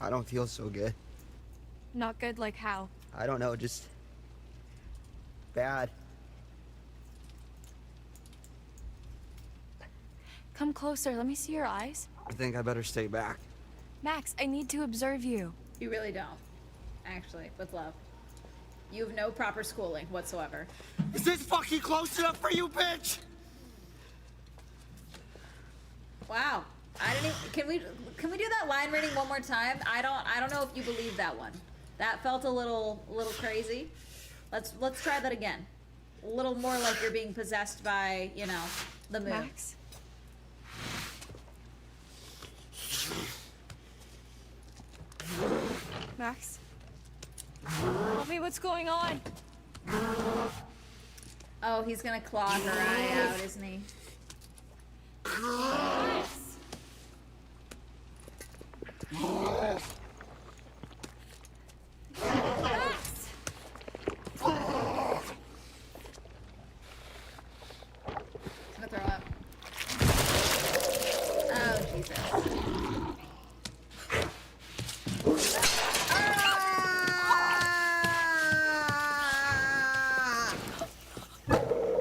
G: I don't feel so good.
H: Not good like how?
G: I don't know, just bad.
H: Come closer, let me see your eyes.
G: I think I better stay back.
H: Max, I need to observe you.
A: You really don't. Actually, with love. You have no proper schooling whatsoever.
G: Is this fucking close enough for you, bitch?
A: Wow. I didn't even, can we do that line reading one more time? I don't know if you believe that one. That felt a little crazy. Let's try that again. A little more like you're being possessed by, you know, the moon.
H: Max? Max? Tell me what's going on.
A: Oh, he's gonna claw her eye out, isn't he?
H: Max! Max!
A: He's gonna throw up. Oh, Jesus.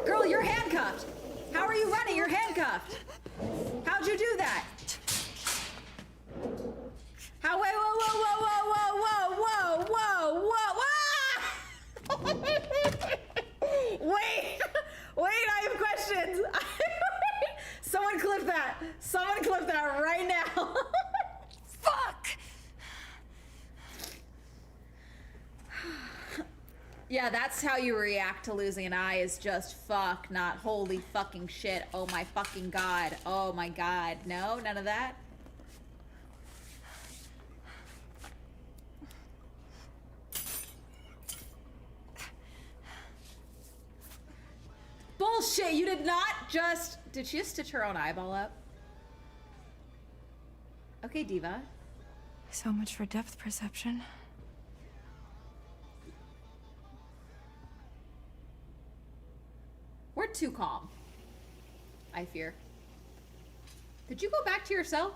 A: Girl, you're handcuffed. How are you running? You're handcuffed. How'd you do that? How? Wait, whoa, whoa, whoa, whoa, whoa, whoa, whoa, whoa! Wait, I have questions. Someone clip that. Someone clip that right now.
H: Fuck!
A: Yeah, that's how you react to losing an eye, is just fuck, not holy fucking shit. Oh my fucking god. Oh my god. No, none of that. Bullshit, you did not just... Did she just stitch her own eyeball up? Okay, Diva.
H: So much for depth perception.
A: We're too calm. I fear. Did you go back to your cell?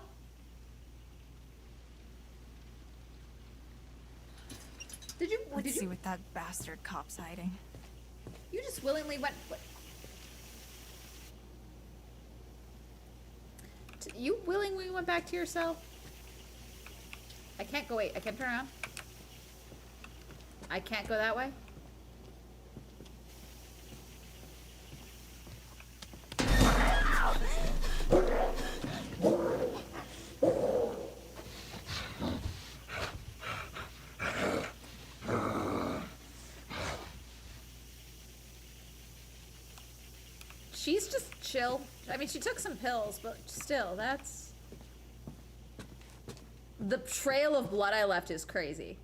A: Did you?
H: Let's
A: did
H: see
A: you?
H: what that bastard cop's hiding.
A: You just willingly went. You willingly went back to your cell? I can't go. Wait, I can't turn around. I can't go that way. she's just chill. I mean, she took some pills, but still, that's... The trail of blood I left is crazy.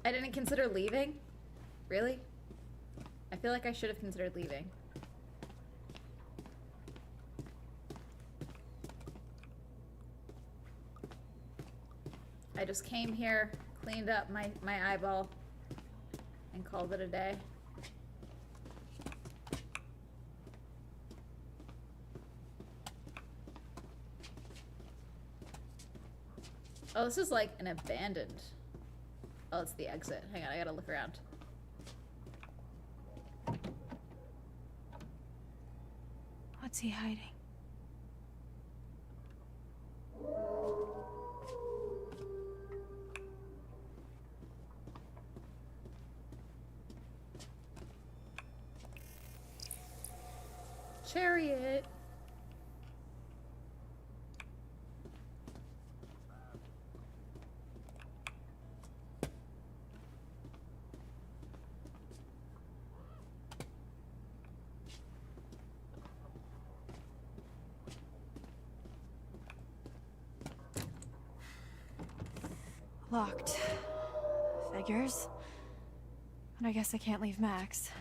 A: I didn't consider leaving? Really? I feel like I should have considered leaving. I just came here, cleaned up my eyeball, and called it a day. Oh, this is like an abandoned... Oh, it's the exit. Hang on, I gotta look around.
H: What's he hiding?
A: Chariot.
H: Locked. Figures. But I guess I can't leave Max.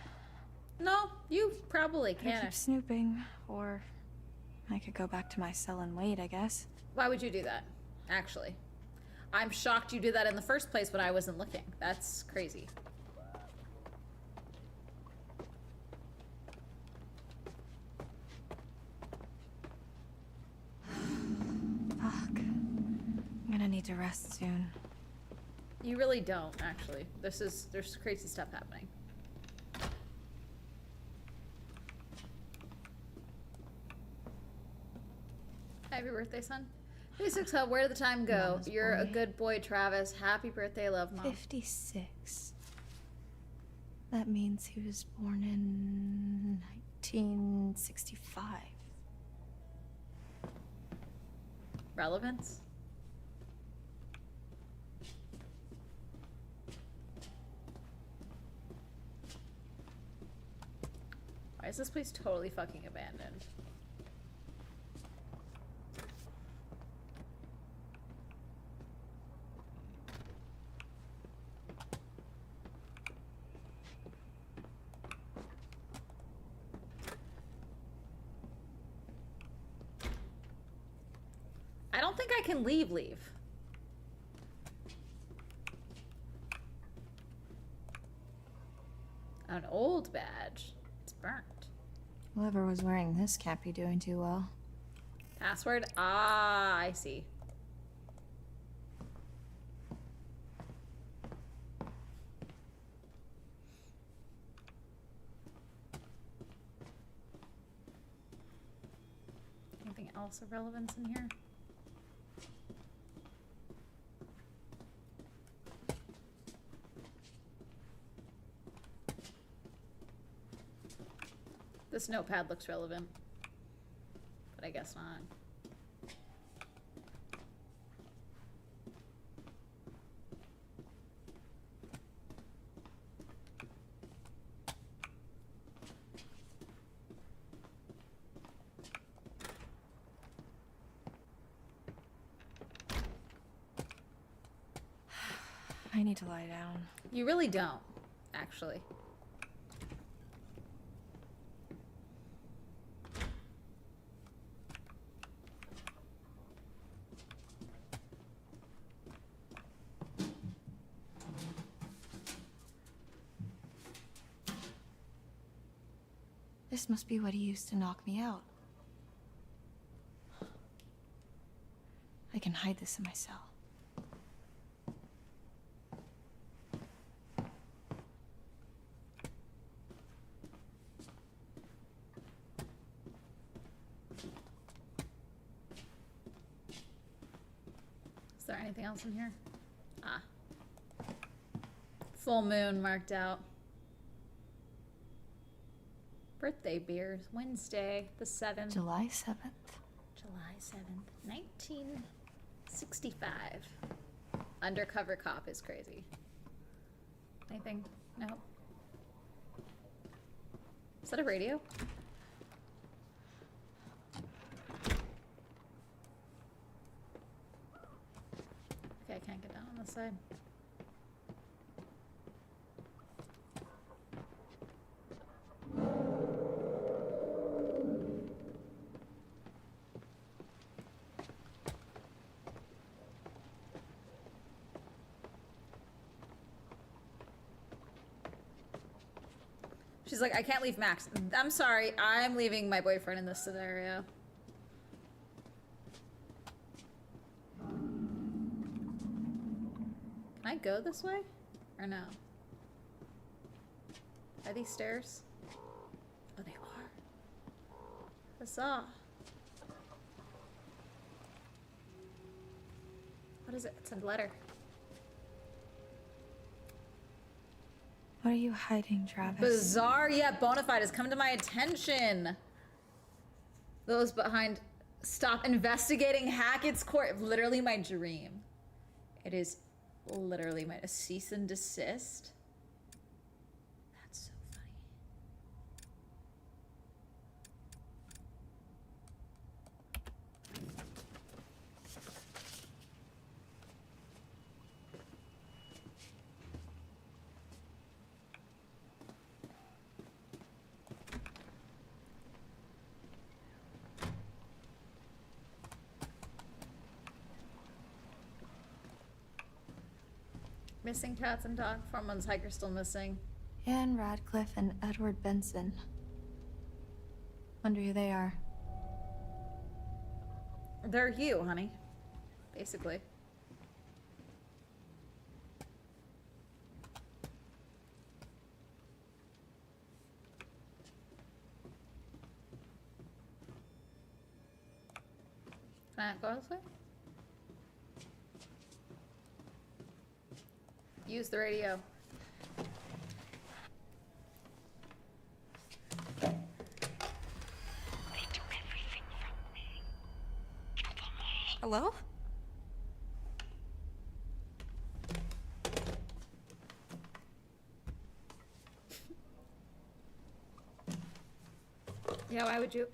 A: No, you probably
H: I
A: can.
H: keep snooping, or I could go back to my cell and wait, I guess.
A: Why would you do that, actually? I'm shocked you did that in the first place when I wasn't looking. That's crazy.
H: Fuck. I'm gonna need to rest soon.
A: You really don't, actually. There's crazy stuff happening. Happy birthday, son. 56, where did the time go?
D: Mama's
A: You're a
D: boy.
A: good boy, Travis. Happy birthday, love, Mom.
D: 56. That means he was born in 1965.
A: Relevance? Why is this place totally fucking abandoned? I don't think I can leave. An old badge. It's burnt.
D: Whoever was wearing this can't be doing too well.
A: Password? Ah, I see. Anything else of relevance in here? This notepad looks relevant, but I guess not.
H: I need to lie down.
A: You really don't, actually.
D: This must be what he used to knock me out. I can hide this in my cell.
A: Is there anything else in here? Ah. Full moon marked out. Birthday beers, Wednesday, the 7th.
D: July 7th.
A: July 7th, 1965. Undercover cop is crazy. Anything? No. Is that a radio? Okay, I can't get down on this side. She's like, I can't leave Max. I'm sorry, I'm leaving my boyfriend in this scenario. Can I go this way? Or no? Are these stairs? Oh, they are. Huzzah. What is it? It's a letter.
D: What are you hiding, Travis?
A: Bizarre yet bona fide has come to my attention. Those behind stop investigating Hackett's court. Literally my dream. It is literally a cease and desist. That's so funny. Missing cats and dog. 4 months hiker still missing.
D: Anne Radcliffe and Edward Benson. Wonder who they are.
A: They're you, honey. Basically. Can I go this way? Use the radio.
H: Hello?
A: Yeah, why would you?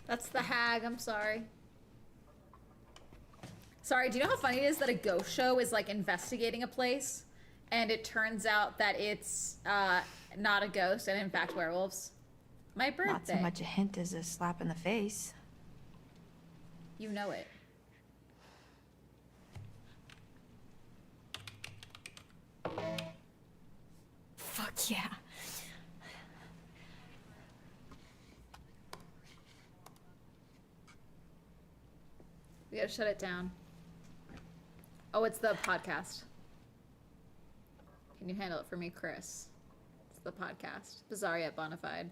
A: That's the hag, I'm sorry. Sorry, do you know how funny it is that a ghost show is like investigating a place and it turns out that it's not a ghost and in fact werewolves? My birthday.
D: Not so much a hint as a slap in the face.
A: You know it.
H: Fuck yeah.
A: We gotta shut it down. Oh, it's the podcast. Can you handle it for me, Chris? It's the podcast. Bizarre yet bona fide.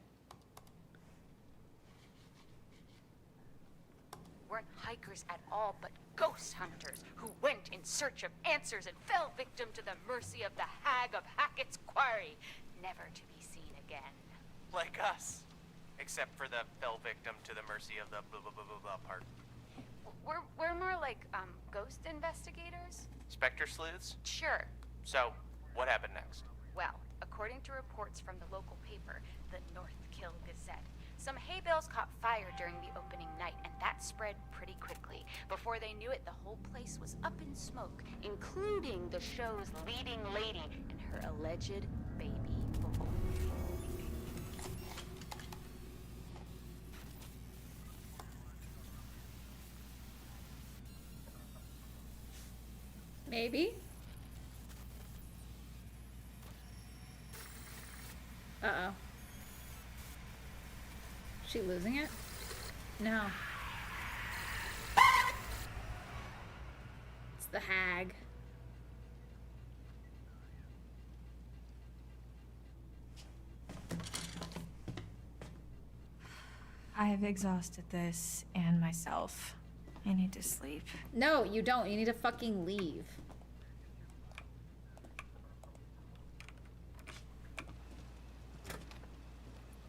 J: Weren't hikers at all, but ghost hunters who went in search of answers and fell victim to the mercy of the hag of Hackett's Quarry, never to be seen again.
K: Like us. Except for the fell victim to the mercy of the blah blah blah blah blah part.
J: We're more like, ghost investigators?
K: Spectre sleuths?
J: Sure.
K: So, what happened next?
J: Well, according to reports from the local paper, the North Kill Gazette, some hay bales caught fire during the opening night, and that spread pretty quickly. Before they knew it, the whole place was up in smoke, including the show's leading lady and her alleged baby boy.
A: Maybe. Uh-oh. She losing it? No. It's the hag.
D: I've exhausted this and myself. I need to sleep.
A: No, you don't. You need to fucking leave.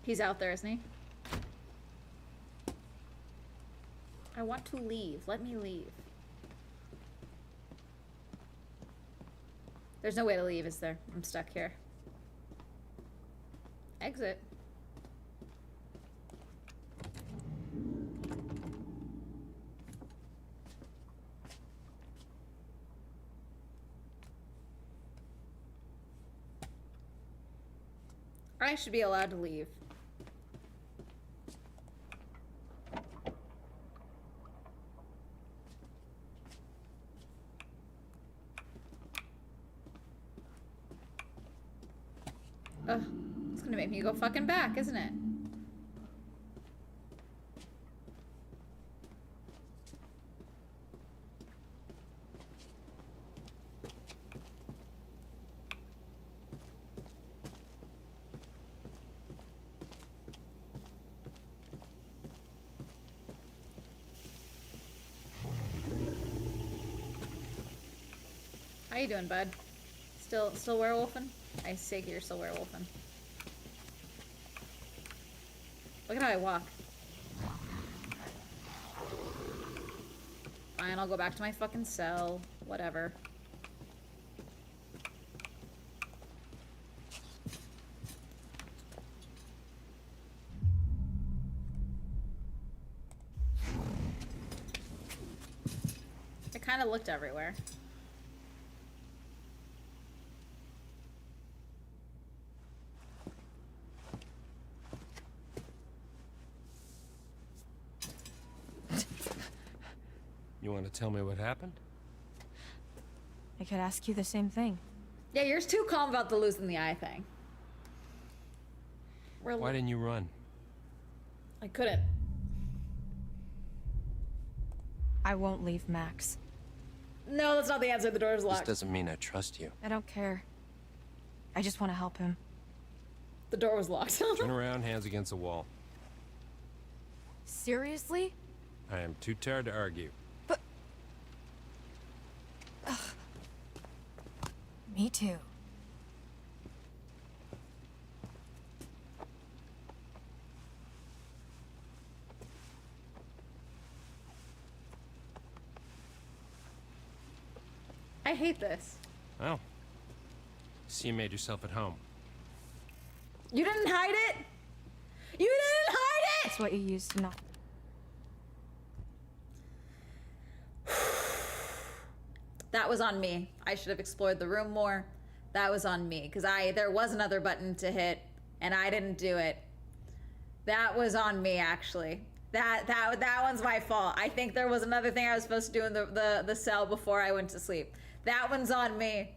A: He's out there, isn't he? I want to leave. Let me leave. There's no way to leave, is there? I'm stuck here. Exit. I should be allowed to leave. Ugh, it's gonna make me go fucking back, isn't it? How you doing, bud? Still werewolfing? I say you're still werewolfing. Look at how I walk. Fine, I'll go back to my fucking cell. Whatever. I kind of looked everywhere.
F: You want to tell me what happened?
H: I could ask you the same thing.
A: Yeah, you're too calm about the losing the eye thing.
F: Why didn't you run?
A: I couldn't.
H: I won't leave Max.
A: No, that's not the answer. The door's
F: This
A: locked.
F: doesn't mean I trust you.
H: I don't care. I just want to help him.
A: The door was locked.
F: Turn around, hands against the wall.
H: Seriously?
F: I am too tired to argue.
H: Me too.
A: I hate this.
F: Oh. See, you made yourself at home.
A: You didn't hide it? You didn't hide it!
H: It's what you used to not.
A: That was on me. I should have explored the room more. That was on me, because there was another button to hit, and I didn't do it. That was on me, actually. That one's my fault. I think there was another thing I was supposed to do in the cell before I went to sleep. That one's on me.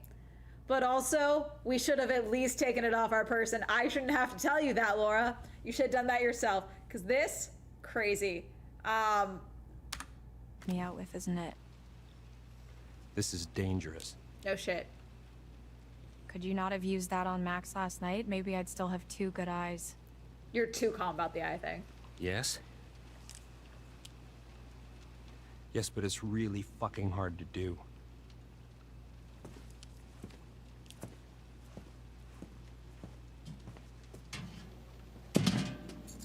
A: But also, we should have at least taken it off our person. I shouldn't have to tell you that, Laura. You should have done that yourself. Because this, crazy.
H: Me out with, isn't it?
F: This is dangerous.
A: No shit.
H: Could you not have used that on Max last night? Maybe I'd still have two good eyes.
A: You're too calm about the eye thing.
F: Yes? Yes, but it's really fucking hard to do.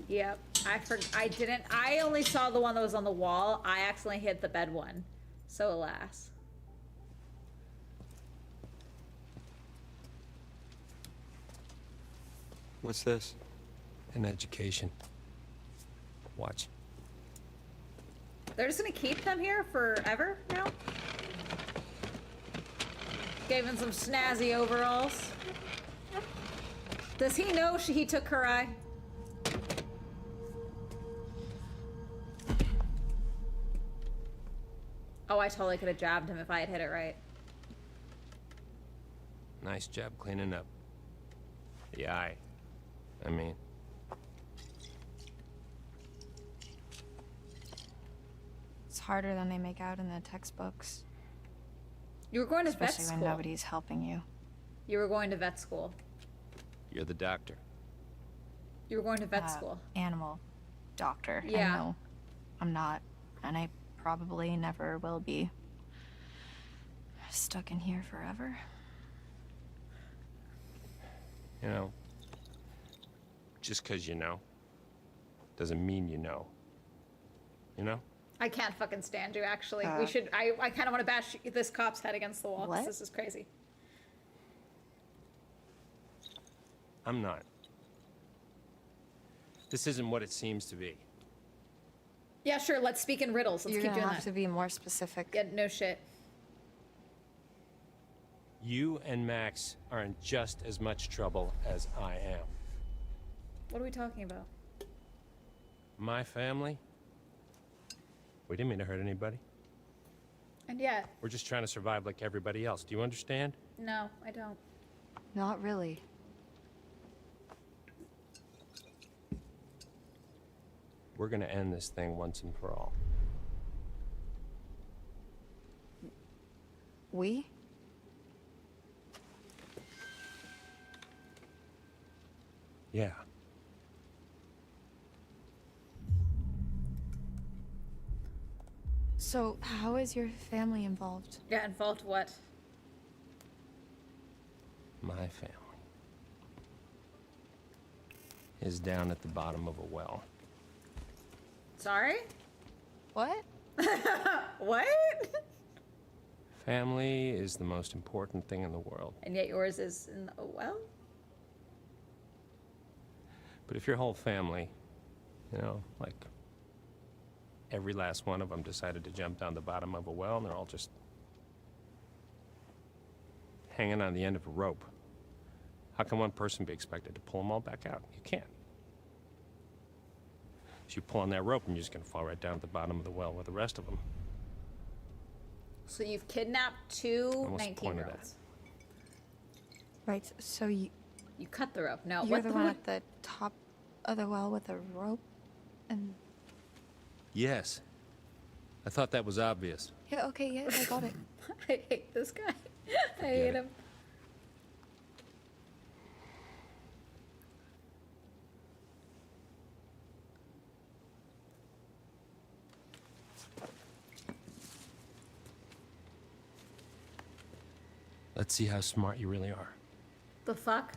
A: Yep. I only saw the one that was on the wall. I accidentally hit the bed one. So alas.
G: What's this?
F: An education. Watch.
A: They're just gonna keep them here forever now? Gave him some snazzy overalls. Does he know he took her eye? Oh, I totally could have jabbed him if I had hit it right.
F: Nice job cleaning up. The eye. I mean.
H: It's harder than they make out in the textbooks.
A: You were going to vet
H: Especially
A: school.
H: when nobody's helping you.
A: You were going to vet school.
F: You're the doctor.
A: You were going to vet school.
H: Animal doctor.
A: Yeah.
H: I know. I'm not. And I probably never will be. Stuck in here forever.
F: You know, Just because you know doesn't mean you know. You know?
A: I can't fucking stand you, actually. We should. I kind of want to bash this cop's head against the wall, 'cause
D: What?
A: this is crazy.
F: I'm not. This isn't what it seems to be.
A: Yeah, sure, let's speak in riddles. Let's
D: You're
A: keep
D: gonna
A: doing
D: have
A: that.
D: to be more specific.
A: Yeah, no shit.
F: You and Max are in just as much trouble as I am.
A: What are we talking about?
F: My family? We didn't mean to hurt anybody.
A: And yet,
F: We're just trying to survive like everybody else. Do you understand?
A: no, I don't.
D: Not really.
F: We're gonna end this thing once and for all.
D: We?
F: Yeah.
D: So, how is your family involved?
A: Yeah, involved what?
F: My family is down at the bottom of a well.
A: Sorry?
D: What?
A: What?
F: Family is the most important thing in the world.
A: And yet yours is in the, oh, well?
F: But if your whole family, you know, like every last one of them decided to jump down the bottom of a well and they're all just hanging on the end of a rope, how can one person be expected to pull them all back out? You can't. So you pull on that rope and you're just gonna fall right down at the bottom of the well with the rest of them.
A: So you've kidnapped two
F: what's the point of
A: 19-year-olds.
D: Right, so you,
A: You cut the rope. No,
D: you're
A: what
D: the one at the top of the well with a rope? And,
F: Yes. I thought that was obvious.
D: yeah, okay, yeah, I got it.
A: I hate this guy. I hate
F: it.
A: him.
F: Let's see how smart you really are.
A: The fuck?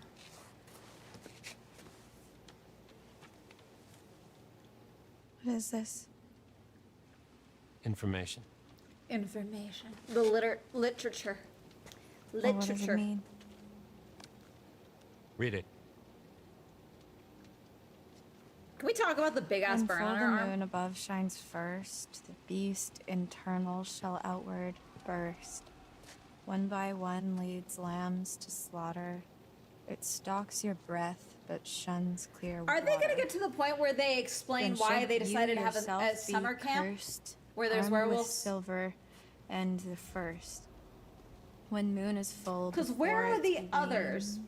D: What is this?
F: Information.
A: Information. The literature.
D: Well, what does it
A: Literature.
D: mean?
F: Read it.
A: Can we talk about the big ass
D: When
A: burn
D: full
A: on
D: the
A: her arm?
D: moon above shines first, the beast internal shall outward burst. One by one leads lambs to slaughter. It stalks your breath, but shuns clear water.
A: Are they gonna get to the point where they explain
D: Then
A: why
D: should
A: they
D: you
A: decided to have
D: yourself
A: a
D: be
A: summer camp
D: cursed,
A: where there's
D: armed with
A: werewolves?
D: silver and the first. When moon is full.
A: Because where
D: before
A: are
D: its
A: the
D: wane,
A: others?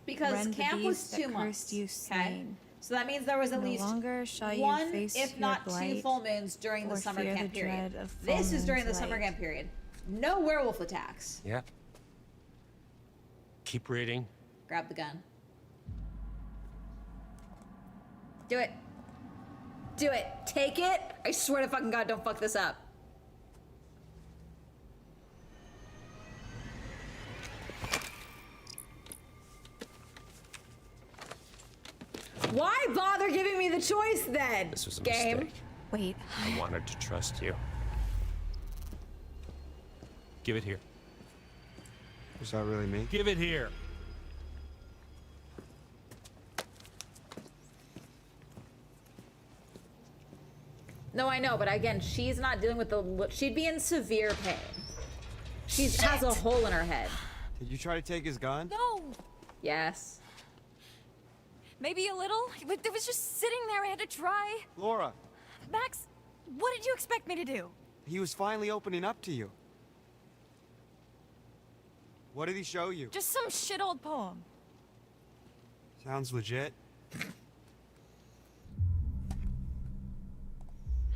A: Because
D: rend the
A: camp was
D: beast
A: 2
D: that
A: months.
D: cursed you
A: Okay,
D: slain.
A: so that means there was at
D: No
A: least
D: longer shall you
A: one,
D: face
A: if
D: your
A: not 2
D: blight,
A: full moons during the
D: or
A: summer
D: fear
A: camp
D: the
A: period.
D: dread of full
A: This is during the
D: moon's
A: summer
D: light.
A: camp period. No werewolf attacks.
F: Yeah. Keep reading.
A: Grab the gun. Do it. Do it. Take it. I swear to fucking God, don't fuck this up. Why bother giving me the choice then?
F: This was a
A: game.
F: mistake.
D: Wait,
F: I wanted to trust you. Give it here.
G: Was that really me?
C: Give it here.
A: No, I know, but again, she's not dealing with the. She'd be in severe pain. She has a hole in her head.
G: Did you try to take his gun?
H: No,
A: Yes.
H: maybe a little. It was just sitting there. I had to try.
G: Laura,
H: Max, what did you expect me to do?
G: he was finally opening up to you. What did he show you?
H: Just some shit old poem.
G: Sounds legit.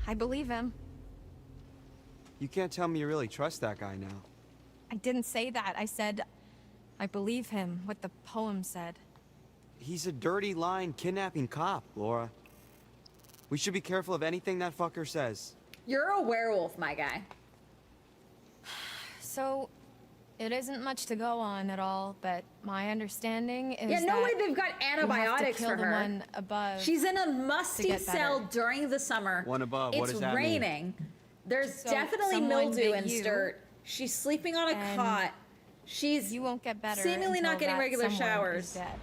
H: I believe him.
G: You can't tell me you really trust that guy now.
H: I didn't say that. I said, I believe him, what the poem said.
G: He's a dirty, lying, kidnapping cop, Laura. We should be careful of anything that fucker says.
A: You're a werewolf, my guy.
H: So, It isn't much to go on at all, but my understanding is
A: Yeah, no
H: that
A: way they've got
H: you have to
A: antibiotics
H: kill
A: for
H: the
A: her.
H: one above.
A: She's in a musty
H: get
A: cell
H: better.
A: during the summer.
G: One above,
A: It's
G: what does that mean?
A: raining. There's
H: So
A: definitely
H: someone
A: mildew
H: bit
A: and
H: you,
A: dirt. She's sleeping on a
H: and
A: cot. She's
H: You won't get better.
A: seemingly
H: until
A: not getting
H: that
A: regular
H: someone
A: showers.
H: is dead.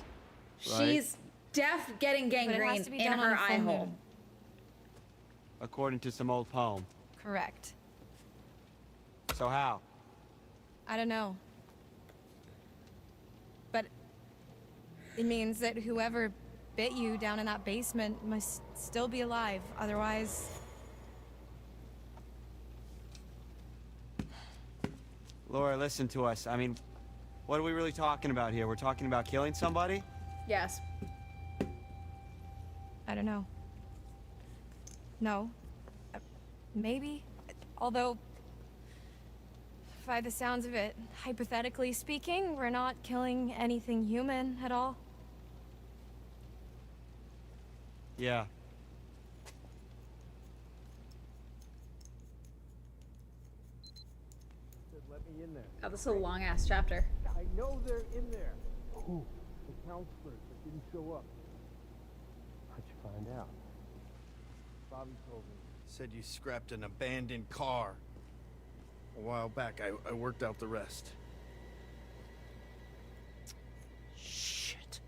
A: She's getting
H: But it has
A: gangrene
H: to be
A: in
H: done on
A: her
H: a full
A: eye hole.
H: moon.
G: According to some old poem.
H: Correct.
G: So how?
H: I don't know. But it means that whoever bit you down in that basement must still be alive. Otherwise,
G: Laura, listen to us. I mean, what are we really talking about here? We're talking about killing somebody?
A: Yes.
H: I don't know. No. Maybe. Although, by the sounds of it, hypothetically speaking, we're not killing anything human at all.
G: Yeah.
E: Let me in there.
A: Oh, this is a long ass chapter.
E: I know they're in there. Who? The counselors that didn't show up.
F: How'd you find out?
E: Bobby told me.
L: Said you scrapped an abandoned car. A while back, I worked out the rest.
F: Shit.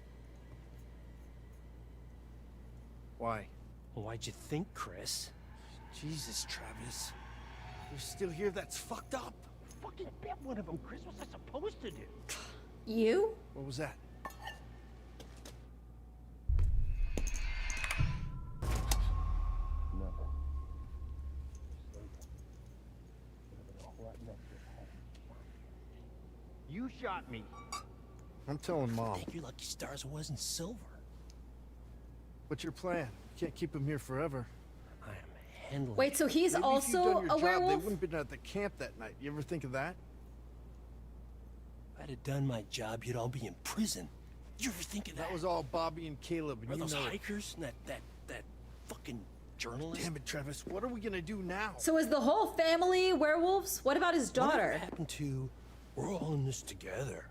L: Why?
F: Well, why'd you think, Chris?
L: Jesus, Travis. You're still here? That's fucked up.
E: Fucking bit one of them, Chris. What's I supposed to do?
A: You?
L: What was that?
F: Nothing.
E: You shot me.
L: I'm telling Mom.
F: Thank your lucky stars it wasn't silver.
L: What's your plan? Can't keep him here forever.
F: I am handling
A: Wait, so he's
L: Maybe if you'd
A: also
L: done your
A: a
L: job, they
A: werewolf?
L: wouldn't have been at the camp that night. You ever think of that?
F: If I'd have done my job, you'd all be in prison. You ever think of that?
L: That was all Bobby and Caleb, and
F: Are
L: you
F: those
L: know it.
F: hikers and that fucking journalist?
L: Damn it, Travis. What are we gonna do now?
A: So is the whole family werewolves? What about his daughter?
F: Whatever happened to, we're all in this together.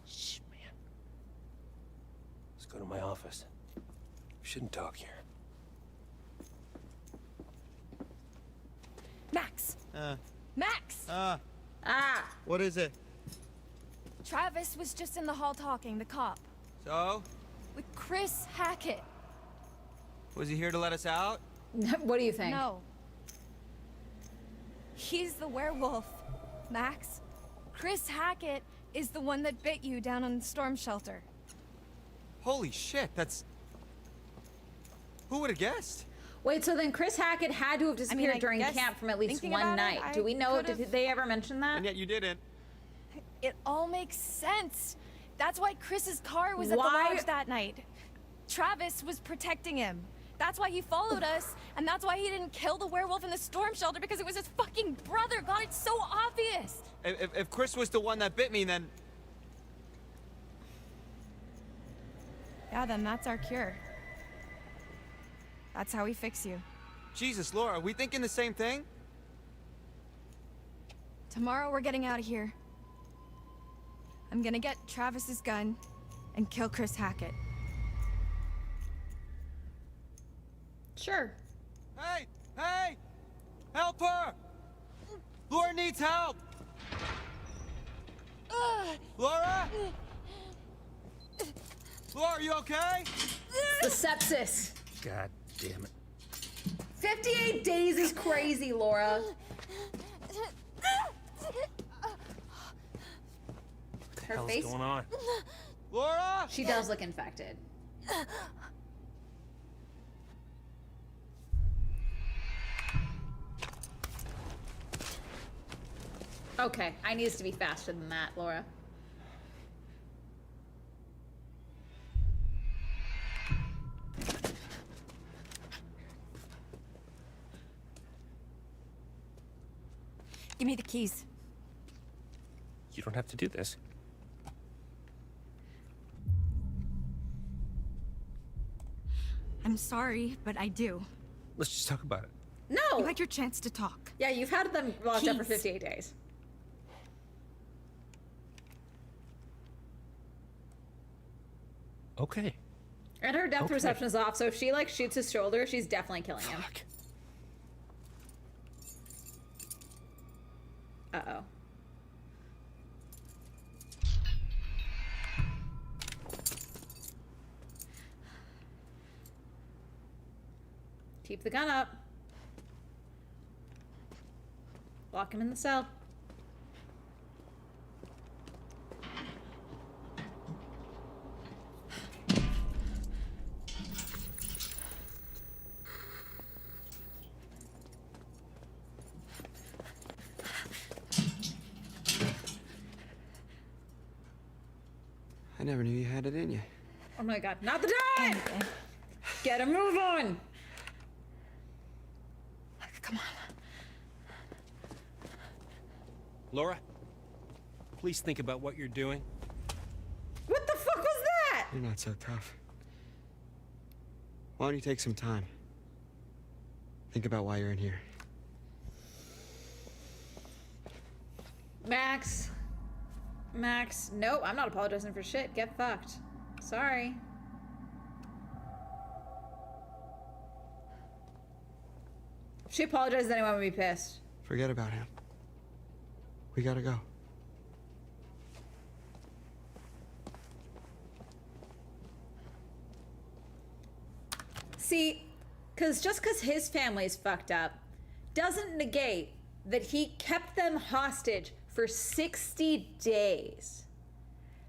F: Shh, man. Let's go to my office. We shouldn't talk here.
H: Max! Max!
G: What is it?
H: Travis was just in the hall talking, the cop,
G: So?
H: with Chris Hackett.
G: Was he here to let us out?
A: What do you think?
H: No. He's the werewolf, Max. Chris Hackett is the one that bit you down on the storm shelter.
G: Holy shit, that's... Who would have guessed?
A: Wait, so then Chris Hackett had to have disappeared
H: I
A: during
H: guess
A: camp from at least
H: thinking
A: one
H: about
A: night.
H: it,
A: Do
H: I
A: we know?
H: could've-
A: Did they ever mention that?
G: And yet you didn't.
H: It all makes sense. That's why Chris's car was at the
A: Why-
H: lodge that night. Travis was protecting him. That's why he followed us, and that's why he didn't kill the werewolf in the storm shelter, because it was his fucking brother. God, it's so obvious.
G: If Chris was the one that bit me, then...
H: Yeah, then that's our cure. That's how we fix you.
G: Jesus, Laura, are we thinking the same thing?
H: Tomorrow we're getting out of here. I'm gonna get Travis's gun and kill Chris Hackett.
A: Sure.
G: Hey! Hey! Help her! Laura needs help! Laura? Laura, are you okay?
A: The sepsis.
F: God damn it.
A: 58 days is crazy, Laura.
F: What the
A: Her
F: hell's
A: face?
F: going on?
G: Laura?
A: She does look infected. Okay, I need us to be faster than that, Laura.
H: Give me the keys.
F: You don't have to do this.
H: I'm sorry, but I do.
F: Let's just talk about it.
A: No!
H: You had your chance to talk.
A: Yeah, you've had them locked up for
H: Keys.
A: 58 days.
F: Okay.
A: And her depth
F: Okay.
A: perception is off, so if she like shoots his shoulder, she's definitely killing him.
F: Fuck.
A: Uh-oh. Keep the gun up. Lock him in the cell.
G: I never knew you had it in you.
A: Oh my god, not the time! Get a move on!
H: Come on.
F: Laura, please think about what you're doing.
A: What the fuck was that?
G: You're not so tough. Why don't you take some time? Think about why you're in here.
A: Max. Max. Nope, I'm not apologizing for shit. Get fucked. Sorry. If she apologizes, anyone would be pissed.
G: Forget about him. We gotta go.
A: See, just because his family's fucked up doesn't negate that he kept them hostage for 60 days.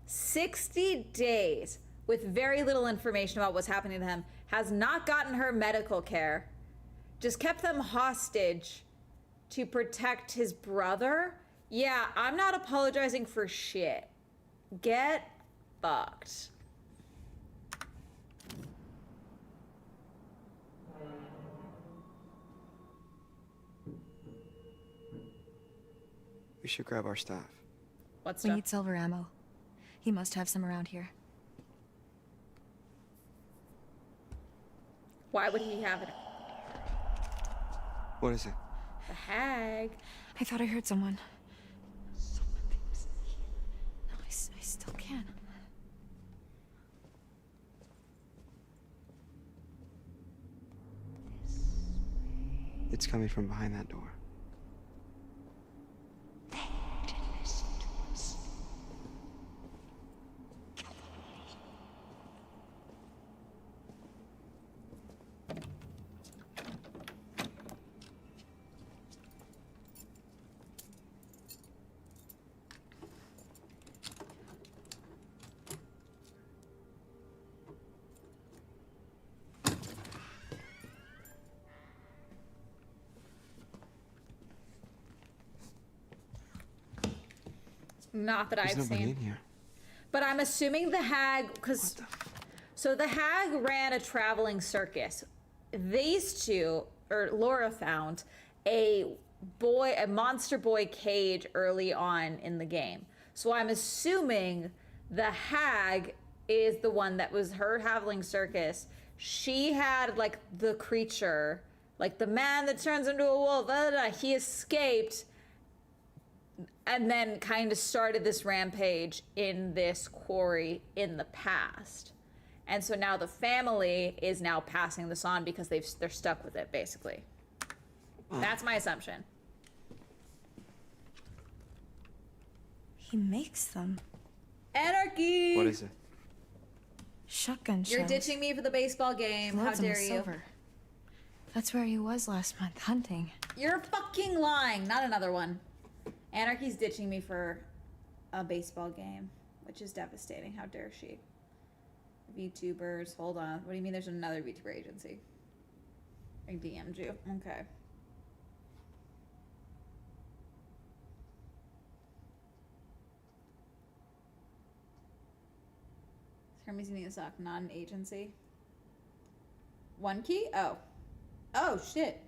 A: 60 days with very little information about what's happening to him, has not gotten her medical care, just kept them hostage to protect his brother. Yeah, I'm not apologizing for shit. Get fucked.
G: We should grab our stuff.
A: What's
H: We
A: up?
H: need silver ammo. He must have some around here.
A: Why would he have it?
G: What is it?
A: The hag.
H: I thought I heard someone. No, I still can.
G: It's coming from behind that door.
A: Not that
G: There's
A: I've
G: nobody
A: seen.
G: in here.
A: But I'm assuming the hag, because so the hag ran a traveling circus. These two, or Laura found a monster boy cage early on in the game. So I'm assuming the hag is the one that was her traveling circus. She had like the creature, like the man that turns into a wolf. He escaped. And then kind of started this rampage in this quarry in the past. And so now the family is now passing this on because they're stuck with it, basically. That's my assumption.
H: He makes them.
A: Anarchy!
G: What is it?
H: Shotgun shells.
A: You're ditching me for the baseball game. How
H: Loads of
A: dare you?
H: silver. That's where he was last month, hunting.
A: You're fucking lying. Not another one. Anarchy's ditching me for a baseball game, which is devastating. How dare she? VTubers, hold on. What do you mean there's another VTuber agency? I DM'd you. Okay. Hermes Union Sock, not an agency. One key? Oh. Oh, shit.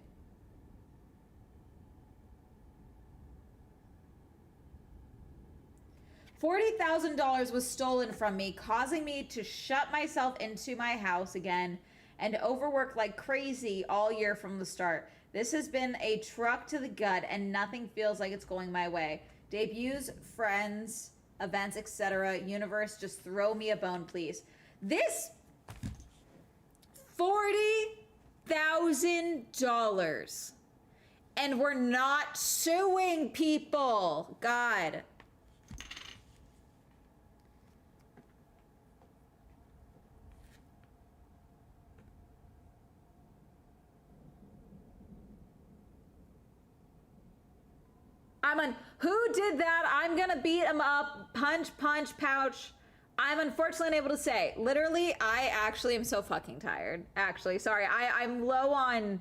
A: $40,000 was stolen from me, causing me to shut myself into my house again and overwork like crazy all year from the start. This has been a truck to the gut and nothing feels like it's going my way. Debuts, friends, events, etc. Universe, just throw me a bone, please. This $40,000. And we're not suing people. God. Who did that? I'm gonna beat him up. Punch, punch, pouch. I'm unfortunately unable to say. Literally, I actually am so fucking tired. Actually, sorry. I'm low on...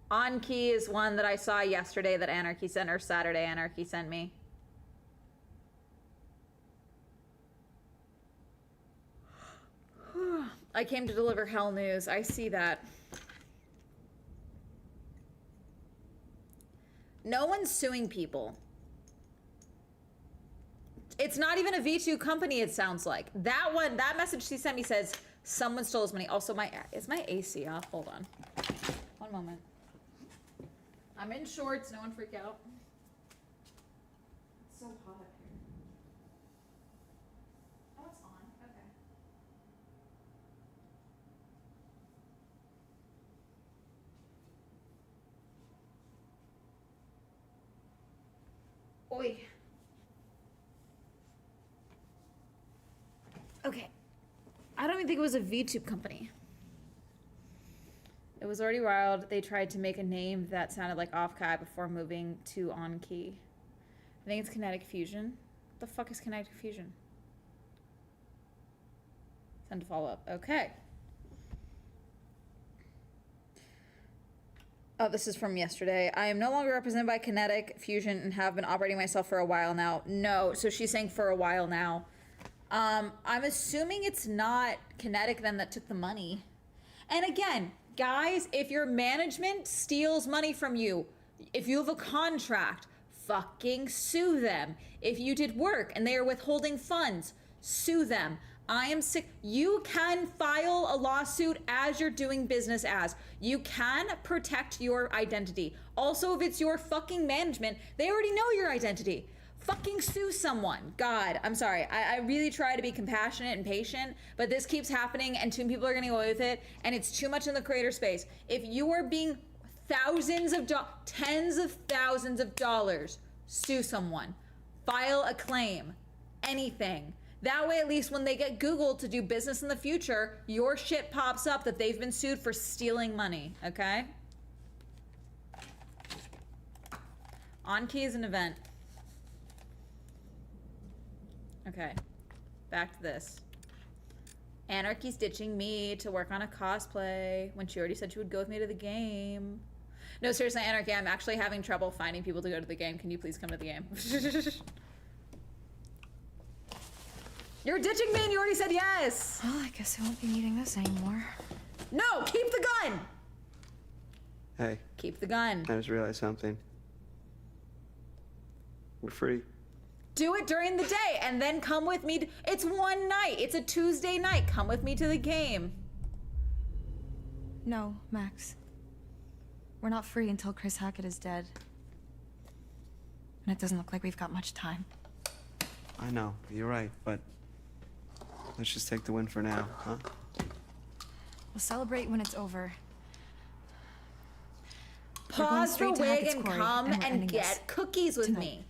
A: On Key is one that I saw yesterday that Anarchy sent, or Saturday Anarchy sent me. I came to deliver hell news. I see that. No one's suing people. It's not even a V2 company, it sounds like. That one, that message she sent me says, someone stole his money. Also, is my AC off? Hold on. One moment. I'm in shorts, no one freak out. It's so hot up here. Oh, it's on, okay. Oi. Okay. I don't even think it was a VTube company. It was already wild. They tried to make a name that sounded like Off-Kai before moving to On-Key. I think it's Kinetic Fusion. What the fuck is Kinetic Fusion? Send to follow up. Okay. Oh, this is from yesterday. I am no longer represented by Kinetic Fusion and have been operating myself for a while now. No, so she's saying for a while now. I'm assuming it's not Kinetic then that took the money. And again, guys, if your management steals money from you, if you have a contract, fucking sue them. If you did work and they are withholding funds, sue them. I am sick. You can file a lawsuit as you're doing business as. You can protect your identity. Also, if it's your fucking management, they already know your identity. Fucking sue someone. God, I'm sorry. I really try to be compassionate and patient, but this keeps happening and too people are getting away with it, and it's too much in the creator space. If you are being tens of thousands of dollars, sue someone. File a claim. Anything. That way, at least when they get Googled to do business in the future, your shit pops up that they've been sued for stealing money, okay? On-Key is an event. Okay, back to this. Anarchy's ditching me to work on a cosplay when she already said she would go with me to the game. No, seriously, Anarchy, I'm actually having trouble finding people to go to the game. Can you please come to the game? You're ditching me and you already said yes!
H: Well, I guess I won't be needing this anymore.
A: No, keep the gun!
G: Hey.
A: Keep the gun.
G: I just realized something. We're free.
A: Do it during the day and then come with me. It's one night. It's a Tuesday night. Come with me to the game.
H: No, Max. We're not free until Chris Hackett is dead. And it doesn't look like we've got much time.
G: I know, you're right, but let's just take the win for now, huh?
H: We'll celebrate when it's over.
A: Pause the wig and come and get cookies with me.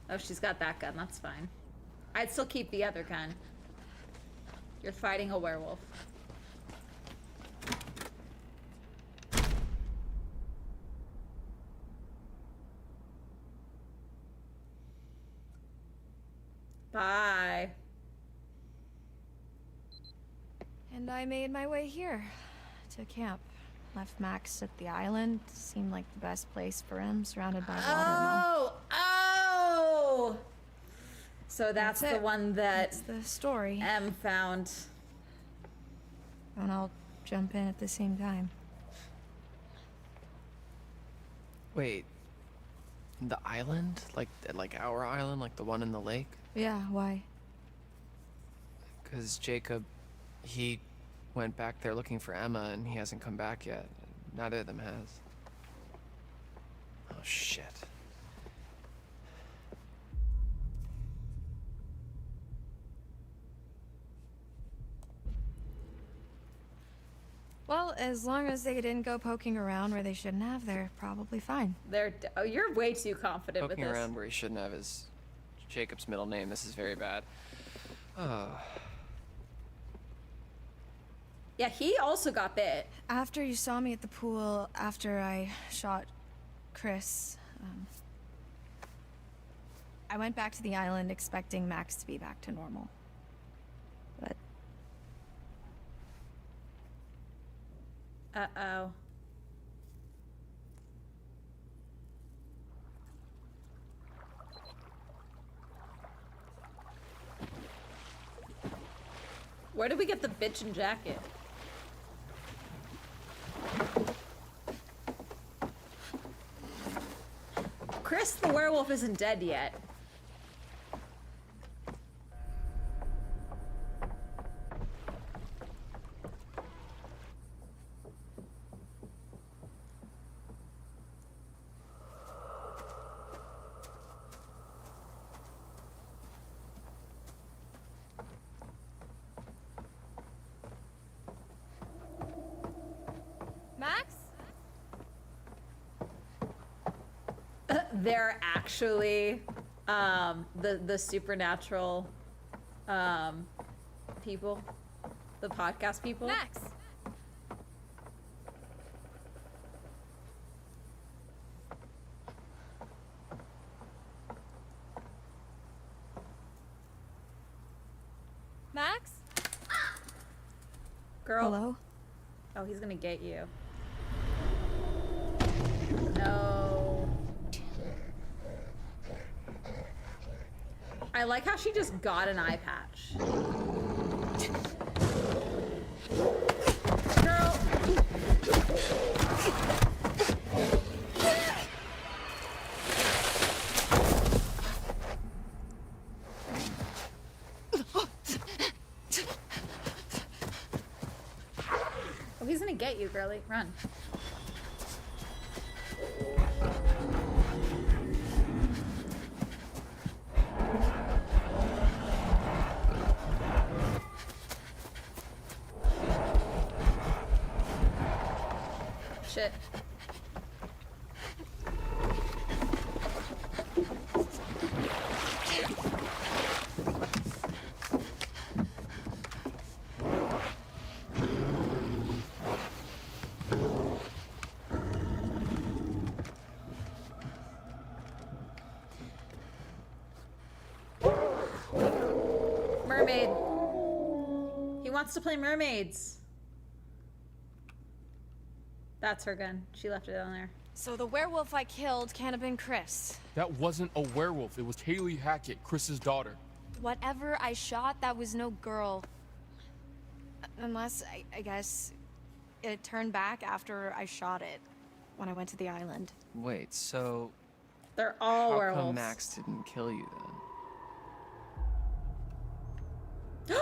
A: Oh, she's got that gun. That's fine. I'd still keep the other gun. You're fighting a werewolf. Bye.
H: And I made my way here to camp. Left Max at the island. Seemed like the best place for him, surrounded by water and all.
A: So that's the one that
H: that's the story.
A: M found.
H: And I'll jump in at the same time.
B: Wait. The island? Like our island? Like the one in the lake?
H: Yeah, why?
B: Because Jacob, he went back there looking for Emma and he hasn't come back yet. Neither of them has. Oh, shit.
H: Well, as long as they didn't go poking around where they shouldn't have, they're probably fine.
A: Oh, you're way too confident
B: Poking
A: with this.
B: around where he shouldn't have is Jacob's middle name. This is very bad. Oh.
A: Yeah, he also got bit.
H: After you saw me at the pool, after I shot Chris, I went back to the island expecting Max to be back to normal. But
A: uh-oh. Where did we get the bitchin' jacket? Chris the werewolf isn't dead yet.
H: Max?
A: They're actually the supernatural people, the podcast people.
H: Max! Max?
A: Girl.
H: Hello?
A: Oh, he's gonna get you. No. I like how she just got an eye patch. Girl. Oh, he's gonna get you, girly. Run. Shit. Mermaid. He wants to play mermaids. That's her gun. She left it down there.
H: So the werewolf I killed can't have been Chris.
C: That wasn't a werewolf. It was Haley Hackett, Chris's daughter.
H: Whatever I shot, that was no girl. Unless, I guess, it turned back after I shot it when I went to the island.
B: Wait, so
A: They're all
B: how
A: werewolves.
B: come Max didn't kill you then?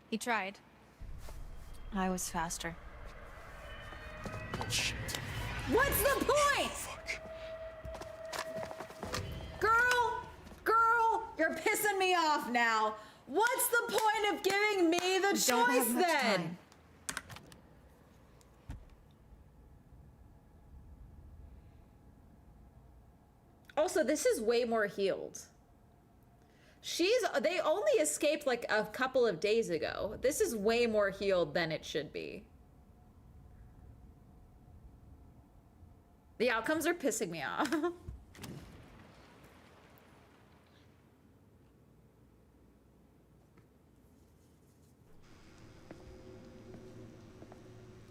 H: He tried. I was faster.
C: Bullshit.
A: What's the point? Girl, you're pissing me off now. What's the point of giving me the
H: We don't
A: choice
H: have much
A: then?
H: time.
A: Also, this is way more healed. They only escaped like a couple of days ago. This is way more healed than it should be. The outcomes are pissing me off.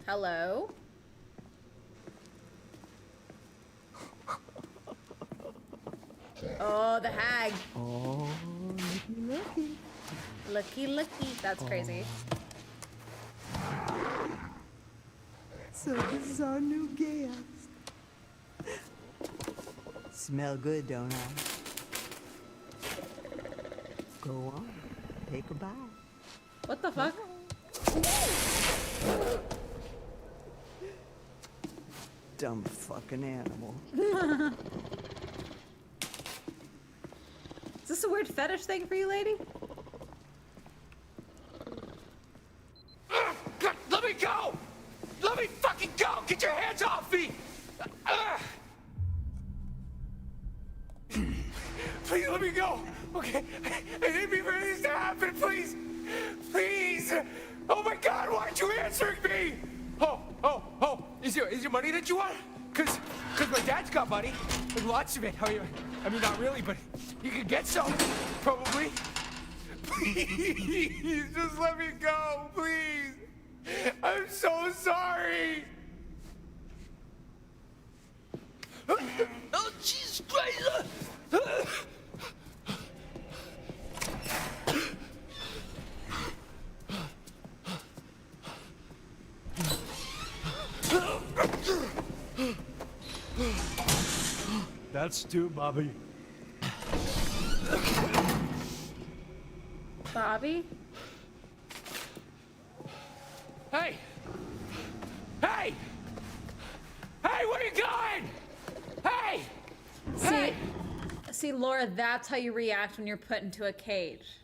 A: Hello? Oh, the hag.
M: Oh, looky.
A: Looky. That's crazy.
M: So this is our new guest. Smell good, don't I? Go on, take a bite.
A: What the fuck?
M: Dumb fucking animal.
A: Is this a weird fetish thing for you, lady?
E: Let me go! Let me fucking go! Get your hands off me! Please let me go! Okay? I didn't mean for this to happen, please! Please! Oh my god, why aren't you answering me? Oh, is your money that you want? Cause my dad's got money. Like lots of it. I mean, not really, but you could get some. Probably. Please, just let me go, please. I'm so sorry. Oh, Jesus Christ!
L: That's two, Bobby.
A: Bobby?
E: Hey! Hey! Hey, where you going? Hey! Hey!
A: See, Laura, that's how you react when you're put into a cage.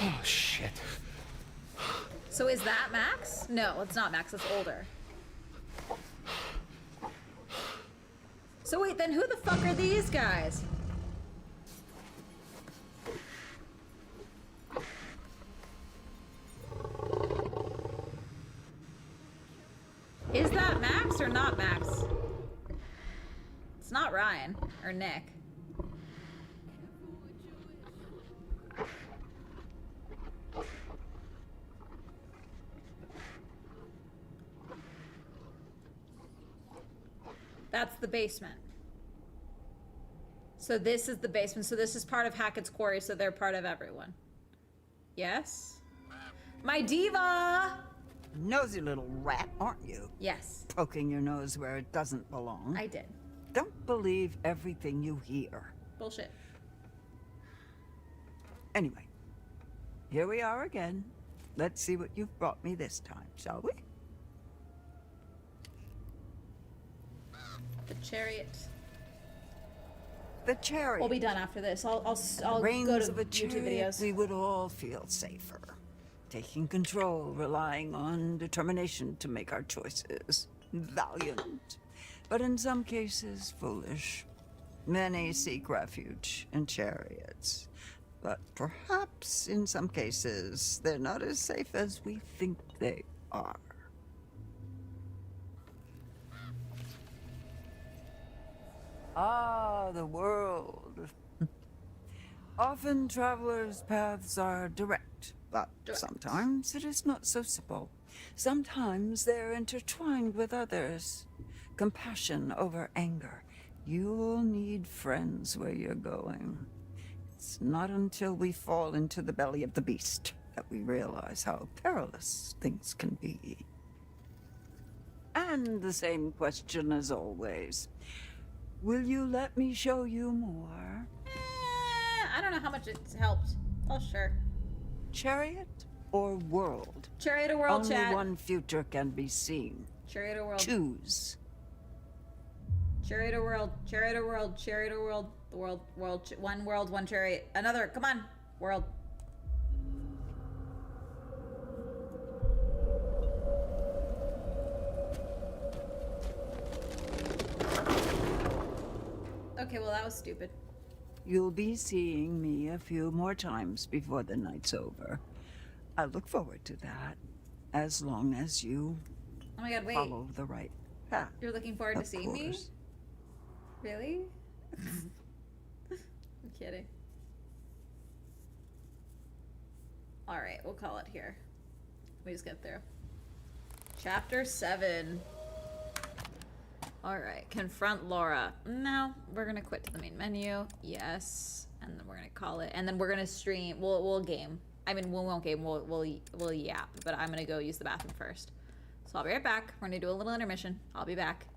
E: Oh, shit.
A: So is that Max? No, it's not Max, it's older. So wait, then who the fuck are these guys? Is that Max or not Max? It's not Ryan or Nick. That's the basement. So this is the basement. So this is part of Hackett's Quarry, so they're part of everyone. Yes? My diva!
M: Nosy little rat, aren't you?
A: Yes.
M: Poking your nose where it doesn't belong.
A: I did.
M: Don't believe everything you hear.
A: Bullshit.
M: Anyway, here we are again. Let's see what you've brought me this time, shall we?
A: The chariot.
M: The chariot.
A: We'll be done after this. I'll
M: Reins
A: go to
M: of a
A: YouTube
M: chariot,
A: videos.
M: we would all feel safer. Taking control, relying on determination to make our choices. Valiant. But in some cases, foolish. Many seek refuge in chariots. But perhaps in some cases, they're not as safe as we think they are. Ah, the world. Often travelers' paths are direct, but sometimes it is not so simple. Sometimes they're intertwined with others. Compassion over anger. You'll need friends where you're going. It's not until we fall into the belly of the beast that we realize how perilous things can be. And the same question as always. Will you let me show you more?
A: I don't know how much it's helped. Oh, sure.
M: Chariot or world?
A: Chariot or world,
M: Only
A: chat.
M: one future can be seen.
A: Chariot or world.
M: Choose.
A: Chariot or world. Chariot or world. Chariot or world. The world. One world, one chariot. Another. Come on. World. Okay, well, that was stupid.
M: You'll be seeing me a few more times before the night's over. I look forward to that, as long as you
A: Oh my god, wait.
M: follow the right path.
A: You're looking forward to seeing me?
M: course.
A: Really? I'm kidding. Alright, we'll call it here. We just get through. Chapter 7. Alright, confront Laura. No, we're gonna quit to the main menu. Yes. And then we're gonna call it. And then we're gonna stream. We'll game. I mean, we won't game. We'll yap. But I'm gonna go use the bathroom first. So I'll be right back. We're gonna do a little intermission. I'll be back.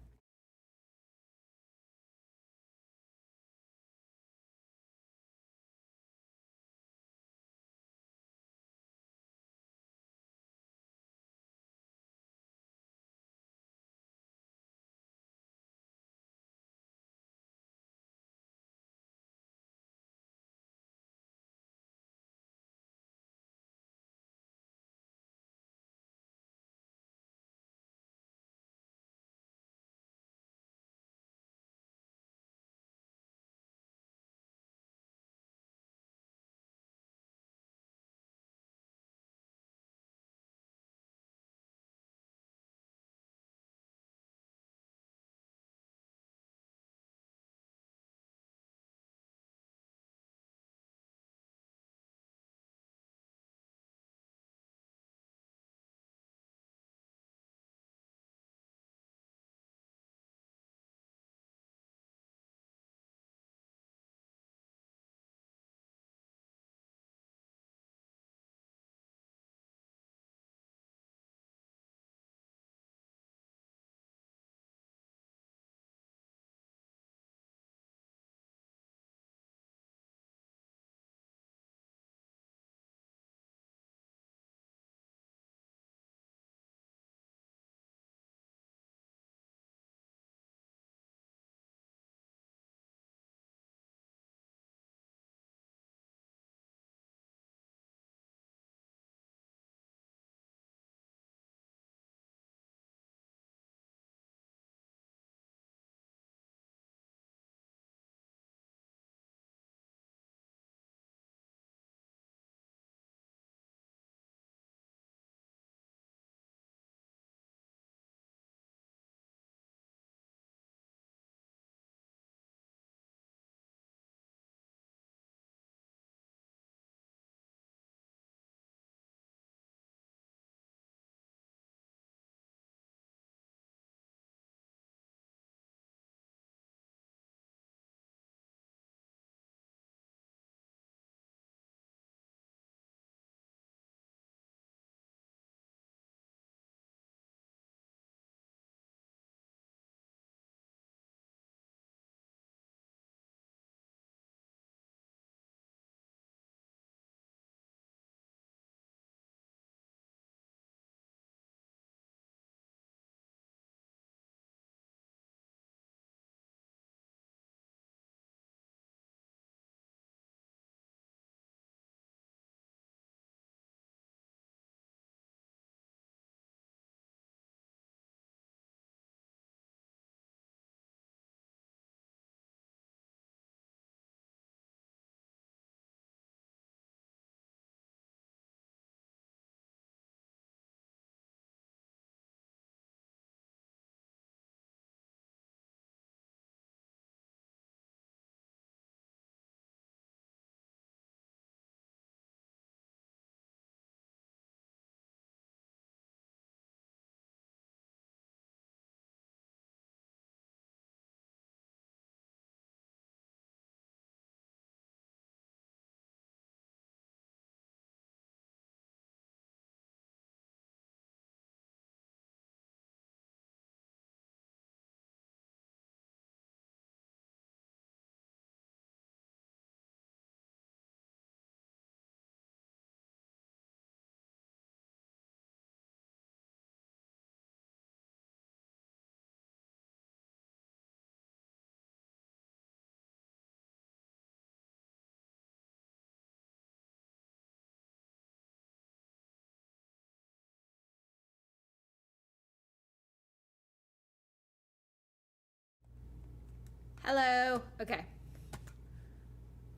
A: Hello. Okay.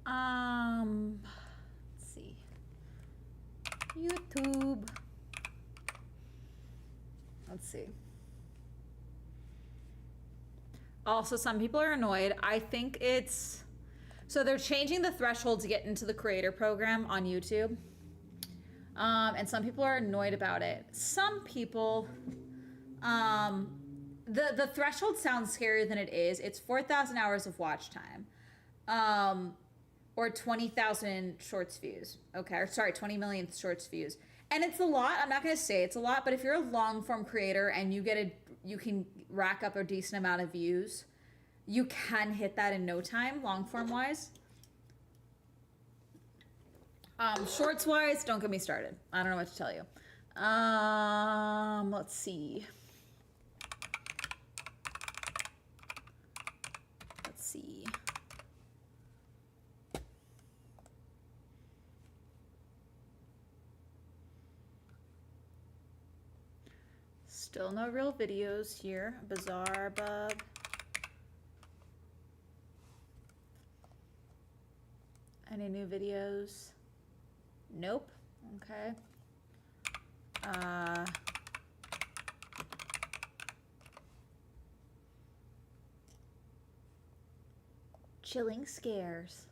A: Let's see. YouTube. Let's see. Also, some people are annoyed. I think it's... So they're changing the threshold to get into the creator program on YouTube. And some people are annoyed about it. Some people... The threshold sounds scarier than it is. It's 4,000 hours of watch time. Or 20,000 shorts views. Okay, or sorry, 20 million shorts views. And it's a lot. I'm not going to say it's a lot, but if you're a long form creator and you can rack up a decent amount of views, you can hit that in no time, long form wise. Shorts wise, don't get me started. I don't know what to tell you. Let's see. Still no real videos here. Bizarre bug. Any new videos? Nope. Okay. Chilling scares.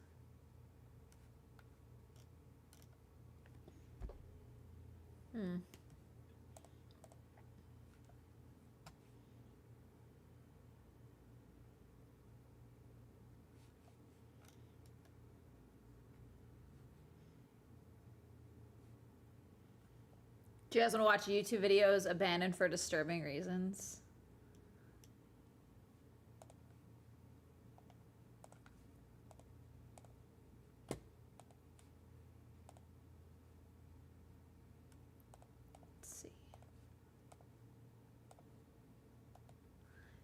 A: Do you guys want to watch YouTube videos abandoned for disturbing reasons? Let's see.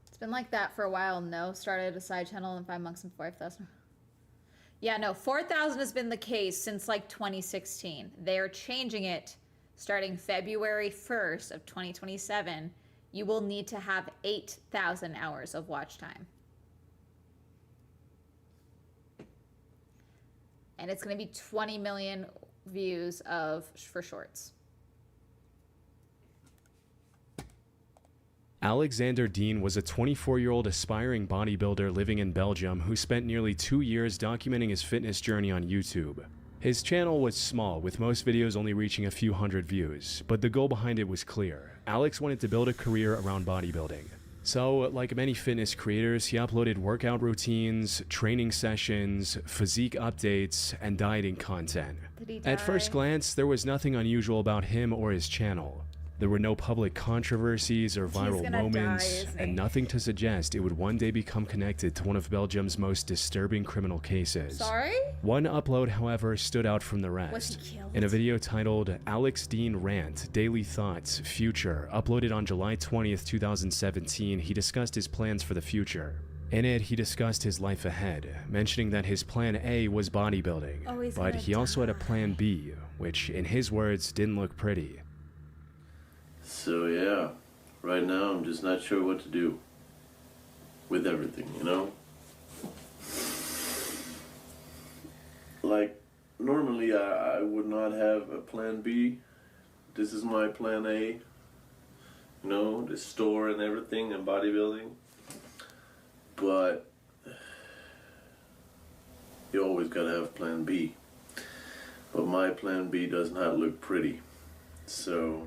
A: It's been like that for a while. No, started a side channel in 5 months and 5,000. Yeah, no, 4,000 has been the case since like 2016. They are changing it. Starting February 1st of 2027, you will need to have 8,000 hours of watch time. And it's going to be 20 million views for shorts.
N: Alexander Dean was a 24-year-old aspiring bodybuilder living in Belgium who spent nearly 2 years documenting his fitness journey on YouTube. His channel was small, with most videos only reaching a few hundred views, but the goal behind it was clear. Alex wanted to build a career around bodybuilding. So, like many fitness creators, he uploaded workout routines, training sessions, physique updates, and dieting content. At first glance, there was nothing unusual about him or his channel. There were no public controversies or viral moments, and nothing to suggest it would one day become connected to one of Belgium's most disturbing criminal cases.
A: Sorry?
N: One upload, however, stood out from the rest.
A: Was he killed?
N: In a video titled Alex Dean Rant, Daily Thoughts, Future, uploaded on July 20th, 2017, he discussed his plans for the future. In it, he discussed his life ahead, mentioning that his plan A was bodybuilding, but he also had a plan B, which, in his words, didn't look pretty.
O: So yeah, right now I'm just not sure what to do with everything, you know? Like, normally I would not have a plan B. This is my plan A. You know, the store and everything and bodybuilding. But you always gotta have plan B. But my plan B does not look pretty. So...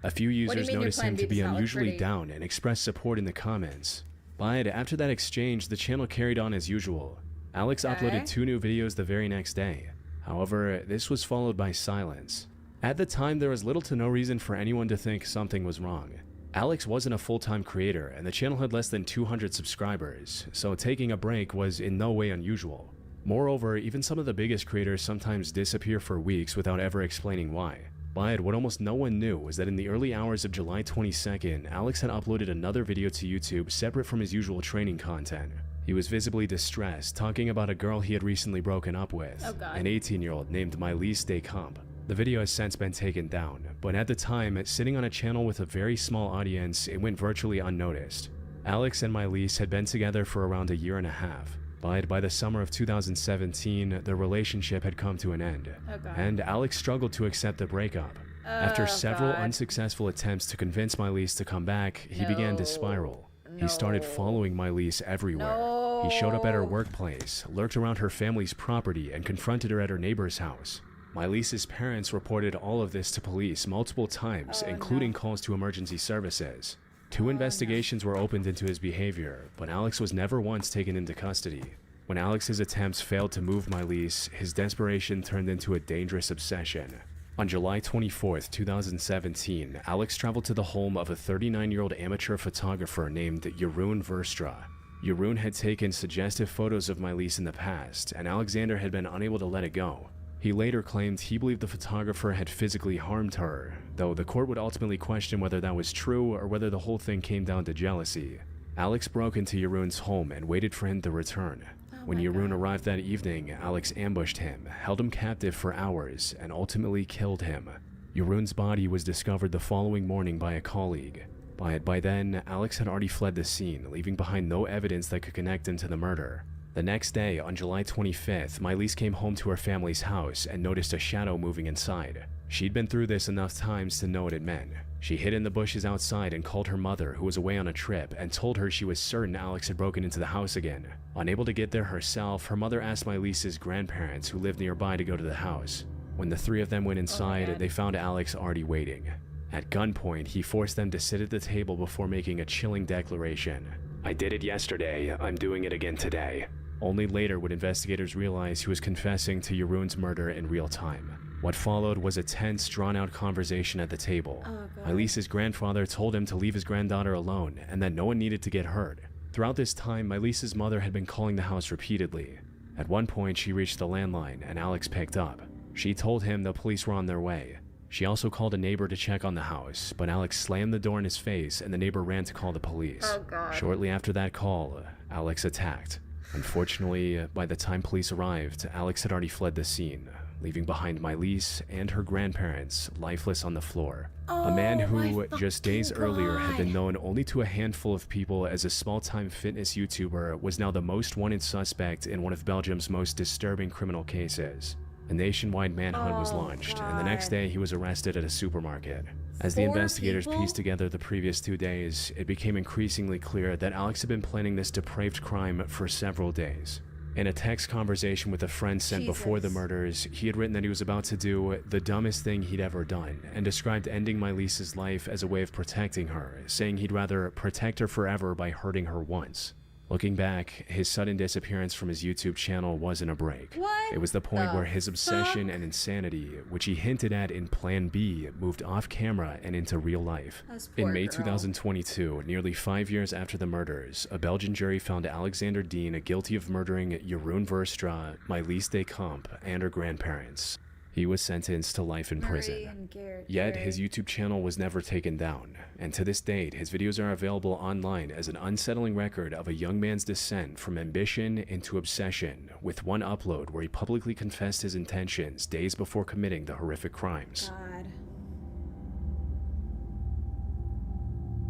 N: A few users noticed him to be unusually down and expressed support in the comments. But after that exchange, the channel carried on as usual. Alex uploaded 2 new videos the very next day. However, this was followed by silence. At the time, there was little to no reason for anyone to think something was wrong. Alex wasn't a full-time creator, and the channel had less than 200 subscribers, so taking a break was in no way unusual. Moreover, even some of the biggest creators sometimes disappear for weeks without ever explaining why. But what almost no one knew was that in the early hours of July 22nd, Alex had uploaded another video to YouTube separate from his usual training content. He was visibly distressed, talking about a girl he had recently broken up with, an 18-year-old named Mylise Descamps. The video has since been taken down, but at the time, sitting on a channel with a very small audience, it went virtually unnoticed. Alex and Milese had been together for around a year and a half, but by the summer of 2017, their relationship had come to an end, and Alex struggled to accept the breakup. After several unsuccessful attempts to convince Milese to come back, he began to spiral. He started following Milese everywhere. He showed up at her workplace, lurked around her family's property, and confronted her at her neighbor's house. Milese's parents reported all of this to police multiple times, including calls to emergency services. 2 investigations were opened into his behavior, but Alex was never once taken into custody. When Alex's attempts failed to move Milese, his desperation turned into a dangerous obsession. On July 24, 2017, Alex traveled to the home of a 39-year-old amateur photographer named Jeroen Verstra. Jeroen had taken suggestive photos of Milese in the past, and Alexander had been unable to let it go. He later claimed he believed the photographer had physically harmed her, though the court would ultimately question whether that was true or whether the whole thing came down to jealousy. Alex broke into Jeroen's home and waited for him to return. When Jeroen arrived that evening, Alex ambushed him, held him captive for hours, and ultimately killed him. Jeroen's body was discovered the following morning by a colleague. But by then, Alex had already fled the scene, leaving behind no evidence that could connect him to the murder. The next day, on July 25th, Milese came home to her family's house and noticed a shadow moving inside. She'd been through this enough times to know what it meant. She hid in the bushes outside and called her mother, who was away on a trip, and told her she was certain Alex had broken into the house again. Unable to get there herself, her mother asked Milese's grandparents, who lived nearby, to go to the house. When the 3 of them went inside, they found Alex already waiting. At gunpoint, he forced them to sit at the table before making a chilling declaration. "I did it yesterday, I'm doing it again today." Only later would investigators realize he was confessing to Jeroen's murder in real time. What followed was a tense, drawn-out conversation at the table. Milese's grandfather told him to leave his granddaughter alone and that no one needed to get hurt. Throughout this time, Milese's mother had been calling the house repeatedly. At one point, she reached the landline and Alex picked up. She told him the police were on their way. She also called a neighbor to check on the house, but Alex slammed the door in his face and the neighbor ran to call the police. Shortly after that call, Alex attacked. Unfortunately, by the time police arrived, Alex had already fled the scene, leaving behind Milese and her grandparents lifeless on the floor. A man who, just days earlier, had been known only to a handful of people as a small-time fitness YouTuber was now the most wanted suspect in one of Belgium's most disturbing criminal cases. A nationwide manhunt was launched, and the next day he was arrested at a supermarket. As the investigators pieced together the previous 2 days, it became increasingly clear that Alex had been planning this depraved crime for several days. In a text conversation with a friend sent before the murders, he had written that he was about to do the dumbest thing he'd ever done, and described ending Milese's life as a way of protecting her, saying he'd rather protect her forever by hurting her once. Looking back, his sudden disappearance from his YouTube channel wasn't a break. It was the point where his obsession and insanity, which he hinted at in Plan B, moved off camera and into real life. In May 2022, nearly 5 years after the murders, a Belgian jury found Alexander Dean guilty of murdering Jeroen Verstra, Milese de Camp, and her grandparents. He was sentenced to life in prison. Yet, his YouTube channel was never taken down, and to this date, his videos are available online as an unsettling record of a young man's descent from ambition into obsession, with one upload where he publicly confessed his intentions days before committing the horrific crimes.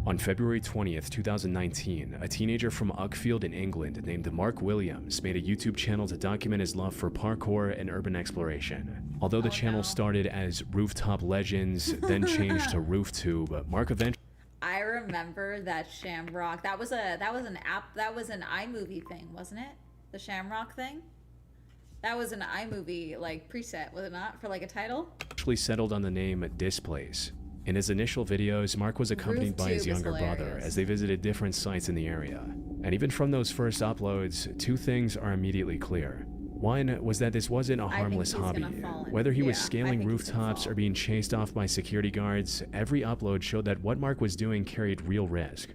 N: On February 20th, 2019, a teenager from Uckfield in England named Mark Williams made a YouTube channel to document his love for parkour and urban exploration. Although the channel started as Rooftop Legends, then changed to RoofTube, Mark eventually...
A: I remember that Shamrock. That was an iMovie thing, wasn't it? The Shamrock thing? That was an iMovie like preset, was it not? For like a title?
N: Actually settled on the name Displace. In his initial videos, Mark was accompanied by his younger brother as they visited different sites in the area. And even from those first uploads, 2 things are immediately clear. One was that this wasn't a harmless hobby. Whether he was scaling rooftops or being chased off by security guards, every upload showed that what Mark was doing carried real risk.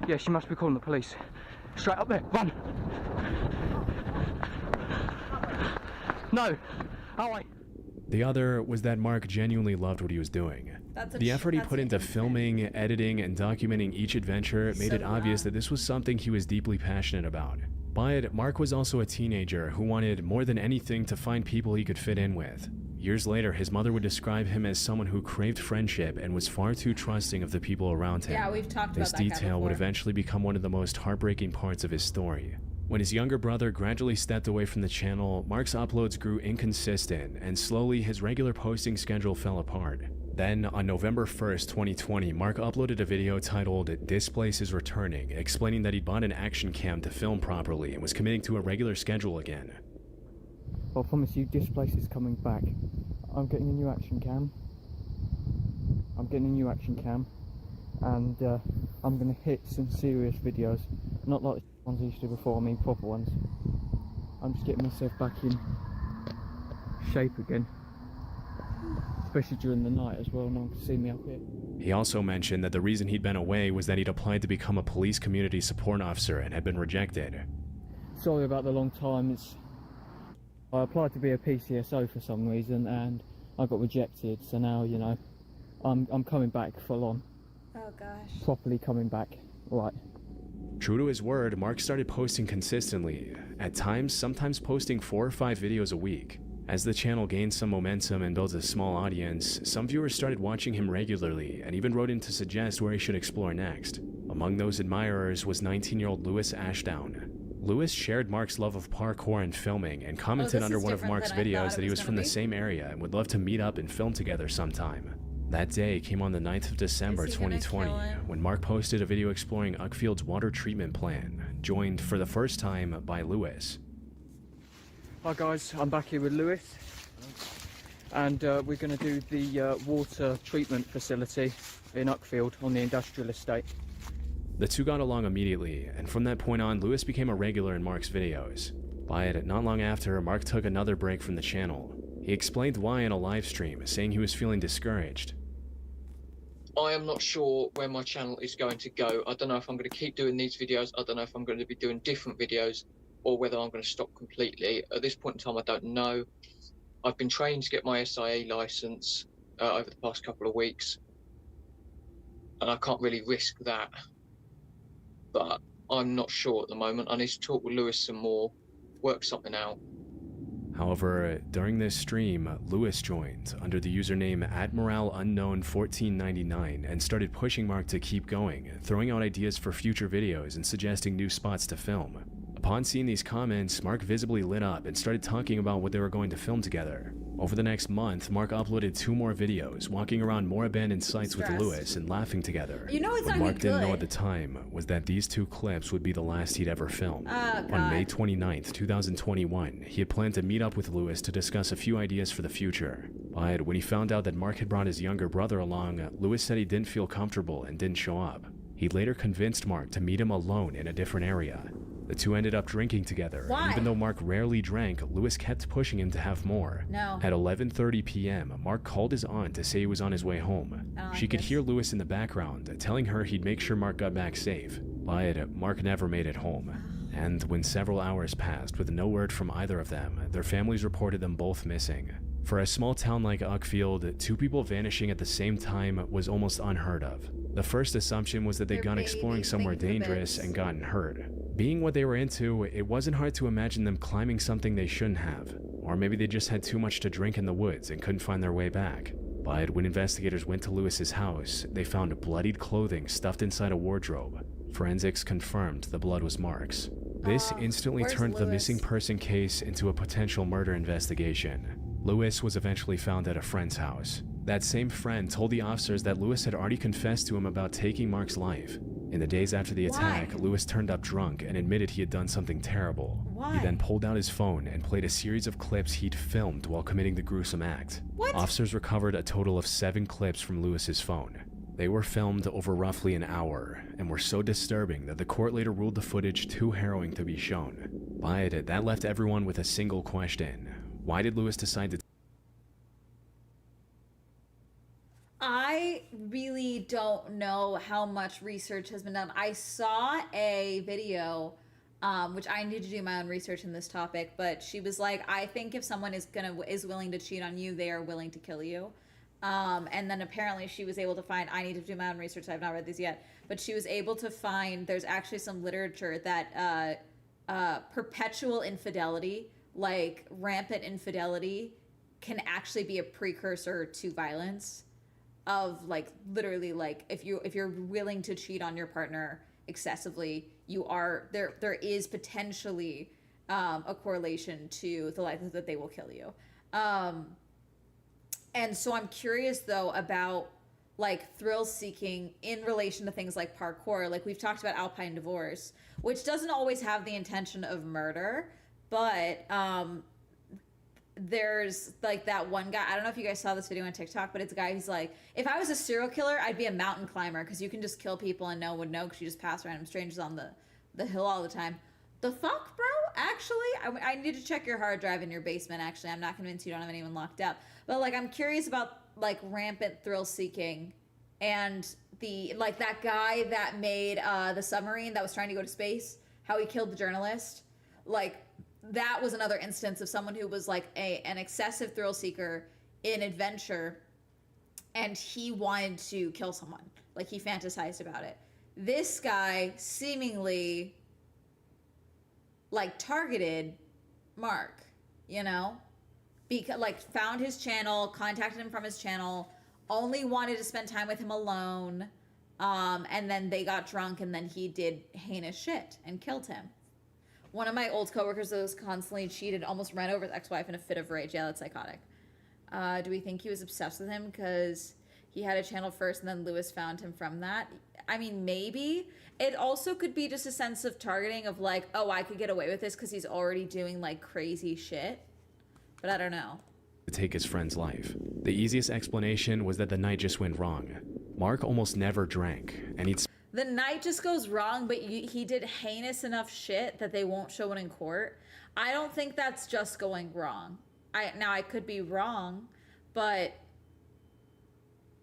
P: Yeah, she must be calling the police. Straight up there, run! No! Oh, wait.
N: The other was that Mark genuinely loved what he was doing. The effort he put into filming, editing, and documenting each adventure made it obvious that this was something he was deeply passionate about. But Mark was also a teenager who wanted more than anything to find people he could fit in with. Years later, his mother would describe him as someone who craved friendship and was far too trusting of the people around him.
A: Yeah, we've talked about
N: This
A: that guy
N: detail would
A: before.
N: eventually become one of the most heartbreaking parts of his story. When his younger brother gradually stepped away from the channel, Mark's uploads grew inconsistent, and slowly his regular posting schedule fell apart. Then, on November 1st, 2020, Mark uploaded a video titled "This Place is Returning," explaining that he'd bought an action cam to film properly and was committing to a regular schedule again.
P: I promise you, this place is coming back. I'm getting a new action cam. And I'm gonna hit some serious videos. Not like the ones I used to do before, I mean proper ones. I'm just getting myself back in shape again. Especially during the night as well, no one can see me up here.
N: He also mentioned that the reason he'd been away was that he'd applied to become a police community support officer and had been rejected.
P: Sorry about the long time. I applied to be a PCSO for some reason and I got rejected, so now, you know, I'm coming back full on.
A: Oh gosh.
P: Properly coming back, right.
N: True to his word, Mark started posting consistently, at times sometimes posting 4 or 5 videos a week. As the channel gained some momentum and built a small audience, some viewers started watching him regularly and even wrote in to suggest where he should explore next. Among those admirers was 19-year-old Lewis Ashdown. Lewis shared Mark's love of parkour and filming and commented under one of Mark's videos that he was from the same area and would love to meet up and film together sometime. That day came on the 9th of December 2020, when Mark posted a video exploring Uckfield's water treatment plan, joined for the first time by Lewis.
P: Hi guys, I'm back here with Lewis, and we're going to do the water treatment facility in Uckfield on the industrial estate.
N: The two got along immediately, and from that point on, Lewis became a regular in Mark's videos. But not long after, Mark took another break from the channel. He explained why in a live stream, saying he was feeling discouraged.
Q: I am not sure where my channel is going to go. I don't know if I'm going to keep doing these videos. I don't know if I'm going to be doing different videos or whether I'm going to stop completely. At this point in time, I don't know. I've been training to get my SIA license over the past couple of weeks, and I can't really risk that. But I'm not sure at the moment. I need to talk with Lewis some more, work something out.
N: However, during this stream, Lewis joined under the username AdmiralUnknown1499 and started pushing Mark to keep going, throwing out ideas for future videos and suggesting new spots to film. Upon seeing these comments, Mark visibly lit up and started talking about what they were going to film together. Over the next month, Mark uploaded 2 more videos, walking around more abandoned sites with Lewis and laughing together.
A: You know it's
N: what
A: not
N: Mark didn't know
A: good.
N: at the time was that these 2 clips would be the last he'd ever filmed.
A: Oh, God.
N: On May 29th, 2021, he had planned to meet up with Lewis to discuss a few ideas for the future. But when he found out that Mark had brought his younger brother along, Lewis said he didn't feel comfortable and didn't show up. He later convinced Mark to meet him alone in a different area. The two ended up drinking together.
A: Why?
N: And even though Mark rarely drank, Lewis kept pushing him to have more.
A: No.
N: At 11:30 p.m., Mark called his aunt to say he was on his way home. She could hear Lewis in the background, telling her he'd make sure Mark got back safe. But Mark never made it home. And when several hours passed with no word from either of them, their families reported them both missing. For a small town like Uckfield, 2 people vanishing at the same time was almost unheard of. The first assumption was that they'd gone exploring somewhere dangerous and gotten hurt. Being what they were into, it wasn't hard to imagine them climbing something they shouldn't have. Or maybe they just had too much to drink in the woods and couldn't find their way back. But when investigators went to Lewis's house, they found bloodied clothing stuffed inside a wardrobe. Forensics confirmed the blood was Mark's. This instantly turned the missing person case into a potential murder investigation. Lewis was eventually found at a friend's house. That same friend told the officers that Lewis had already confessed to him about taking Mark's life. In the days after the attack, Lewis turned up drunk and admitted he had done something terrible.
A: Why?
N: He then pulled out his phone and played a series of clips he'd filmed while committing the gruesome act.
A: What?
N: Officers recovered a total of 7 clips from Lewis's phone. They were filmed over roughly an hour and were so disturbing that the court later ruled the footage too harrowing to be shown. But that left everyone with a single question. Why did Lewis decide to...
A: I really don't know how much research has been done. I saw a video, which I need to do my own research in this topic, but she was like, I think if someone is willing to cheat on you, they are willing to kill you. And then apparently she was able to find, I need to do my own research, I have not read these yet, but she was able to find, there's actually some literature that perpetual infidelity, like rampant infidelity, can actually be a precursor to violence. Of like literally like if you're willing to cheat on your partner excessively, there is potentially a correlation to the likelihood that they will kill you. And so I'm curious though about like thrill seeking in relation to things like parkour. Like we've talked about alpine divorce, which doesn't always have the intention of murder, but there's like that one guy, I don't know if you guys saw this video on TikTok, but it's a guy who's like, if I was a serial killer, I'd be a mountain climber because you can just kill people and no one would know because you just pass random strangers on the hill all the time. The fuck, bro? Actually, I need to check your hard drive in your basement, actually. I'm not convinced you don't have anyone locked up. But like, I'm curious about like rampant thrill seeking and the, like that guy that made the submarine that was trying to go to space, how he killed the journalist. Like, that was another instance of someone who was like an excessive thrill seeker in adventure, and he wanted to kill someone. Like he fantasized about it. This guy seemingly like targeted Mark, you know, because like found his channel, contacted him from his channel, only wanted to spend time with him alone, and then they got drunk, and then he did heinous shit and killed him. One of my old coworkers that was constantly cheated almost ran over his ex-wife in a fit of rage. Yeah, that's psychotic. Do we think he was obsessed with him because he had a channel first and then Lewis found him from that? I mean, maybe. It also could be just a sense of targeting of like, oh, I could get away with this because he's already doing like crazy shit. But I don't know.
N: To take his friend's life. The easiest explanation was that the night just went wrong. Mark almost never drank, and he'd...
A: The night just goes wrong, but he did heinous enough shit that they won't show it in court. I don't think that's just going wrong. I could be wrong, but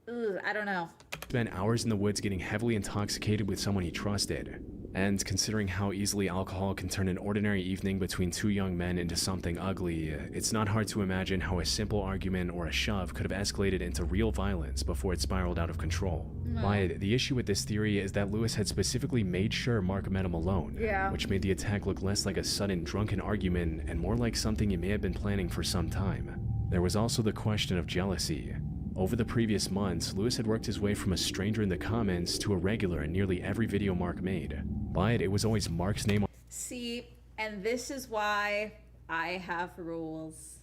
A: I don't know.
N: Spent hours in the woods getting heavily intoxicated with someone he trusted. And considering how easily alcohol can turn an ordinary evening between two young men into something ugly, it's not hard to imagine how a simple argument or a shove could have escalated into real violence before it spiraled out of control. But the issue with this theory is that Lewis had specifically made sure Mark met him alone, which made the attack look less like a sudden drunken argument and more like something he may have been planning for some time. There was also the question of jealousy. Over the previous months, Lewis had worked his way from a stranger in the comments to a regular in nearly every video Mark made. But it was always Mark's name.
A: See, and this is why I have rules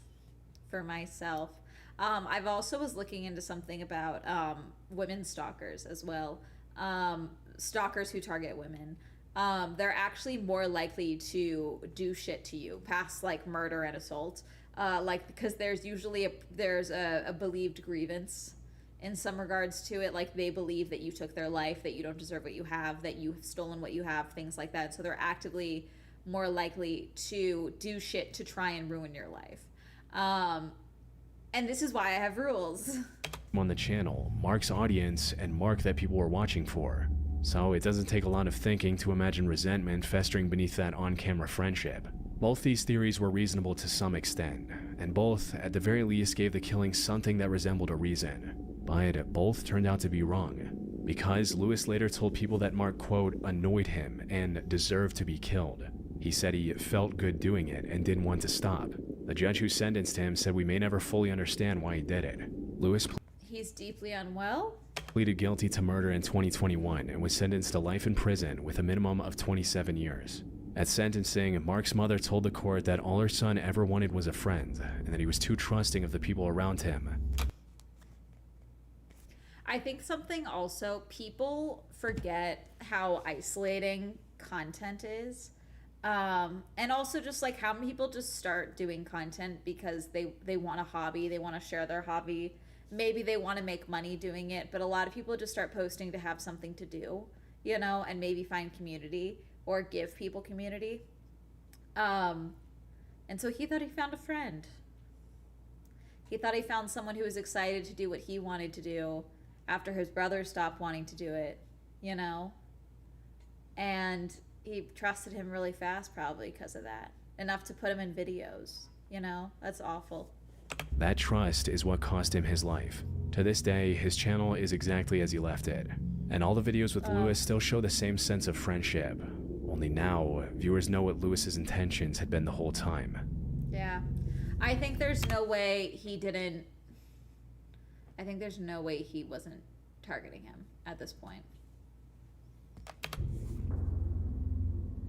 A: for myself. I've also was looking into something about women stalkers as well. Stalkers who target women. They're actually more likely to do shit to you past like murder and assault. Like because there's usually a believed grievance in some regards to it. Like they believe that you took their life, that you don't deserve what you have, that you've stolen what you have, things like that. So they're actively more likely to do shit to try and ruin your life. And this is why I have rules.
N: On the channel, Mark's audience, and Mark that people were watching for. So it doesn't take a lot of thinking to imagine resentment festering beneath that on-camera friendship. Both these theories were reasonable to some extent, and both, at the very least, gave the killing something that resembled a reason. But both turned out to be wrong, because Lewis later told people that Mark, quote, annoyed him and deserved to be killed. He said he felt good doing it and didn't want to stop. The judge who sentenced him said we may never fully understand why he did it. Lewis
A: He's deeply unwell?
N: Pleaded guilty to murder in 2021 and was sentenced to life in prison with a minimum of 27 years. At sentencing, Mark's mother told the court that all her son ever wanted was a friend, and that he was too trusting of the people around him.
A: I think something also, people forget how isolating content is. And also just like how many people just start doing content because they want a hobby, they want to share their hobby. Maybe they want to make money doing it, but a lot of people just start posting to have something to do, you know, and maybe find community or give people community. And so he thought he found a friend. He thought he found someone who was excited to do what he wanted to do after his brother stopped wanting to do it, you know? And he trusted him really fast probably because of that. Enough to put him in videos, you know? That's awful.
N: That trust is what cost him his life. To this day, his channel is exactly as he left it. And all the videos with Lewis still show the same sense of friendship. Only now, viewers know what Lewis's intentions had been the whole time.
A: Yeah. I think there's no way he didn't. I think there's no way he wasn't targeting him at this point.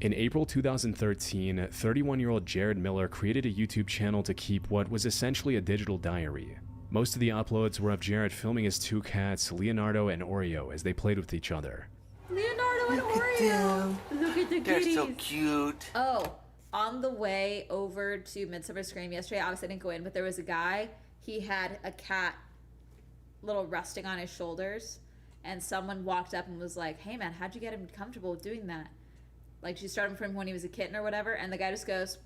N: In April 2013, 31-year-old Jared Miller created a YouTube channel to keep what was essentially a digital diary. Most of the uploads were of Jared filming his two cats, Leonardo and Oreo, as they played with each other.
A: Leonardo and Oreo! Look at the
R: They're
A: kitties!
R: so cute.
A: Oh, on the way over to Midsummer Scream yesterday, obviously I didn't go in, but there was a guy, he had a cat little resting on his shoulders, and someone walked up and was like, hey man, how'd you get him comfortable with doing that? Like, she started from when he was a kitten or whatever, and the guy just goes,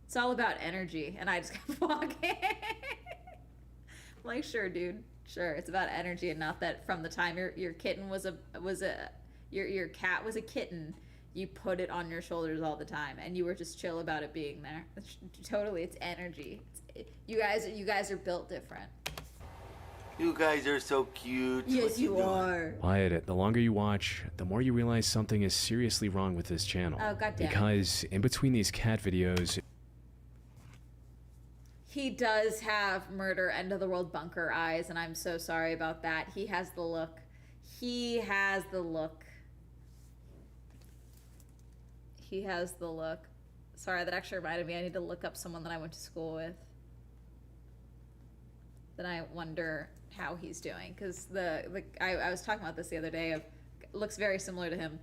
A: it's all about energy, and I just kept walking. I'm like, sure, dude, sure, it's about energy, and not that from the time your kitten your cat was a kitten, you put it on your shoulders all the time, and you were just chill about it being there. Totally, it's energy. You guys are built different.
R: You guys are so cute.
A: Yes, you are.
N: Wyatt, the longer you watch, the more you realize something is seriously wrong with this channel.
A: Oh, goddamn.
N: Because in between these cat videos,
A: He does have murder, end of the world bunker eyes, and I'm so sorry about that. He has the look. He has the look. He has the look. Sorry, that actually reminded me. I need to look up someone that I went to school with. Then I wonder how he's doing, because I was talking about this the other day. Looks very similar to him.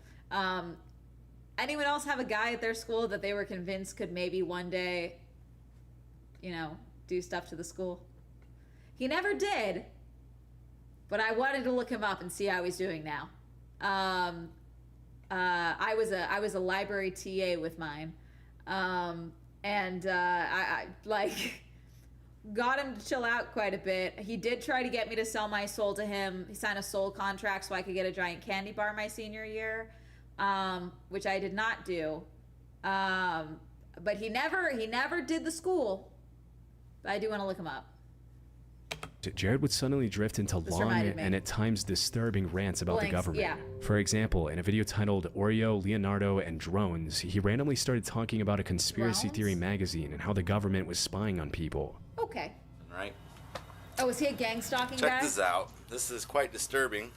A: Anyone else have a guy at their school that they were convinced could maybe one day, you know, do stuff to the school? He never did, but I wanted to look him up and see how he's doing now. I was a library TA with mine, and I like got him to chill out quite a bit. He did try to get me to sell my soul to him. He signed a soul contract so I could get a giant candy bar my senior year, which I did not do. But he never did the school. But I do want to look him up.
N: Jared would suddenly drift into long and at times disturbing rants about the government.
A: Yeah.
N: For example, in a video titled Oreo, Leonardo, and Drones, he randomly started talking about a conspiracy theory magazine and how the government was spying on people.
A: Okay.
R: All right.
A: Oh, is he a gang stalking guy?
R: Check this out. This is quite disturbing.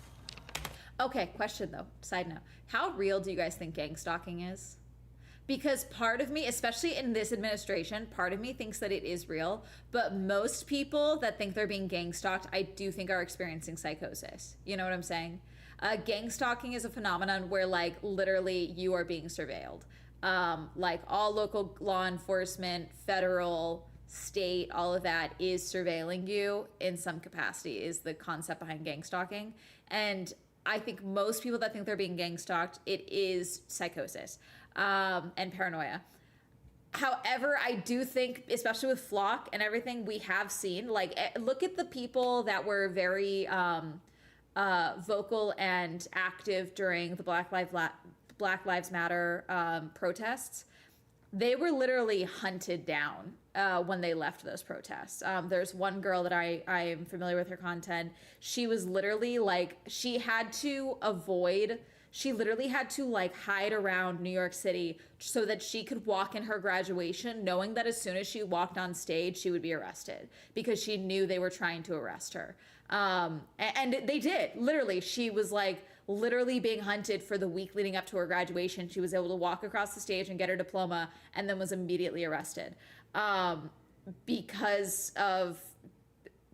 A: Okay, question though, side note. How real do you guys think gang stalking is? Because part of me, especially in this administration, part of me thinks that it is real, but most people that think they're being gang stalked, I do think are experiencing psychosis. You know what I'm saying? Gang stalking is a phenomenon where, like, literally you are being surveilled. Like, all local law enforcement, federal, state, all of that is surveilling you in some capacity, is the concept behind gang stalking. And I think most people that think they're being gang stalked, it is psychosis. And paranoia. However, I do think, especially with Flock and everything, we have seen, like, look at the people that were very vocal and active during the Black Lives Matter protests. They were literally hunted down when they left those protests. There's one girl that I am familiar with her content. She was literally like, she literally had to like hide around New York City so that she could walk in her graduation knowing that as soon as she walked on stage, she would be arrested because she knew they were trying to arrest her. And they did, literally. She was like literally being hunted for the week leading up to her graduation. She was able to walk across the stage and get her diploma and then was immediately arrested because of,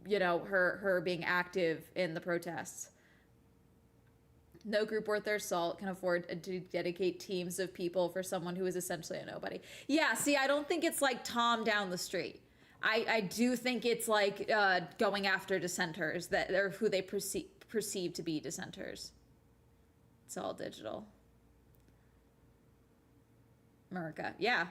A: you know, her being active in the protests. No group worth their salt can afford to dedicate teams of people for someone who is essentially a nobody. Yeah, see, I don't think it's like Tom down the street. I do think it's like going after dissenters that or who they perceive to be dissenters. It's all digital. America, yeah.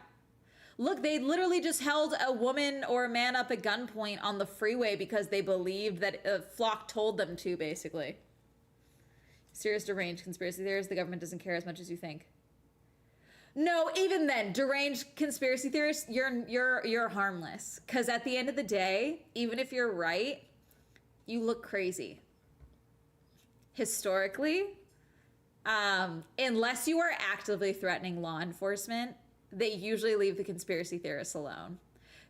A: Look, they literally just held a woman or a man up at gunpoint on the freeway because they believed that Flock told them to, basically. Serious deranged conspiracy theorists, the government doesn't care as much as you think. No, even then, deranged conspiracy theorists, you're harmless. Because at the end of the day, even if you're right, you look crazy. Historically, unless you are actively threatening law enforcement, they usually leave the conspiracy theorists alone.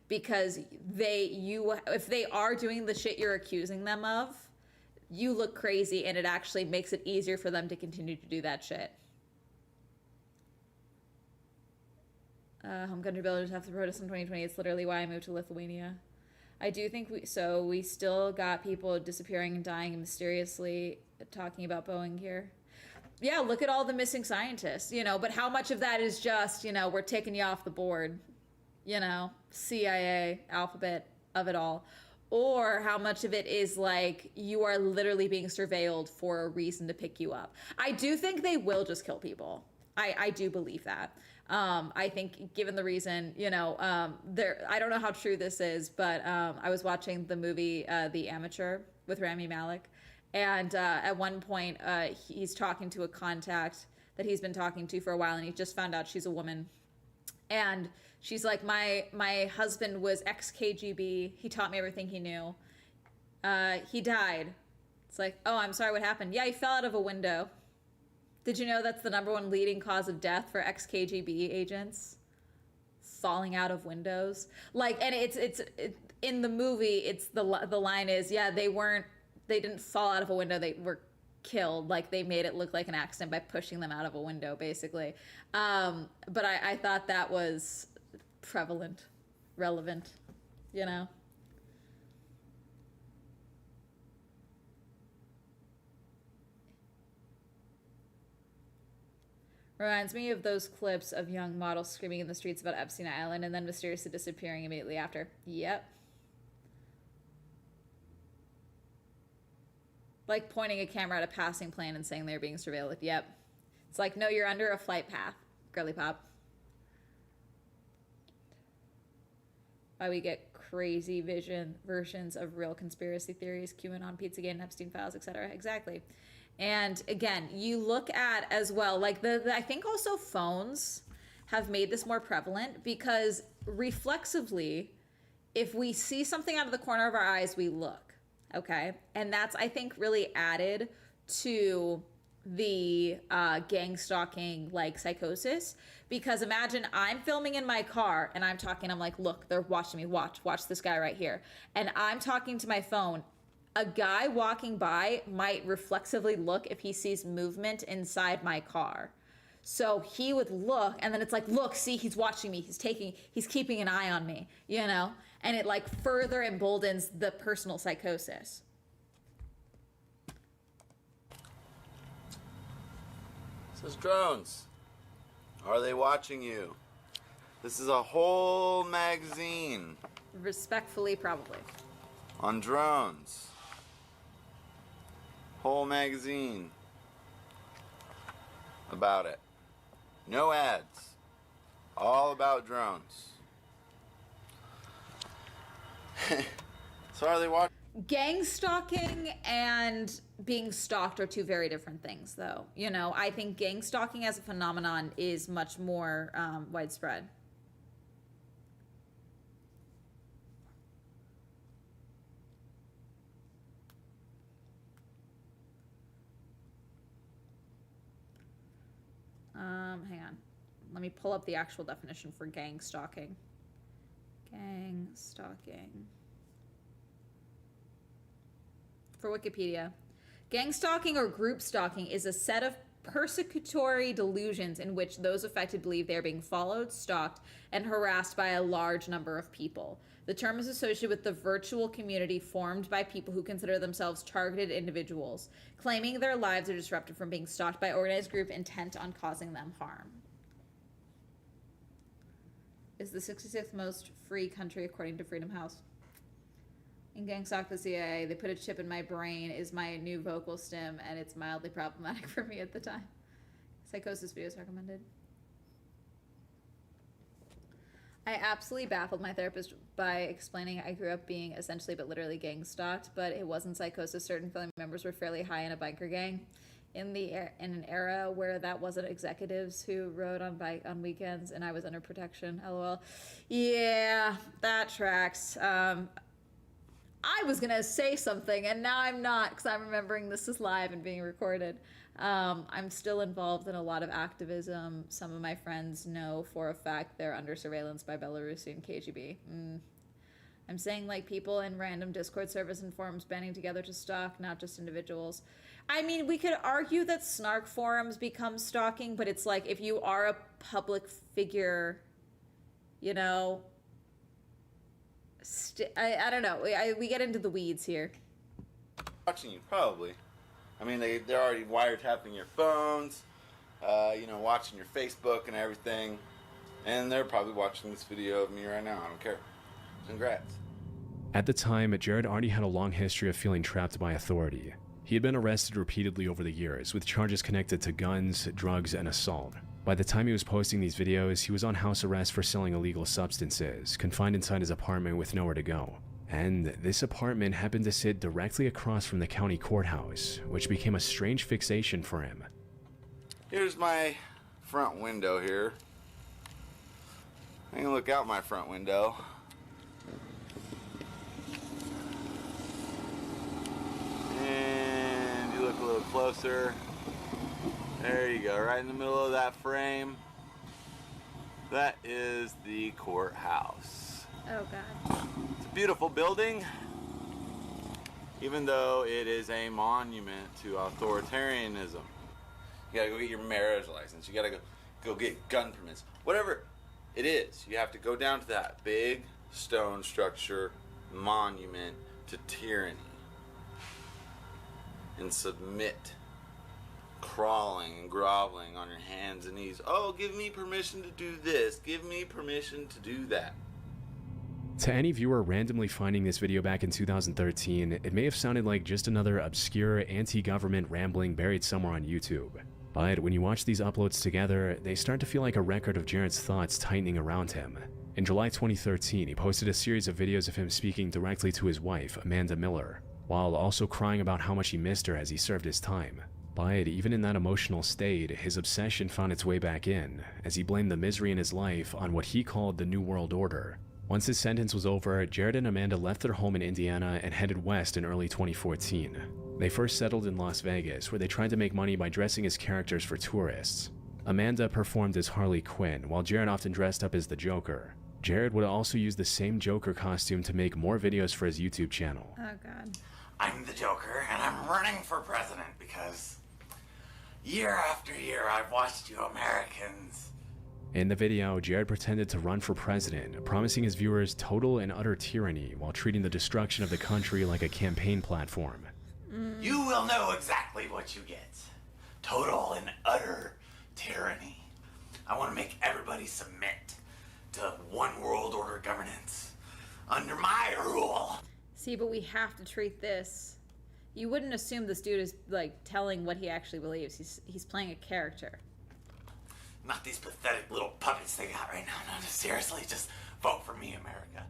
A: because if they are doing the shit you're accusing them of, you look crazy, and it actually makes it easier for them to continue to do that shit. Home country builders have to protest in 2020. It's literally why I moved to Lithuania. I do think we still got people disappearing and dying and mysteriously talking about Boeing here. Yeah, look at all the missing scientists, you know, but how much of that is just, you know, we're taking you off the board, you know, CIA, alphabet of it all. Or how much of it is like you are literally being surveilled for a reason to pick you up. I do think they will just kill people. I do believe that. I think given the reason, you know, I don't know how true this is, but I was watching the movie The Amateur with Rami Malek. And at one point, he's talking to a contact that he's been talking to for a while, and he just found out she's a woman. And she's like, my husband was ex-KGB. He taught me everything he knew. He died. It's like, oh, I'm sorry, what happened? Yeah, he fell out of a window. Did you know that's the #1 leading cause of death for ex-KGB agents? Falling out of windows. Like, and it's in the movie, it's the line is, yeah, they didn't fall out of a window, they were killed. Like, they made it look like an accident by pushing them out of a window, basically. But I thought that was relevant, you know? Reminds me of those clips of young models screaming in the streets about Epstein Island and then mysteriously disappearing immediately after. Yep. Like pointing a camera at a passing plane and saying they're being surveilled. Yep. It's like, no, you're under a flight path, girly pop. Why we get crazy versions of real conspiracy theories, QAnon, Pizzagate, Epstein files, etc. Exactly. And again, you look at as well, like I think also phones have made this more prevalent because reflexively, if we see something out of the corner of our eyes, we look, okay? And that's, I think, really added to the gang stalking, like, psychosis. Because imagine I'm filming in my car and I'm talking, I'm like, look, they're watching me, watch this guy right here. And I'm talking to my phone. A guy walking by might reflexively look if he sees movement inside my car. So he would look, and then it's like, look, see, he's watching me. He's keeping an eye on me, you know? And it like further emboldens the personal psychosis.
R: It says drones. Are they watching you? This is a whole magazine.
A: Respectfully, probably.
R: On drones. Whole magazine about it. No ads. All about drones. So are they watching?
A: Gang stalking and being stalked are two very different things, though. You know, I think gang stalking as a phenomenon is much more widespread. Hang on. Let me pull up the actual definition for gang stalking. Gang stalking. For Wikipedia. Gang stalking or group stalking is a set of persecutory delusions in which those affected believe they are being followed, stalked, and harassed by a large number of people. The term is associated with the virtual community formed by people who consider themselves targeted individuals, claiming their lives are disrupted from being stalked by organized group intent on causing them harm. Is the 66th most free country according to Freedom House. In Gang Stalk the CIA, they put a chip in my brain is my new vocal stim, and it's mildly problematic for me at the time. Psychosis videos recommended. I absolutely baffled my therapist by explaining I grew up being essentially but literally gang stalked, but it wasn't psychosis. Certain family members were fairly high in a biker gang in an era where that wasn't executives who rode on weekends, and I was under protection. LOL. Yeah, that tracks. I was gonna say something and now I'm not because I'm remembering this is live and being recorded. I'm still involved in a lot of activism. Some of my friends know for a fact they're under surveillance by Belarusian KGB. I'm saying like people in random Discord servers and forums banding together to stalk, not just individuals. I mean, we could argue that snark forums become stalking, but it's like if you are a public figure, you know, I don't know. We get into the weeds here.
R: Watching you, probably. I mean, they're already wiretapping your phones, you know, watching your Facebook and everything. And they're probably watching this video of me right now. I don't care. Congrats.
N: At the time, Jared already had a long history of feeling trapped by authority. He had been arrested repeatedly over the years, with charges connected to guns, drugs, and assault. By the time he was posting these videos, he was on house arrest for selling illegal substances, confined inside his apartment with nowhere to go. And this apartment happened to sit directly across from the county courthouse, which became a strange fixation for him.
R: Here's my front window here. I can look out my front window. And you look a little closer. There you go, right in the middle of that frame. That is the courthouse.
A: Oh God.
R: It's a beautiful building, even though it is a monument to authoritarianism. You gotta go get your marriage license. You gotta go get gun permits. Whatever it is, you have to go down to that big stone structure monument to tyranny and submit, crawling and groveling on your hands and knees. Oh, give me permission to do this. Give me permission to do that.
N: To any viewer randomly finding this video back in 2013, it may have sounded like just another obscure anti-government rambling buried somewhere on YouTube. But when you watch these uploads together, they start to feel like a record of Jared's thoughts tightening around him. In July 2013, he posted a series of videos of him speaking directly to his wife, Amanda Miller, while also crying about how much he missed her as he served his time. But even in that emotional state, his obsession found its way back in, as he blamed the misery in his life on what he called the New World Order. Once his sentence was over, Jared and Amanda left their home in Indiana and headed west in early 2014. They first settled in Las Vegas, where they tried to make money by dressing as characters for tourists. Amanda performed as Harley Quinn, while Jared often dressed up as the Joker. Jared would also use the same Joker costume to make more videos for his YouTube channel.
A: Oh God.
S: I'm the Joker, and I'm running for president because year after year I've watched you Americans.
N: In the video, Jared pretended to run for president, promising his viewers total and utter tyranny while treating the destruction of the country like a campaign platform.
S: You will know exactly what you get. Total and utter tyranny. I want to make everybody submit to one world order governance under my rule.
A: See, but we have to treat this. You wouldn't assume this dude is like telling what he actually believes. He's playing a character.
S: Not these pathetic little puppets they got right now. No, seriously, just vote for me, America.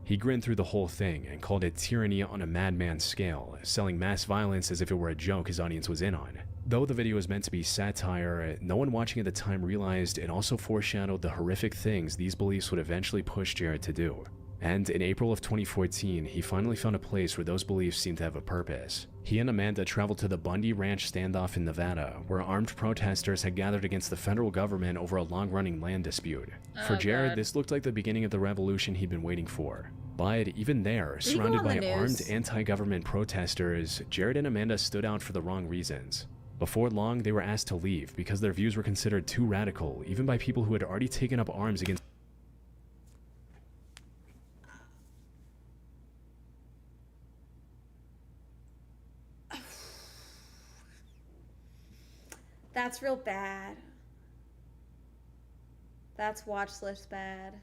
N: He grinned through the whole thing and called it tyranny on a madman scale, selling mass violence as if it were a joke his audience was in on. Though the video was meant to be satire, no one watching at the time realized it also foreshadowed the horrific things these beliefs would eventually push Jared to do. And in April of 2014, he finally found a place where those beliefs seemed to have a purpose. He and Amanda traveled to the Bundy Ranch standoff in Nevada, where armed protesters had gathered against the federal government over a long-running land dispute. For Jared, this looked like the beginning of the revolution he'd been waiting for. But even there, surrounded by armed anti-government protesters, Jared and Amanda stood out for the wrong reasons. Before long, they were asked to leave because their views were considered too radical, even by people who had already taken up arms against
A: That's real bad. That's watch list bad.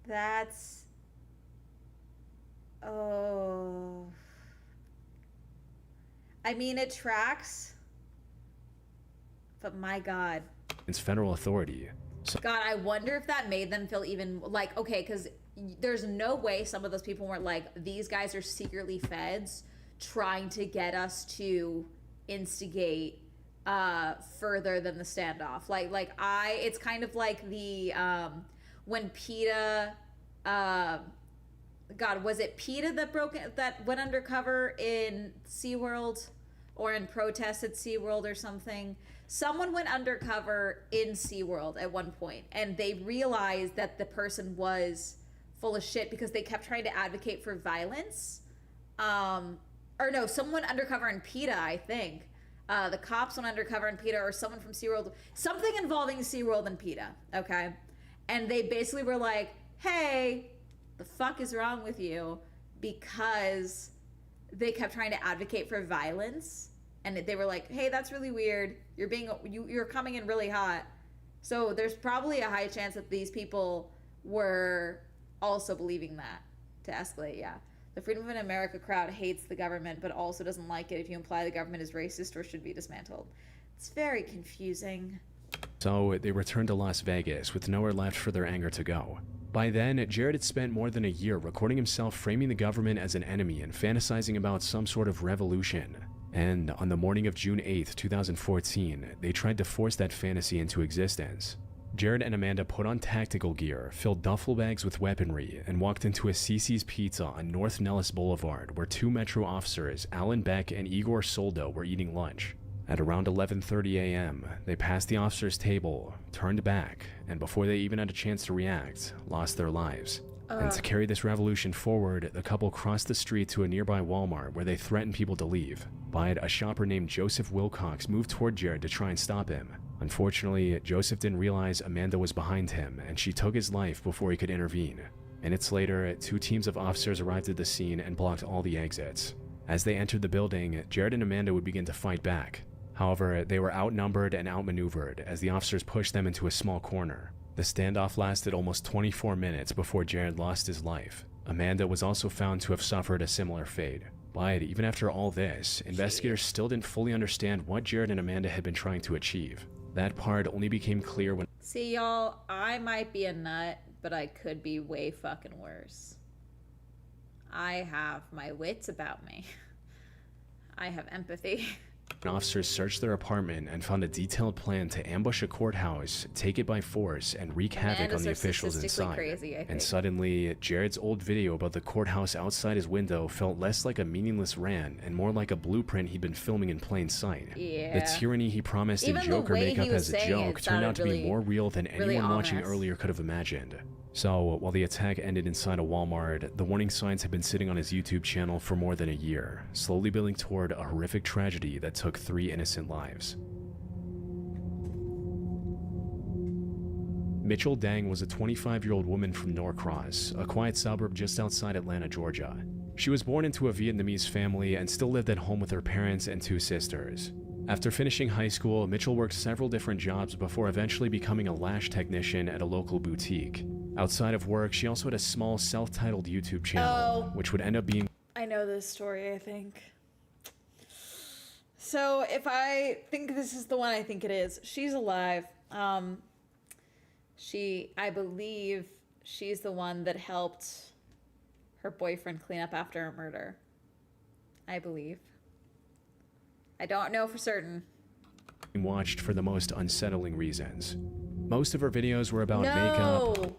A: That's... Oh... I mean, it tracks, but my God.
N: It's federal authority.
A: God, I wonder if that made them feel even like, okay, because there's no way some of those people weren't like, these guys are secretly feds trying to get us to instigate further than the standoff. It's kind of like the, when PETA, God, was it PETA that went undercover in SeaWorld? or in protest at SeaWorld or something. Someone went undercover in SeaWorld at one point, and they realized that the person was full of shit because they kept trying to advocate for violence. Or no, someone went undercover in PETA, I think. The cops went undercover in PETA, or someone from SeaWorld. Something involving SeaWorld and PETA, okay? And they basically were like, hey, the fuck is wrong with you? Because they kept trying to advocate for violence. And they were like, hey, that's really weird. You're coming in really hot. So there's probably a high chance that these people were also believing that to escalate, yeah. The Freedom of America crowd hates the government, but also doesn't like it if you imply the government is racist or should be dismantled. It's very confusing.
N: So they returned to Las Vegas with nowhere left for their anger to go. By then, Jared had spent more than a year recording himself framing the government as an enemy and fantasizing about some sort of revolution. And on the morning of June 8th, 2014, they tried to force that fantasy into existence. Jared and Amanda put on tactical gear, filled duffel bags with weaponry, and walked into a Cece's Pizza on North Nellis Boulevard where 2 Metro officers, Alan Beck and Igor Soldo, were eating lunch. At around 11:30 a.m., they passed the officer's table, turned back, and before they even had a chance to react, lost their lives. And to carry this revolution forward, the couple crossed the street to a nearby Walmart where they threatened people to leave. But a shopper named Joseph Wilcox moved toward Jared to try and stop him. Unfortunately, Joseph didn't realize Amanda was behind him, and she took his life before he could intervene. Minutes later, 2 teams of officers arrived at the scene and blocked all the exits. As they entered the building, Jared and Amanda would begin to fight back. However, they were outnumbered and outmaneuvered as the officers pushed them into a small corner. The standoff lasted almost 24 minutes before Jared lost his life. Amanda was also found to have suffered a similar fate. But even after all this, investigators still didn't fully understand what Jared and Amanda had been trying to achieve. That part only became clear when—
A: See, y'all, I might be a nut, but I could be way fucking worse. I have my wits about me. I have empathy.
N: officers searched their apartment and found a detailed plan to ambush a courthouse, take it by force, and wreak havoc on the officials inside.
A: Crazy,
N: and suddenly, Jared's old video about the courthouse outside his window felt less like a meaningless rant and more like a blueprint he'd been filming in plain sight.
A: Yeah.
N: The tyranny he promised in
A: Even
N: Joker
A: the way
N: makeup
A: he was
N: as a joke turned out to
A: really,
N: be more real than
A: really
N: anyone watching
A: ominous.
N: earlier could have imagined. So, while the attack ended inside a Walmart, the warning signs had been sitting on his YouTube channel for more than a year, slowly building toward a horrific tragedy that took 3 innocent lives. Mitchell Dang was a 25-year-old woman from Norcross, a quiet suburb just outside Atlanta, Georgia. She was born into a Vietnamese family and still lived at home with her parents and 2 sisters. After finishing high school, Mitchell worked several different jobs before eventually becoming a lash technician at a local boutique. Outside of work, she also had a small self-titled YouTube channel, which would end up being—
A: I know this story, I think. So if I think this is the one I think it is, she's alive. I believe she's the one that helped her boyfriend clean up after a murder. I believe. I don't know for certain.
N: Watched for the most unsettling reasons. Most of her videos were about makeup.
A: No!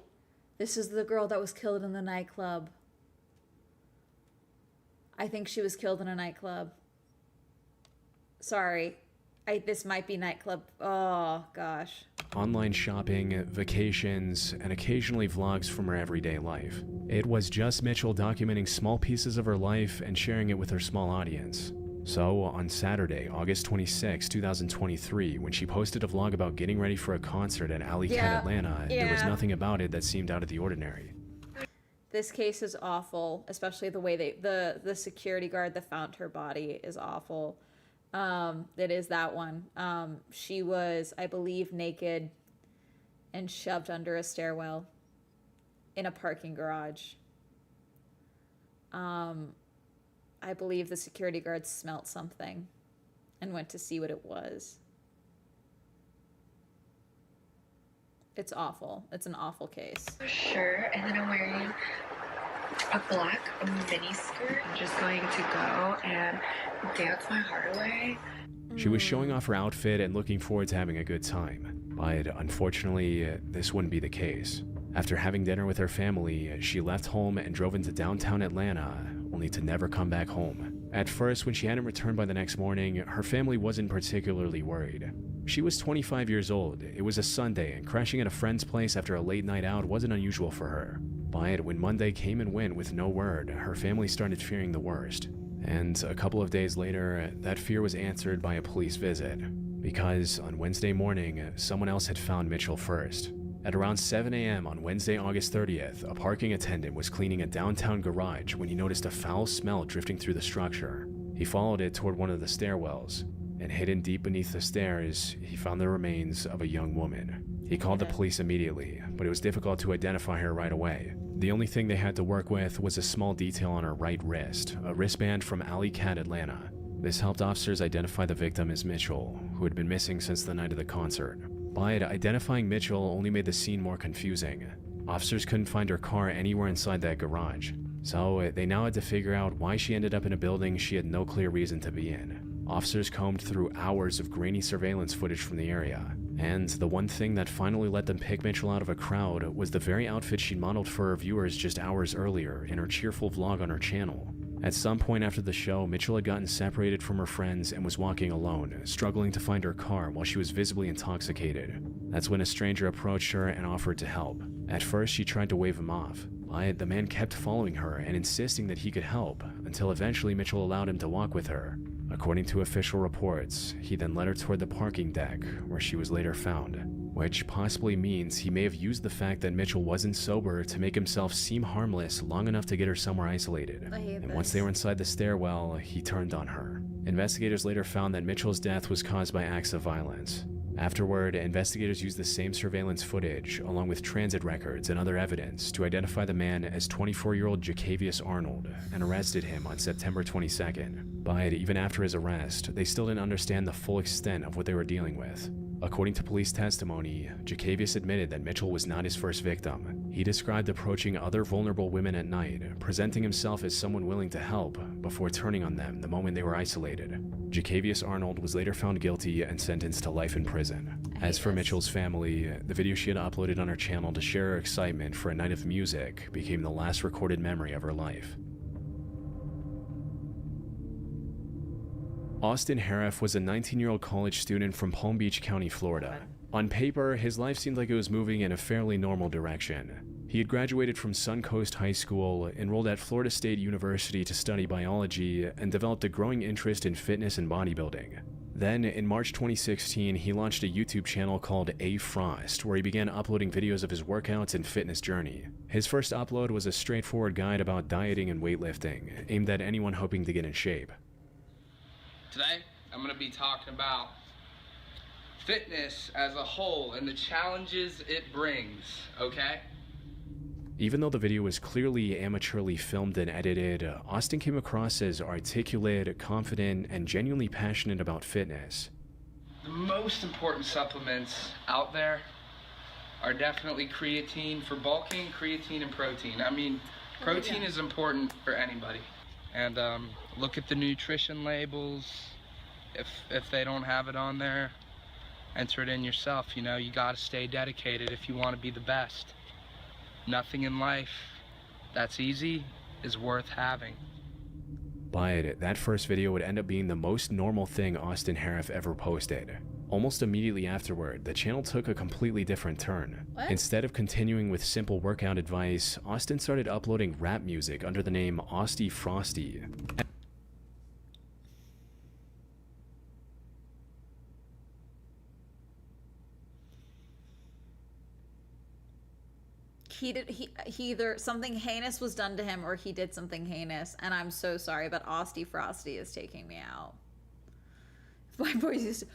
A: This is the girl that was killed in the nightclub. I think she was killed in a nightclub. Sorry. This might be nightclub. Oh, gosh.
N: Online shopping, vacations, and occasionally vlogs from her everyday life. It was just Mitchell documenting small pieces of her life and sharing it with her small audience. So, on Saturday, August 26, 2023, when she posted a vlog about getting ready for a concert at Alley Cat Atlanta, there was nothing about it that seemed out of the ordinary.
A: This case is awful, especially the way the security guard that found her body is awful. It is that one. She was, I believe, naked and shoved under a stairwell in a parking garage. I believe the security guard smelt something and went to see what it was. It's awful. It's an awful case.
T: Shirt, and then I'm wearing a black mini skirt. I'm just going to go and dance my heart away.
N: She was showing off her outfit and looking forward to having a good time. But unfortunately, this wouldn't be the case. After having dinner with her family, she left home and drove into downtown Atlanta, only to never come back home. At first, when she hadn't returned by the next morning, her family wasn't particularly worried. She was 25 years old, it was a Sunday, and crashing at a friend's place after a late night out wasn't unusual for her. But when Monday came and went with no word, her family started fearing the worst. And a couple of days later, that fear was answered by a police visit. Because on Wednesday morning, someone else had found Mitchell first. At around 7 a.m. on Wednesday, August 30th, a parking attendant was cleaning a downtown garage when he noticed a foul smell drifting through the structure. He followed it toward one of the stairwells, and hidden deep beneath the stairs, he found the remains of a young woman. He called the police immediately, but it was difficult to identify her right away. The only thing they had to work with was a small detail on her right wrist, a wristband from Alley Cat Atlanta. This helped officers identify the victim as Mitchell, who had been missing since the night of the concert. But identifying Mitchell only made the scene more confusing. Officers couldn't find her car anywhere inside that garage, so they now had to figure out why she ended up in a building she had no clear reason to be in. Officers combed through hours of grainy surveillance footage from the area, and the one thing that finally let them pick Mitchell out of a crowd was the very outfit she modeled for her viewers just hours earlier in her cheerful vlog on her channel. At some point after the show, Mitchell had gotten separated from her friends and was walking alone, struggling to find her car while she was visibly intoxicated. That's when a stranger approached her and offered to help. At first, she tried to wave him off, but the man kept following her and insisting that he could help, until eventually Mitchell allowed him to walk with her. According to official reports, he then led her toward the parking deck, where she was later found, which possibly means he may have used the fact that Mitchell wasn't sober to make himself seem harmless long enough to get her somewhere isolated. And once they were inside the stairwell, he turned on her. Investigators later found that Mitchell's death was caused by acts of violence. Afterward, investigators used the same surveillance footage, along with transit records and other evidence, to identify the man as 24-year-old Jacavius Arnold and arrested him on September 22nd. But even after his arrest, they still didn't understand the full extent of what they were dealing with. According to police testimony, Jacavius admitted that Mitchell was not his first victim. He described approaching other vulnerable women at night, presenting himself as someone willing to help, before turning on them the moment they were isolated. Jacavius Arnold was later found guilty and sentenced to life in prison. As for Mitchell's family, the video she had uploaded on her channel to share her excitement for a night of music became the last recorded memory of her life. Austin Harif was a 19-year-old college student from Palm Beach County, Florida. On paper, his life seemed like it was moving in a fairly normal direction. He had graduated from Suncoast High School, enrolled at Florida State University to study biology, and developed a growing interest in fitness and bodybuilding. Then, in March 2016, he launched a YouTube channel called A Frost, where he began uploading videos of his workouts and fitness journey. His first upload was a straightforward guide about dieting and weightlifting, aimed at anyone hoping to get in shape.
U: Today, I'm going to be talking about fitness as a whole and the challenges it brings, okay?
N: Even though the video was clearly amateurly filmed and edited, Austin came across as articulate, confident, and genuinely passionate about fitness.
U: The most important supplements out there are definitely creatine for bulking, creatine and protein. I mean, protein is important for anybody. And look at the nutrition labels. If they don't have it on there, enter it in yourself. You know, you gotta stay dedicated if you want to be the best. Nothing in life that's easy is worth having.
N: But that first video would end up being the most normal thing Austin Harif ever posted. Almost immediately afterward, the channel took a completely different turn.
A: What?
N: Instead of continuing with simple workout advice, Austin started uploading rap music under the name Austy Frosty.
A: He either something heinous was done to him or he did something heinous, and I'm so sorry, but Austy Frosty is taking me out. My boys used to,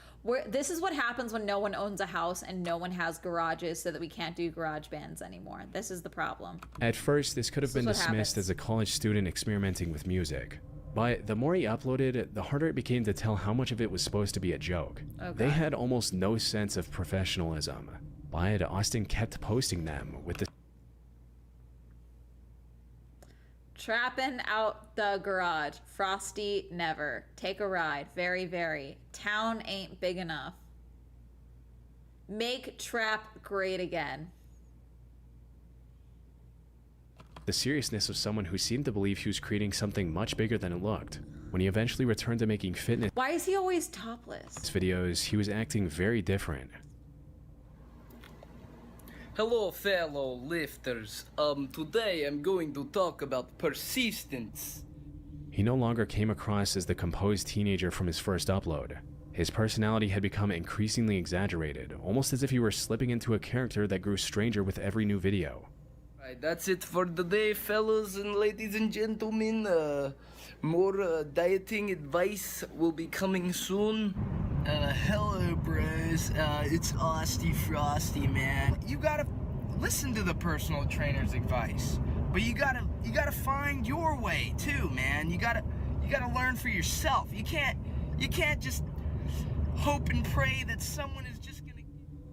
A: this is what happens when no one owns a house and no one has garages, so that we can't do garage bands anymore. This is the problem.
N: At first, this could have been dismissed as a college student experimenting with music. But the more he uploaded, the harder it became to tell how much of it was supposed to be a joke.
A: Oh,
N: they
A: God.
N: had almost no sense of professionalism. But Austin kept posting them with the
A: Trapping out the garage. Frosty never. Take a ride. Very, very. Town ain't big enough. Make trap great again.
N: seriousness of someone who seemed to believe he was creating something much bigger than it looked. When he eventually returned to making fitness
A: Why is he always topless?
N: videos, he was acting very different.
U: Hello, fellow lifters. Today I'm going to talk about persistence.
N: He no longer came across as the composed teenager from his first upload. His personality had become increasingly exaggerated, almost as if he were slipping into a character that grew stranger with every new video.
U: Right, that's it for the day, fellas and ladies and gentlemen. More dieting advice will be coming soon. Hello, bros. It's Austy Frosty, man. You gotta listen to the personal trainer's advice, but you gotta find your way too, man. You gotta learn for yourself. You can't just hope and pray that someone is just gonna.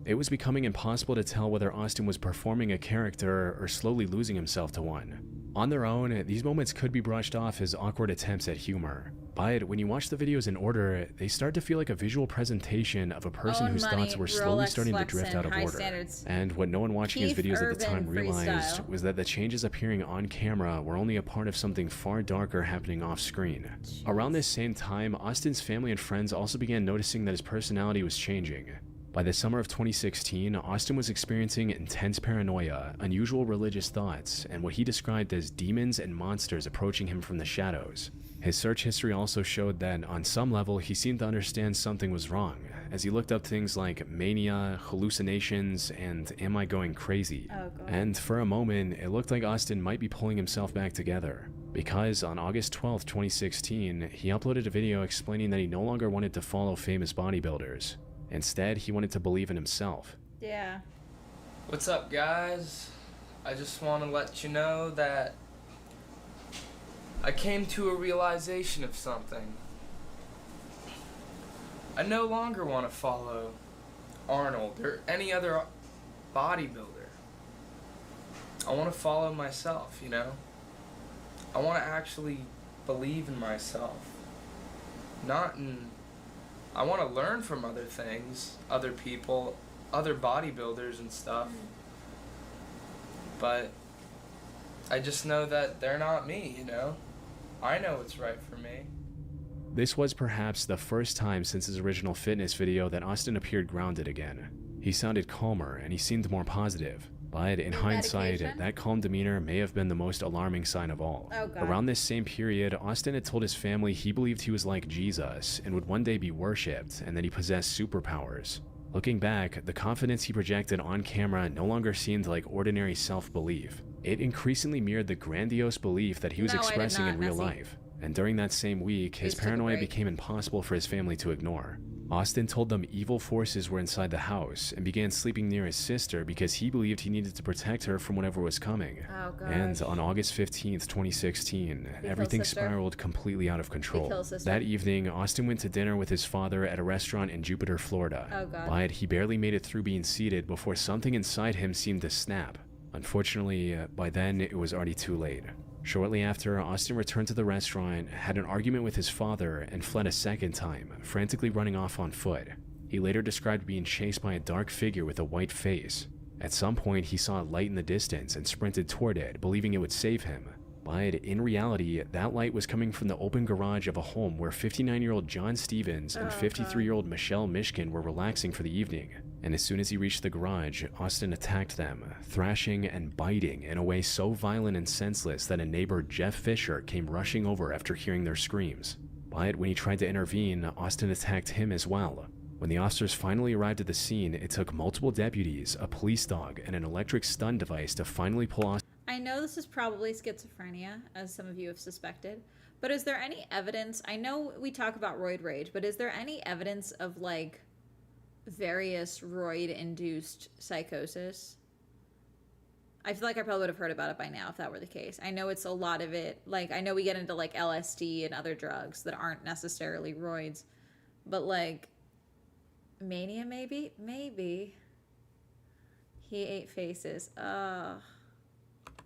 N: It was becoming impossible to tell whether Austin was performing a character or slowly losing himself to one. On their own, these moments could be brushed off as awkward attempts at humor. But when you watch the videos in order, they start to feel like a visual presentation of a person whose thoughts were slowly starting to drift out of order. And what no one watching his videos at the time realized was that the changes appearing on camera were only a part of something far darker happening off screen. Around this same time, Austin's family and friends also began noticing that his personality was changing. By the summer of 2016, Austin was experiencing intense paranoia, unusual religious thoughts, and what he described as demons and monsters approaching him from the shadows. His search history also showed that, on some level, he seemed to understand something was wrong, as he looked up things like mania, hallucinations, and am I going crazy?
A: Oh, God.
N: And for a moment, it looked like Austin might be pulling himself back together. Because on August 12, 2016, he uploaded a video explaining that he no longer wanted to follow famous bodybuilders. Instead, he wanted to believe in himself.
A: Yeah.
U: What's up, guys? I just want to let you know that I came to a realization of something. I no longer want to follow Arnold or any other bodybuilder. I want to follow myself, you know? I want to actually believe in myself. I want to learn from other things, other people, other bodybuilders and stuff. But I just know that they're not me, you know? I know what's right for me.
N: This was perhaps the first time since his original fitness video that Austin appeared grounded again. He sounded calmer and he seemed more positive. But in hindsight, that calm demeanor may have been the most alarming sign of all.
A: Oh, God.
N: Around this same period, Austin had told his family he believed he was like Jesus and would one day be worshipped and that he possessed superpowers. Looking back, the confidence he projected on camera no longer seemed like ordinary self-belief. It increasingly mirrored the grandiose belief that he was expressing in real life. And during that same week, his paranoia became impossible for his family to ignore. Austin told them evil forces were inside the house and began sleeping near his sister because he believed he needed to protect her from whatever was coming.
A: Oh, gosh.
N: And on August 15th, 2016, everything spiraled completely out of control. That evening, Austin went to dinner with his father at a restaurant in Jupiter, Florida.
A: Oh, God.
N: But he barely made it through being seated before something inside him seemed to snap. Unfortunately, by then it was already too late. Shortly after, Austin returned to the restaurant, had an argument with his father, and fled a second time, frantically running off on foot. He later described being chased by a dark figure with a white face. At some point, he saw a light in the distance and sprinted toward it, believing it would save him. But in reality, that light was coming from the open garage of a home where 59-year-old John Stevens and 53-year-old Michelle Mishkin were relaxing for the evening. And as soon as he reached the garage, Austin attacked them, thrashing and biting in a way so violent and senseless that a neighbor, Jeff Fisher, came rushing over after hearing their screams. But when he tried to intervene, Austin attacked him as well. When the officers finally arrived at the scene, it took multiple deputies, a police dog, and an electric stun device to finally pull Austin.
A: I know this is probably schizophrenia, as some of you have suspected, but is there any evidence? I know we talk about roid rage, but is there any evidence of like various roid-induced psychosis? I feel like I probably would have heard about it by now if that were the case. I know it's a lot of it. Like, I know we get into like LSD and other drugs that aren't necessarily roids, but like mania, maybe? Maybe. He ate faces.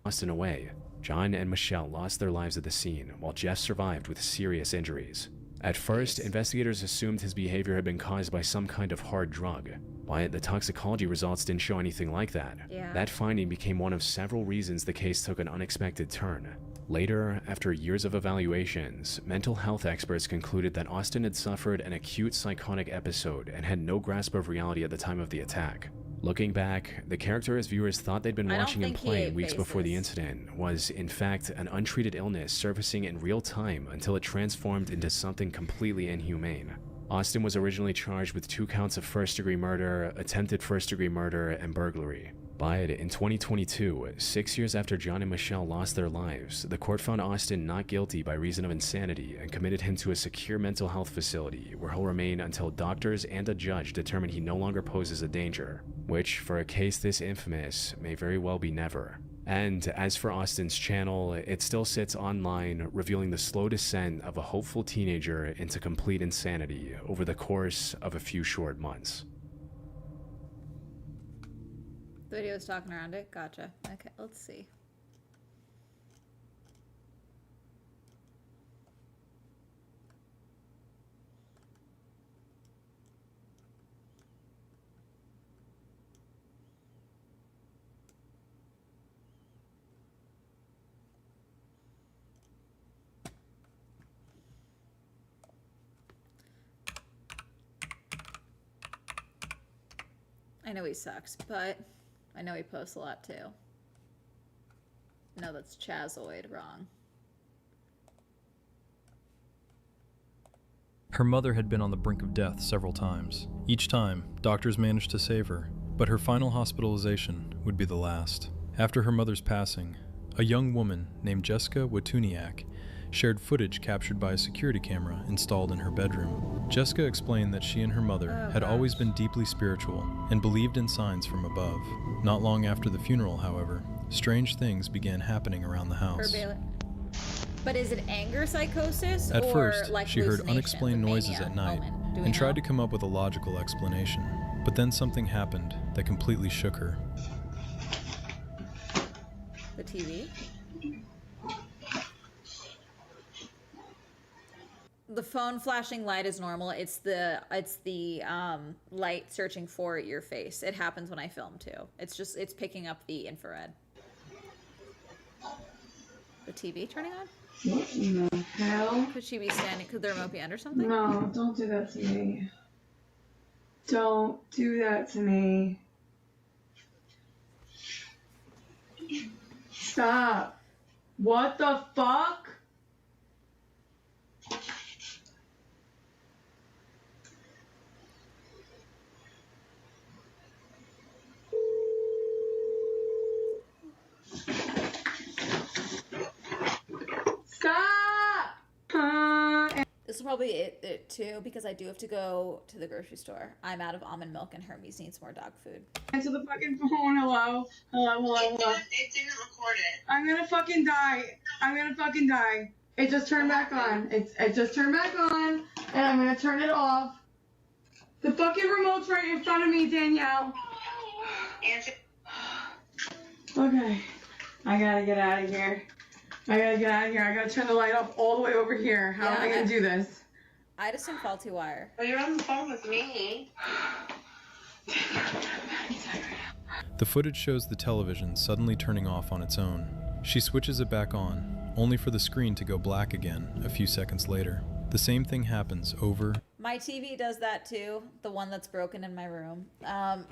N: Austin away. John and Michelle lost their lives at the scene, while Jeff survived with serious injuries. At first, investigators assumed his behavior had been caused by some kind of hard drug, but the toxicology results didn't show anything like that.
A: Yeah.
N: That finding became one of several reasons the case took an unexpected turn. Later, after years of evaluations, mental health experts concluded that Austin had suffered an acute psychotic episode and had no grasp of reality at the time of the attack. Looking back, the character as viewers thought they'd been watching him play weeks before the incident was, in fact, an untreated illness surfacing in real time until it transformed into something completely inhumane. Austin was originally charged with 2 counts of first-degree murder, attempted first-degree murder, and burglary. But in 2022, 6 years after John and Michelle lost their lives, the court found Austin not guilty by reason of insanity and committed him to a secure mental health facility where he'll remain until doctors and a judge determine he no longer poses a danger, which, for a case this infamous, may very well be never. And as for Austin's channel, it still sits online, revealing the slow descent of a hopeful teenager into complete insanity over the course of a few short months.
A: The video is talking around it. Gotcha. Okay, let's see. I know he sucks, but I know he posts a lot too. No, that's Chazoid, wrong.
I: Her mother had been on the brink of death several times. Each time, doctors managed to save her, but her final hospitalization would be the last. After her mother's passing, a young woman named Jessica Watuniak shared footage captured by a security camera installed in her bedroom. Jessica explained that she and her mother had always been deeply spiritual and believed in signs from above. Not long after the funeral, however, strange things began happening around the house.
A: But is it anger psychosis
I: At
A: or
I: first,
A: like
I: she heard unexplained noises at night and tried to come up with a logical explanation. But then something happened that completely shook her.
A: The TV? The phone flashing light is normal. It's the light searching for your face. It happens when I film too. It's picking up the infrared. The TV turning on?
T: What in the hell?
A: Could she be standing? Could the remote be under something?
T: No, don't do that to me. Don't do that to me. Stop. What the fuck?
A: This is probably it too, because I do have to go to the grocery store. I'm out of almond milk and Hermes needs more dog food.
T: Answer the fucking phone. Hello. It didn't record it. I'm gonna fucking die. It just turned back on. It just turned back on, and I'm gonna turn it off. The fucking remote's right in front of me, Danielle. Okay. I gotta get out of here. I gotta turn the light off all the way over here. How am I gonna do this?
A: I just some faulty wire.
T: Well, you're on the phone with me.
I: The footage shows the television suddenly turning off on its own. She switches it back on, only for the screen to go black again a few seconds later. The same thing happens over.
A: My TV does that too, the one that's broken in my room.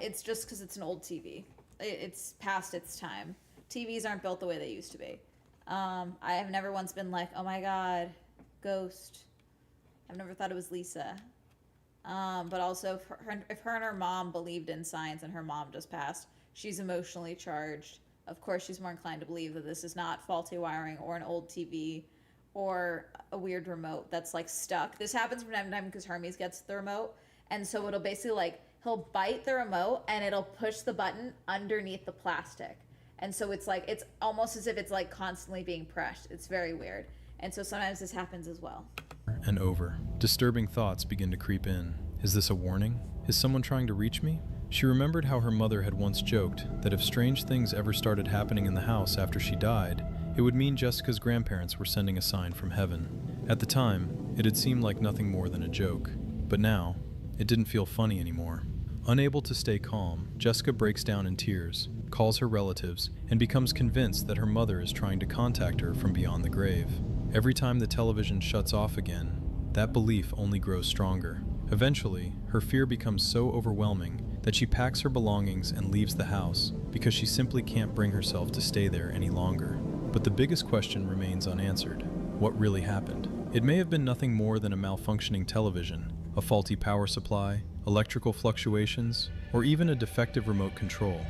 A: It's just because it's an old TV. It's past its time. TVs aren't built the way they used to be. I have never once been like, oh my god, ghost. I've never thought it was Lisa. But also, if her and her mom believed in science and her mom just passed, she's emotionally charged. Of course, she's more inclined to believe that this is not faulty wiring or an old TV or a weird remote that's like stuck. This happens from time to time because Hermes gets the remote. And so it'll basically like, he'll bite the remote and it'll push the button underneath the plastic. And so it's like, it's almost as if it's like constantly being pressed. It's very weird. And so sometimes this happens as well.
I: And over. Disturbing thoughts begin to creep in. Is this a warning? Is someone trying to reach me? She remembered how her mother had once joked that if strange things ever started happening in the house after she died, it would mean Jessica's grandparents were sending a sign from heaven. At the time, it had seemed like nothing more than a joke. But now, it didn't feel funny anymore. Unable to stay calm, Jessica breaks down in tears. calls her relatives, and becomes convinced that her mother is trying to contact her from beyond the grave. Every time the television shuts off again, that belief only grows stronger. Eventually, her fear becomes so overwhelming that she packs her belongings and leaves the house because she simply can't bring herself to stay there any longer. But the biggest question remains unanswered. What really happened? It may have been nothing more than a malfunctioning television, a faulty power supply, electrical fluctuations, or even a defective remote control.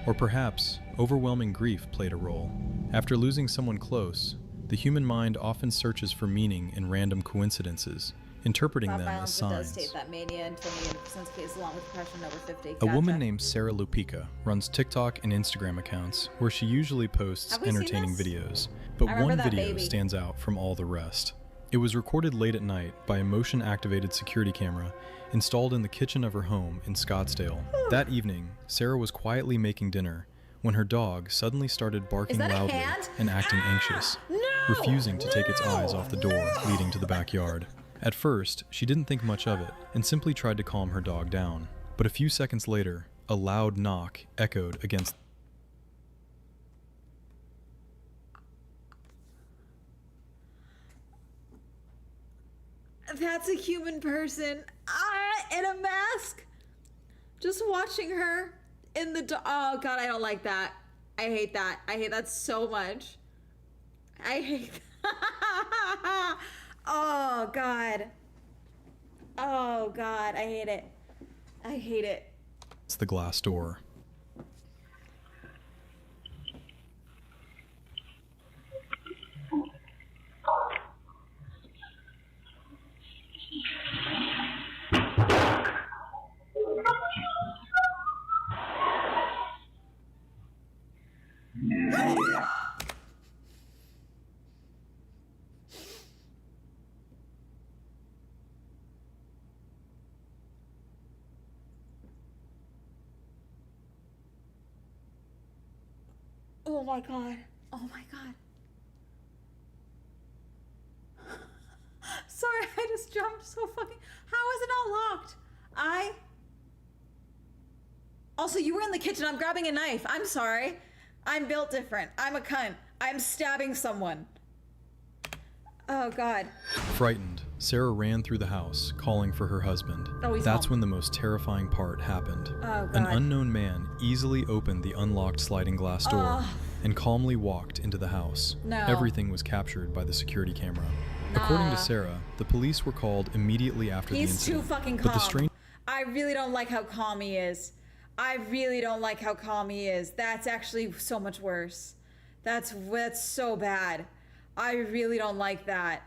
I: Or perhaps, overwhelming grief played a role. After losing someone close, the human mind often searches for meaning in random coincidences, interpreting them as signs.
A: Does state that mania in 28% of cases along with depression over 50.
I: A woman named Sarah Lupica runs TikTok and Instagram accounts where she usually posts entertaining videos, but one video stands out from all the rest. It was recorded late at night by a motion-activated security camera installed in the kitchen of her home in Scottsdale. That evening, Sarah was quietly making dinner when her dog suddenly started barking loudly and acting anxious, refusing to take its eyes off the door leading to the backyard. At first, she didn't think much of it and simply tried to calm her dog down. But a few seconds later, a loud knock echoed against.
A: That's a human person in a mask. Just watching her in the oh god, I don't like that. I hate that. I hate that so much. I hate that. Oh god. Oh god, I hate it. I hate it.
I: It's the glass door.
A: Oh my god. Oh my god. Sorry, I just jumped so fucking. How is it not locked? Also, you were in the kitchen. I'm grabbing a knife. I'm sorry. I'm built different. I'm a cunt. I'm stabbing someone. Oh god.
I: Frightened, Sarah ran through the house, calling for her husband. That's when the most terrifying part happened.
A: Oh, God.
I: An unknown man easily opened the unlocked sliding glass door and calmly walked into the house.
A: No.
I: Everything was captured by the security camera. According to Sarah, the police were called immediately after the incident.
A: He's too fucking calm. I really don't like how calm he is. I really don't like how calm he is. That's actually so much worse. That's so bad. I really don't like that.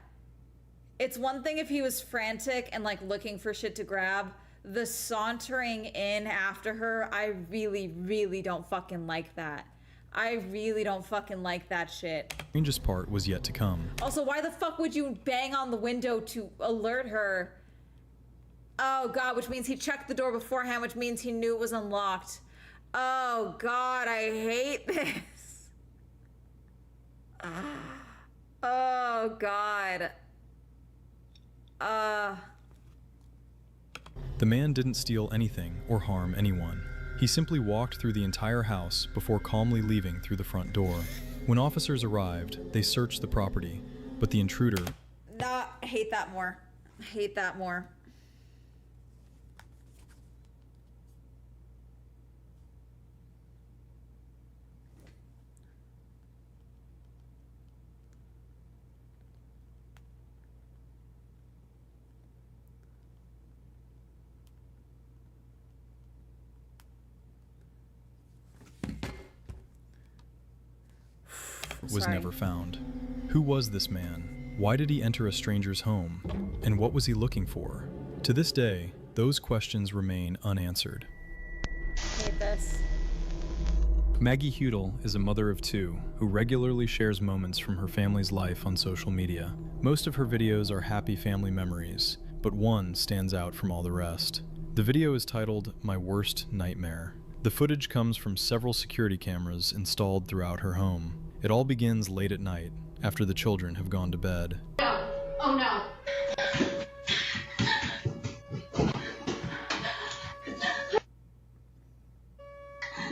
A: It's one thing if he was frantic and like looking for shit to grab. The sauntering in after her, I really, really don't fucking like that. I really don't fucking like that shit.
I: The strangest part was yet to come.
A: Also, why the fuck would you bang on the window to alert her? Oh god, which means he checked the door beforehand, which means he knew it was unlocked. Oh god, I hate this. Oh god.
I: The man didn't steal anything or harm anyone. He simply walked through the entire house before calmly leaving through the front door. When officers arrived, they searched the property, but the intruder...
A: Nah, I hate that more. I hate that more.
I: was never found. Who was this man? Why did he enter a stranger's home? And what was he looking for? To this day, those questions remain unanswered.
A: I hate this.
I: Maggie Hudel is a mother of two who regularly shares moments from her family's life on social media. Most of her videos are happy family memories, but one stands out from all the rest. The video is titled "My Worst Nightmare." The footage comes from several security cameras installed throughout her home. It all begins late at night, after the children have gone to bed.
T: No. Oh no.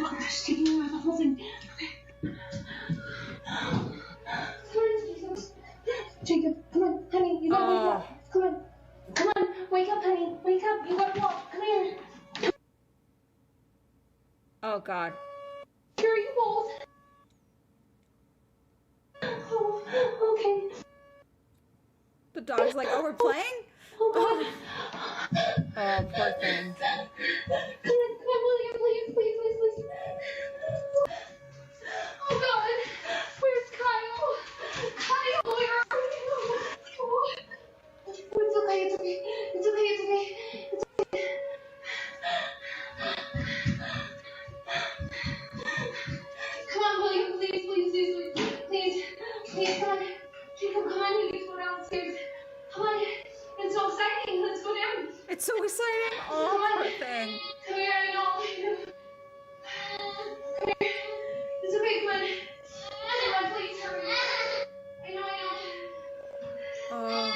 T: Look, they're sticking me with the whole thing. gotta walk. Come here.
A: Oh God.
T: Here are you both. Oh, okay.
A: The dog's like, oh, we're playing?
T: Oh God.
A: Oh, poor thing.
T: Come on, William, please, please, please, please. Oh God. Where's Kyle? Kyle, where are you? Oh, it's okay, it's okay. It's okay, it's okay. It's okay. Come on, William, please, please, please, please, please, come on. Jacob, come on, you need to go downstairs. Come on, it's so exciting. Let's go down.
A: It's so exciting. Oh,
T: come on.
A: poor thing.
T: Come here, I know. Come here. It's okay, come on. Come on, please, hurry. I know.
A: Oh.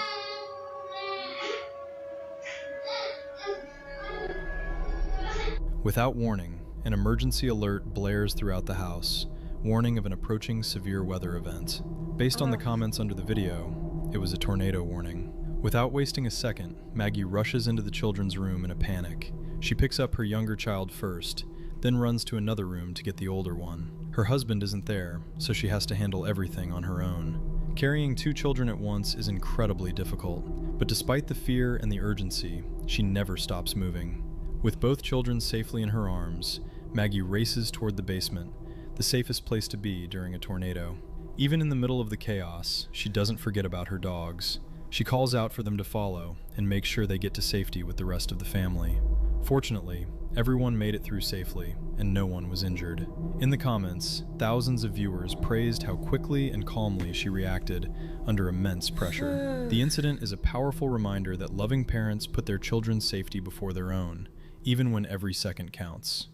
I: Without warning, an emergency alert blares throughout the house, warning of an approaching severe weather event. Based on the comments under the video, it was a tornado warning. Without wasting a second, Maggie rushes into the children's room in a panic. She picks up her younger child first, then runs to another room to get the older one. Her husband isn't there, so she has to handle everything on her own. Carrying 2 children at once is incredibly difficult, but despite the fear and the urgency, she never stops moving. With both children safely in her arms, Maggie races toward the basement, the safest place to be during a tornado. Even in the middle of the chaos, she doesn't forget about her dogs. She calls out for them to follow and make sure they get to safety with the rest of the family. Fortunately, everyone made it through safely, and no one was injured. In the comments, thousands of viewers praised how quickly and calmly she reacted under immense pressure. The incident is a powerful reminder that loving parents put their children's safety before their own, even when every second counts.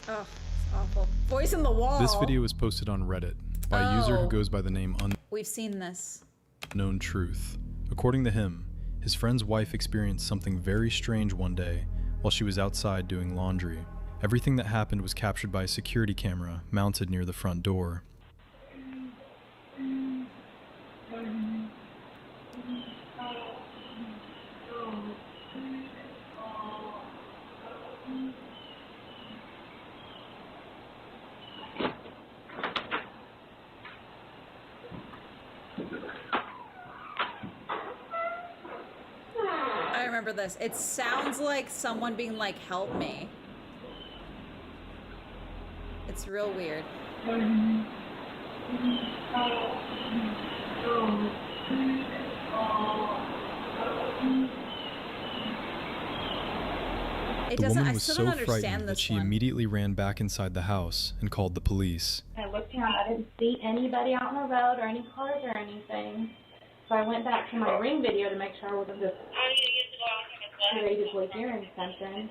A: Oh, it's awful. Voice in the wall.
I: This video was posted on Reddit by a user who goes by the name
A: We've seen this.
I: Unknown Truth. According to him, his friend's wife experienced something very strange one day while she was outside doing laundry. Everything that happened was captured by a security camera mounted near the front door.
A: I remember this. It sounds like someone being like, help me. It's real weird.
I: The woman was so frightened that she immediately ran back inside the house and called the police.
K: I looked around, I didn't see anybody out on the road or any cars or anything. So I went back to my Ring video to make sure I wasn't just creatively hearing something.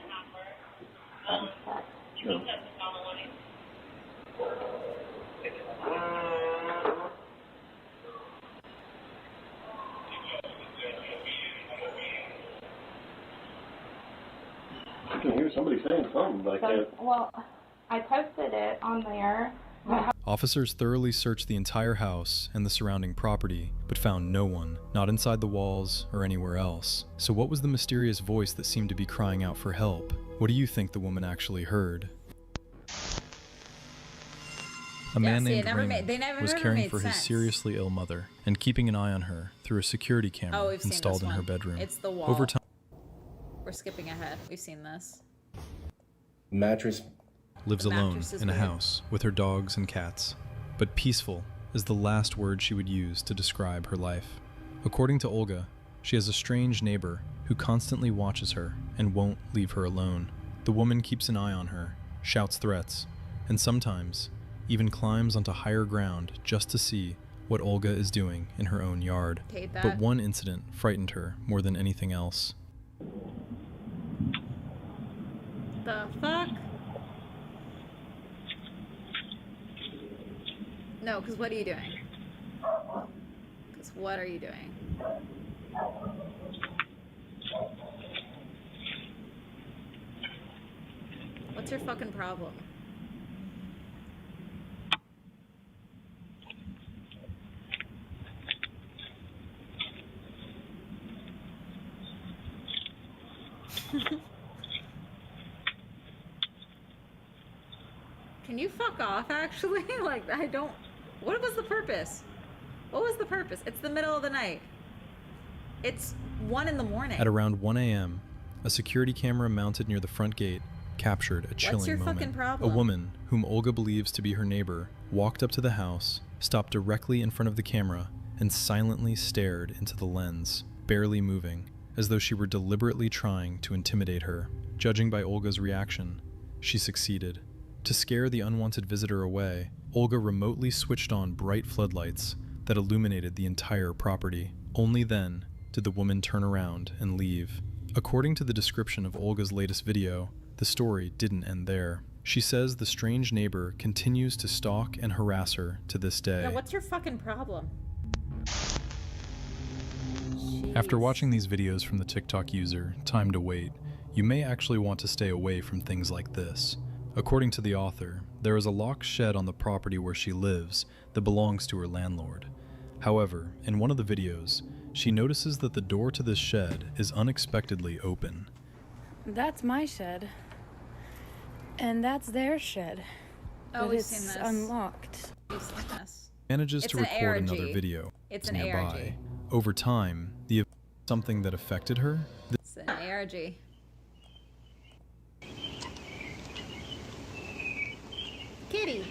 O: I can hear somebody saying something, but I can't.
K: Well, I posted it on there.
I: Officers thoroughly searched the entire house and the surrounding property, but found no one, not inside the walls or anywhere else. So what was the mysterious voice that seemed to be crying out for help? What do you think the woman actually heard? A man named Raymond was caring for his seriously ill mother and keeping an eye on her through a security camera installed in her bedroom.
A: It's the wall.
I: Over time,
A: we're skipping ahead. We've seen this.
O: Mattress
I: lives alone in a house with her dogs and cats, but peaceful is the last word she would use to describe her life. According to Olga, she has a strange neighbor who constantly watches her and won't leave her alone. The woman keeps an eye on her, shouts threats, and sometimes even climbs onto higher ground just to see what Olga is doing in her own yard. But one incident frightened her more than anything else.
A: The fuck? No, because what are you doing? Because what are you doing? What's your fucking problem? Can you fuck off, actually? Like, I don't... What was the purpose? What was the purpose? It's the middle of the night. It's 1 in the morning.
I: At around 1 a.m., a security camera mounted near the front gate captured a chilling
A: What's your
I: moment.
A: fucking problem?
I: A woman, whom Olga believes to be her neighbor, walked up to the house, stopped directly in front of the camera, and silently stared into the lens, barely moving, as though she were deliberately trying to intimidate her. Judging by Olga's reaction, she succeeded. To scare the unwanted visitor away, Olga remotely switched on bright floodlights that illuminated the entire property. Only then did the woman turn around and leave. According to the description of Olga's latest video, the story didn't end there. She says the strange neighbor continues to stalk and harass her to this day.
A: Yeah, what's your fucking problem?
I: After watching these videos from the TikTok user, Time to Wait, you may actually want to stay away from things like this. According to the author, there is a locked shed on the property where she lives that belongs to her landlord. However, in one of the videos, she notices that the door to this shed is unexpectedly open.
J: That's my shed. And that's their shed.
A: Oh,
J: but
A: we've
J: it's
A: seen this.
J: Unlocked.
A: We've seen this.
I: Manages
A: It's
I: to
A: an
I: record
A: ARG.
I: another video
A: It's an
I: nearby.
A: ARG.
I: Over time, the something that affected her.
A: It's an ARG. Kitty.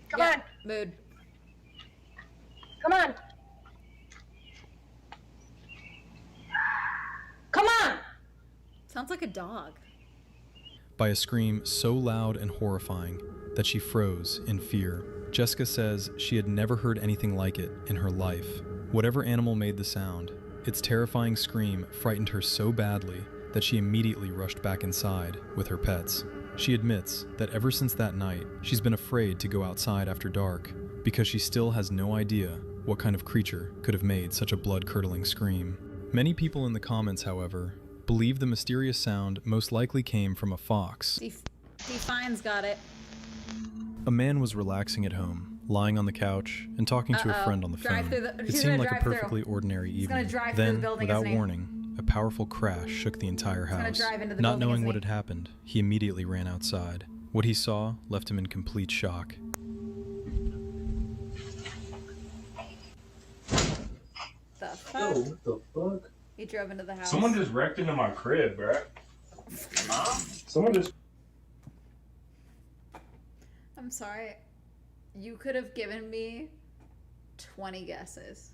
V: Come on.
A: Mood.
V: Come on. Come on.
A: Sounds like a dog.
I: By a scream so loud and horrifying that she froze in fear. Jessica says she had never heard anything like it in her life. Whatever animal made the sound, its terrifying scream frightened her so badly that she immediately rushed back inside with her pets. She admits that ever since that night, she's been afraid to go outside after dark because she still has no idea what kind of creature could have made such a blood-curdling scream. Many people in the comments, however, believe the mysterious sound most likely came from a fox.
A: Define's got it.
I: A man was relaxing at home, lying on the couch and talking to a friend on the phone. It seemed like a perfectly ordinary evening. Then, without warning, a powerful crash shook the entire house. Not knowing what had happened, he immediately ran outside. What he saw left him in complete shock.
A: The fuck?
W: Yo, what the fuck?
A: He drove into the house.
W: Someone just wrecked into my crib, bruh. Someone just...
A: I'm sorry. You could have given me 20 guesses.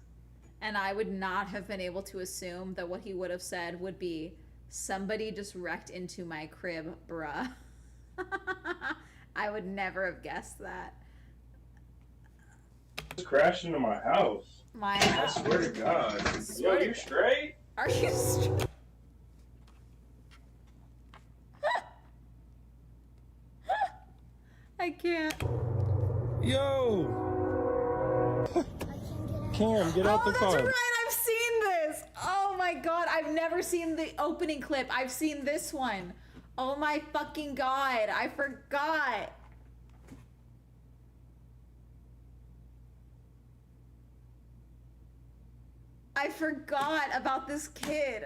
A: And I would not have been able to assume that what he would have said would be, somebody just wrecked into my crib, bruh. I would never have guessed that.
W: Just crashed into my house. I swear to God. Yo, you straight?
A: Are you straight? I can't.
W: Yo! Cam, get out the car.
A: That's right, I've seen this. Oh my god, I've never seen the opening clip. I've seen this one. Oh my fucking god, I forgot. I forgot about this kid.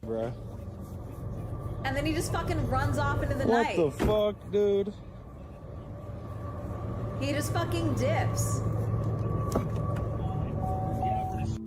W: Bruh.
A: And then he just fucking runs off into the night.
W: What the fuck, dude?
A: He just fucking dips.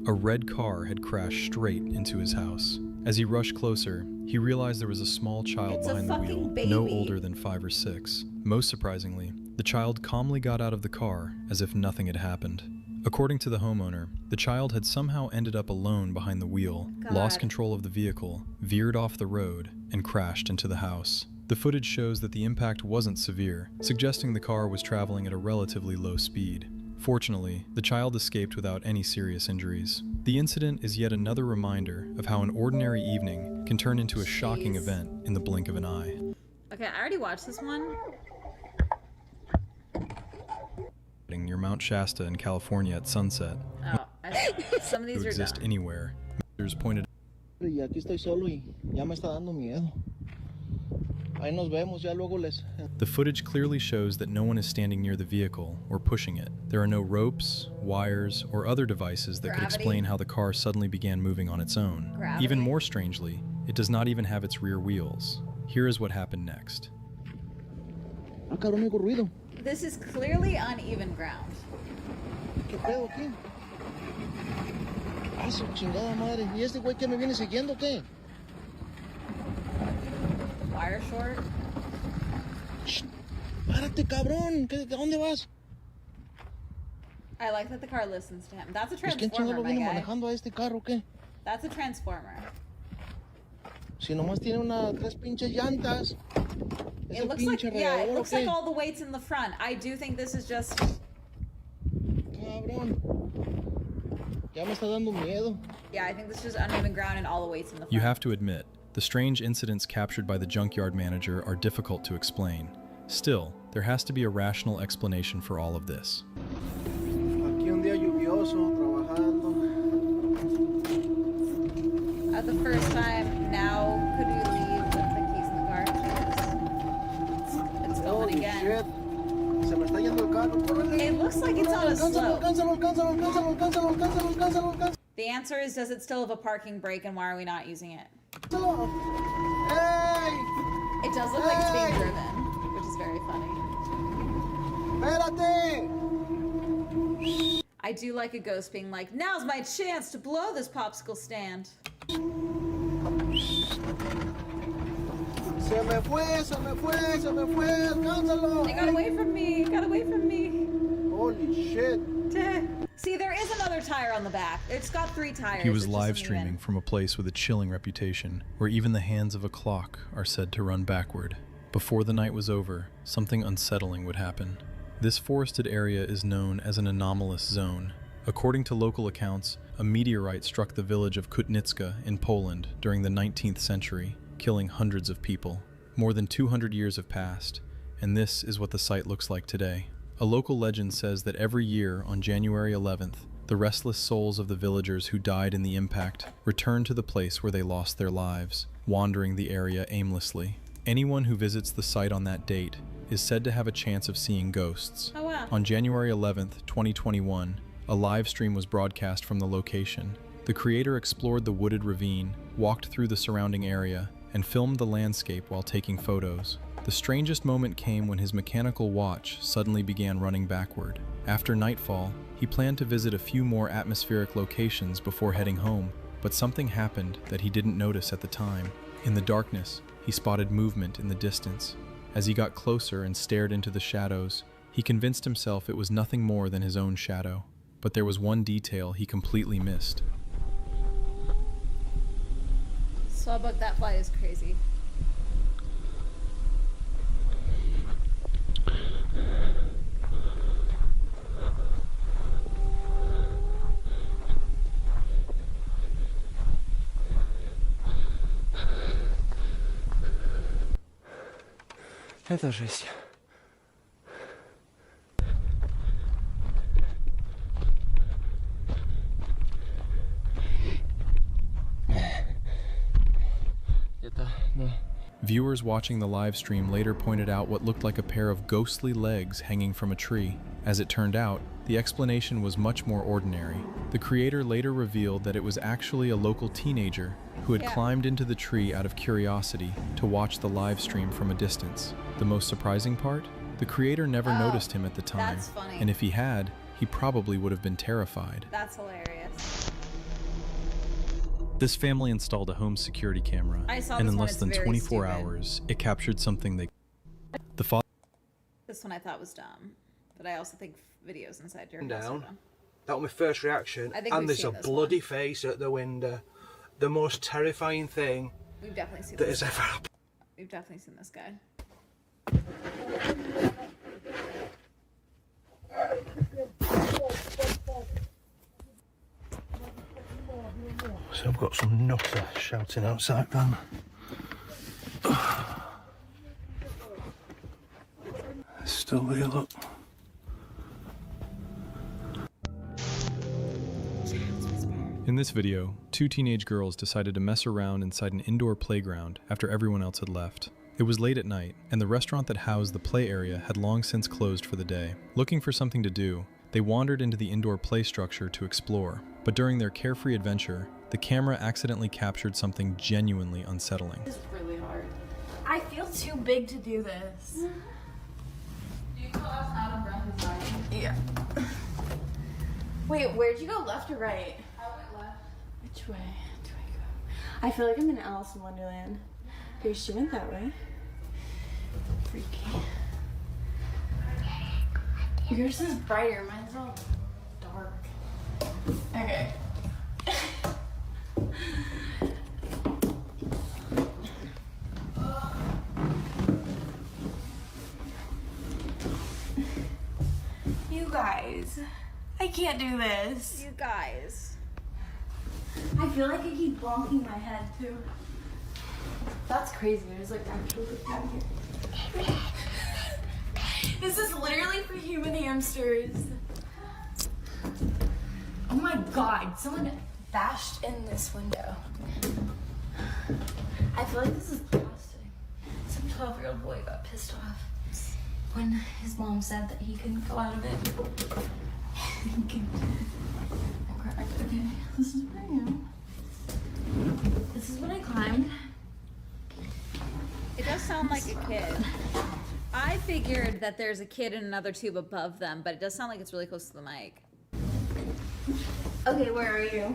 I: A red car had crashed straight into his house. As he rushed closer, he realized there was a small child behind the wheel, no older than 5 or 6. Most surprisingly, the child calmly got out of the car as if nothing had happened. According to the homeowner, the child had somehow ended up alone behind the wheel, lost control of the vehicle, veered off the road, and crashed into the house. The footage shows that the impact wasn't severe, suggesting the car was traveling at a relatively low speed. Fortunately, the child escaped without any serious injuries. The incident is yet another reminder of how an ordinary evening can turn into a shocking event in the blink of an eye.
A: Okay, I already watched this one.
I: Near Mount Shasta in California at sunset.
A: Oh, I Some of these
I: to
A: are
I: exist
A: dumb.
I: anywhere. Ministers pointed
P: Y aquí estoy solo y ya me está dando miedo. Ahí nos vemos, ya luego les...
I: The footage clearly shows that no one is standing near the vehicle or pushing it. There are no ropes, wires, or other devices that could explain how the car suddenly began moving on its own. Even more strangely, it does not even have its rear wheels. Here is what happened next.
P: Ah, cabrón, oigo ruido.
A: This is clearly uneven ground.
P: ¿Qué pedo aquí? Ah, su chingada madre. ¿Y este güey que me viene siguiendo o qué?
A: Wire short.
P: Párate, cabrón. ¿A dónde vas?
A: I like that the car listens to him. That's a
P: Pues quién chingado
A: transformer,
P: lo
A: my
P: viene
A: guy.
P: manejando a este carro o qué?
A: That's a transformer.
P: Si nomás tiene tres pinches llantas. Es el pinche
A: it
P: radiador,
A: looks
P: ¿o qué?
A: like all the weight's in the front. I do think this is just.
P: Cabrón. Ya me está dando miedo.
A: Yeah, I think this is just uneven ground and all the weight's in the front.
I: You have to admit, the strange incidents captured by the junkyard manager are difficult to explain. Still, there has to be a rational explanation for all of this.
P: Aquí un día lluvioso, trabajando.
A: The first time, now could we leave with the keys in the car? It's going
P: Holy
A: again.
P: shit. Se me está yendo el carro. Córrele.
A: It looks like it's on a slope.
P: Alcánzalo.
A: The answer is, does it still have a parking brake, and why are we not using it?
P: Hey!
A: It does look like it's being driven, which is very funny.
P: Espérate!
A: I do like a ghost being like, now's my chance to blow this popsicle stand.
P: Se me fue, alcánzalo.
A: It got away from me,
P: Holy shit.
A: See, there is another tire on the back. It's got 3 tires.
I: He was
A: It's just
I: live
A: uneven.
I: streaming from a place with a chilling reputation, where even the hands of a clock are said to run backward. Before the night was over, something unsettling would happen. This forested area is known as an anomalous zone. According to local accounts, a meteorite struck the village of Kutnicka in Poland during the 19th century, killing hundreds of people. More than 200 years have passed, and this is what the site looks like today. A local legend says that every year on January 11th, the restless souls of the villagers who died in the impact return to the place where they lost their lives, wandering the area aimlessly. Anyone who visits the site on that date is said to have a chance of seeing ghosts.
A: Oh, wow.
I: On January 11th, 2021, a live stream was broadcast from the location. The creator explored the wooded ravine, walked through the surrounding area, and filmed the landscape while taking photos. The strangest moment came when his mechanical watch suddenly began running backward. After nightfall, he planned to visit a few more atmospheric locations before heading home, but something happened that he didn't notice at the time. In the darkness, he spotted movement in the distance. As he got closer and stared into the shadows, he convinced himself it was nothing more than his own shadow. But there was one detail he completely missed.
A: Sawbuck, that fly is crazy.
P: Это жесть.
I: Viewers watching the live stream later pointed out what looked like a pair of ghostly legs hanging from a tree. As it turned out, the explanation was much more ordinary. The creator later revealed that it was actually a local teenager who had climbed into the tree out of curiosity to watch the live stream from a distance. The most surprising part? The creator never noticed him at the time,
A: that's funny.
I: and if he had, he probably would have been terrified.
A: That's hilarious.
I: This family installed a home security camera,
A: I saw
I: and
A: this
I: in
A: one,
I: less
A: it's
I: than
A: very
I: 24
A: stupid.
I: hours, it captured something they... The father...
A: This one I thought was dumb, but I also think videos inside your house are
D: Down.
A: dumb.
D: That was my first reaction.
A: I think
D: And
A: we've
D: there's
A: seen
D: a
A: this
D: bloody face at the window. The most terrifying thing
A: We've definitely seen
D: that
A: this
D: has ever
A: guy.
D: happened.
A: We've definitely seen this guy.
L: So I've got some nutter shouting outside then. It's still there, look.
I: In this video, 2 teenage girls decided to mess around inside an indoor playground after everyone else had left. It was late at night, and the restaurant that housed the play area had long since closed for the day. Looking for something to do, they wandered into the indoor play structure to explore. But during their carefree adventure, the camera accidentally captured something genuinely unsettling.
J: This is really hard. I feel too big to do this.
A: Do you feel out of breath inside?
J: Yeah. Wait, where'd you go, left or right?
A: I went left.
J: Which way do I go? I feel like I'm in Alice in Wonderland. Okay, she went that way. Freaky. Yours is brighter, mine's all dark. Okay. You guys, I can't do this.
A: You guys.
J: I feel like I keep bonking my head too. That's crazy. There's like actual down here. This is literally for human hamsters. Oh my god, someone bashed in this window. I feel like this is plastic. Some 12-year-old boy got pissed off when his mom said that he couldn't go out of it. Okay, this is where I am. This is what I climbed.
A: It does sound like a kid. I figured that there's a kid in another tube above them, but it does sound like it's really close to the mic.
J: Okay, where are you?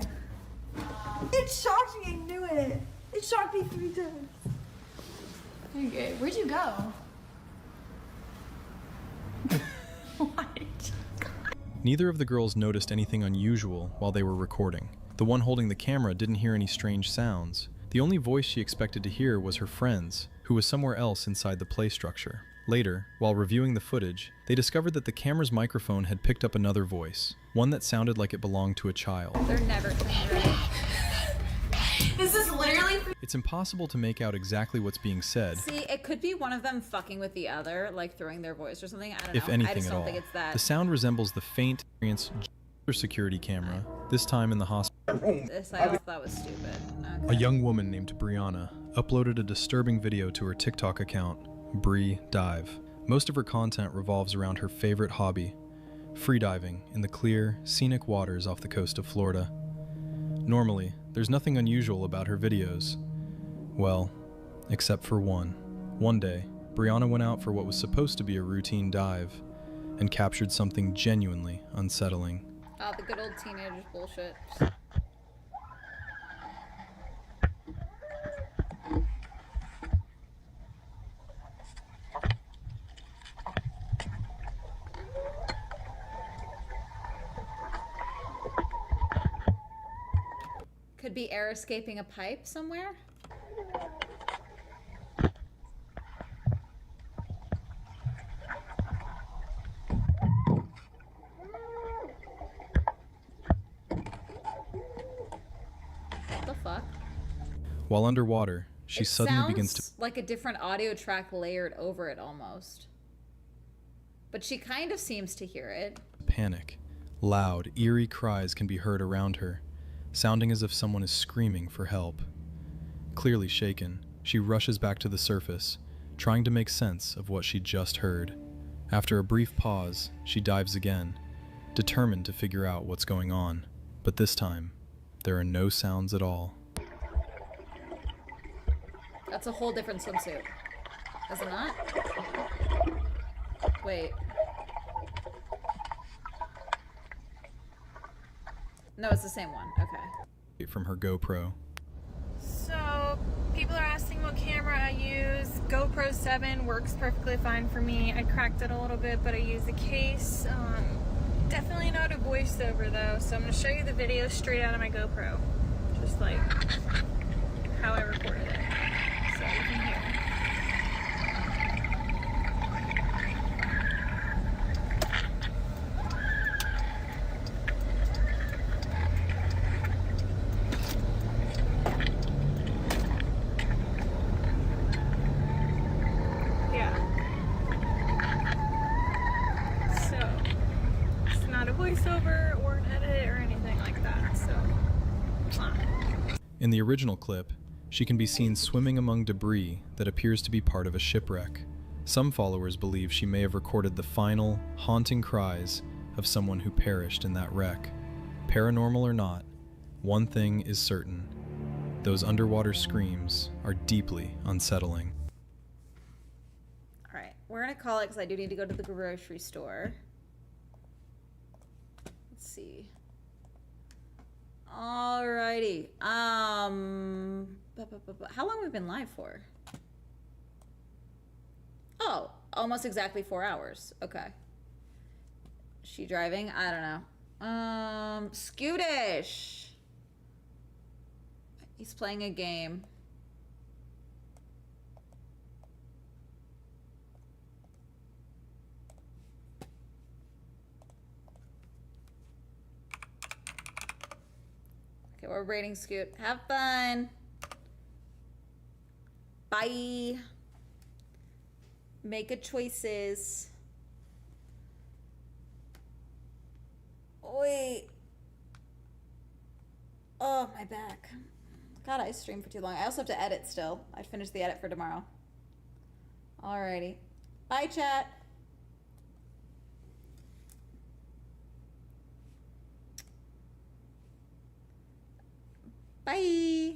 J: It shocked me, I knew it. It shocked me 3 times. Okay, where'd you go?
I: Neither of the girls noticed anything unusual while they were recording. The one holding the camera didn't hear any strange sounds. The only voice she expected to hear was her friend's, who was somewhere else inside the play structure. Later, while reviewing the footage, they discovered that the camera's microphone had picked up another voice, one that sounded like it belonged to a child.
A: They're never clean, right?
J: This is literally.
I: It's impossible to make out exactly what's being said.
A: See, it could be one of them fucking with the other, like throwing their voice or something. I don't know.
I: If anything
A: I just
I: at
A: don't
I: all.
A: think it's that.
I: The sound resembles the faint security camera, this time in the hospital.
A: This I also thought was stupid.
I: A young woman named Brianna uploaded a disturbing video to her TikTok account, Bree Dive. Most of her content revolves around her favorite hobby, freediving in the clear, scenic waters off the coast of Florida. Normally, there's nothing unusual about her videos. Well, except for one. One day, Brianna went out for what was supposed to be a routine dive and captured something genuinely unsettling.
A: Oh, the good old teenagers bullshit. Could be air escaping a pipe somewhere. What the fuck?
I: While underwater, she suddenly begins to
A: like a different audio track layered over it almost. But she kind of seems to hear it.
I: panic. Loud, eerie cries can be heard around her, sounding as if someone is screaming for help. Clearly shaken, she rushes back to the surface, trying to make sense of what she just heard. After a brief pause, she dives again, determined to figure out what's going on. But this time, there are no sounds at all.
A: That's a whole different swimsuit. Is it not? Wait. No, it's the same one. Okay.
I: From her GoPro.
H: So, people are asking what camera I use. GoPro 7 works perfectly fine for me. I cracked it a little bit, but I use a case. Definitely not a voiceover though, so I'm going to show you the video straight out of my GoPro. Just like how I recorded it. So you can hear. Voiceover or an edit or anything like that, so
I: In the original clip, she can be seen swimming among debris that appears to be part of a shipwreck. Some followers believe she may have recorded the final, haunting cries of someone who perished in that wreck. Paranormal or not, one thing is certain. Those underwater screams are deeply unsettling.
A: All right, we're gonna call it because I do need to go to the grocery store. Let's see. Alrighty. How long have we been live for? Oh, almost exactly 4 hours. Okay. She driving? I don't know. Scootish. He's playing a game. Okay, we're rating Scoot. Have fun. Bye. Make good choices. Wait. Oh, my back. God, I streamed for too long. I also have to edit still. I'd finish the edit for tomorrow. Alrighty. Bye, chat. Bye.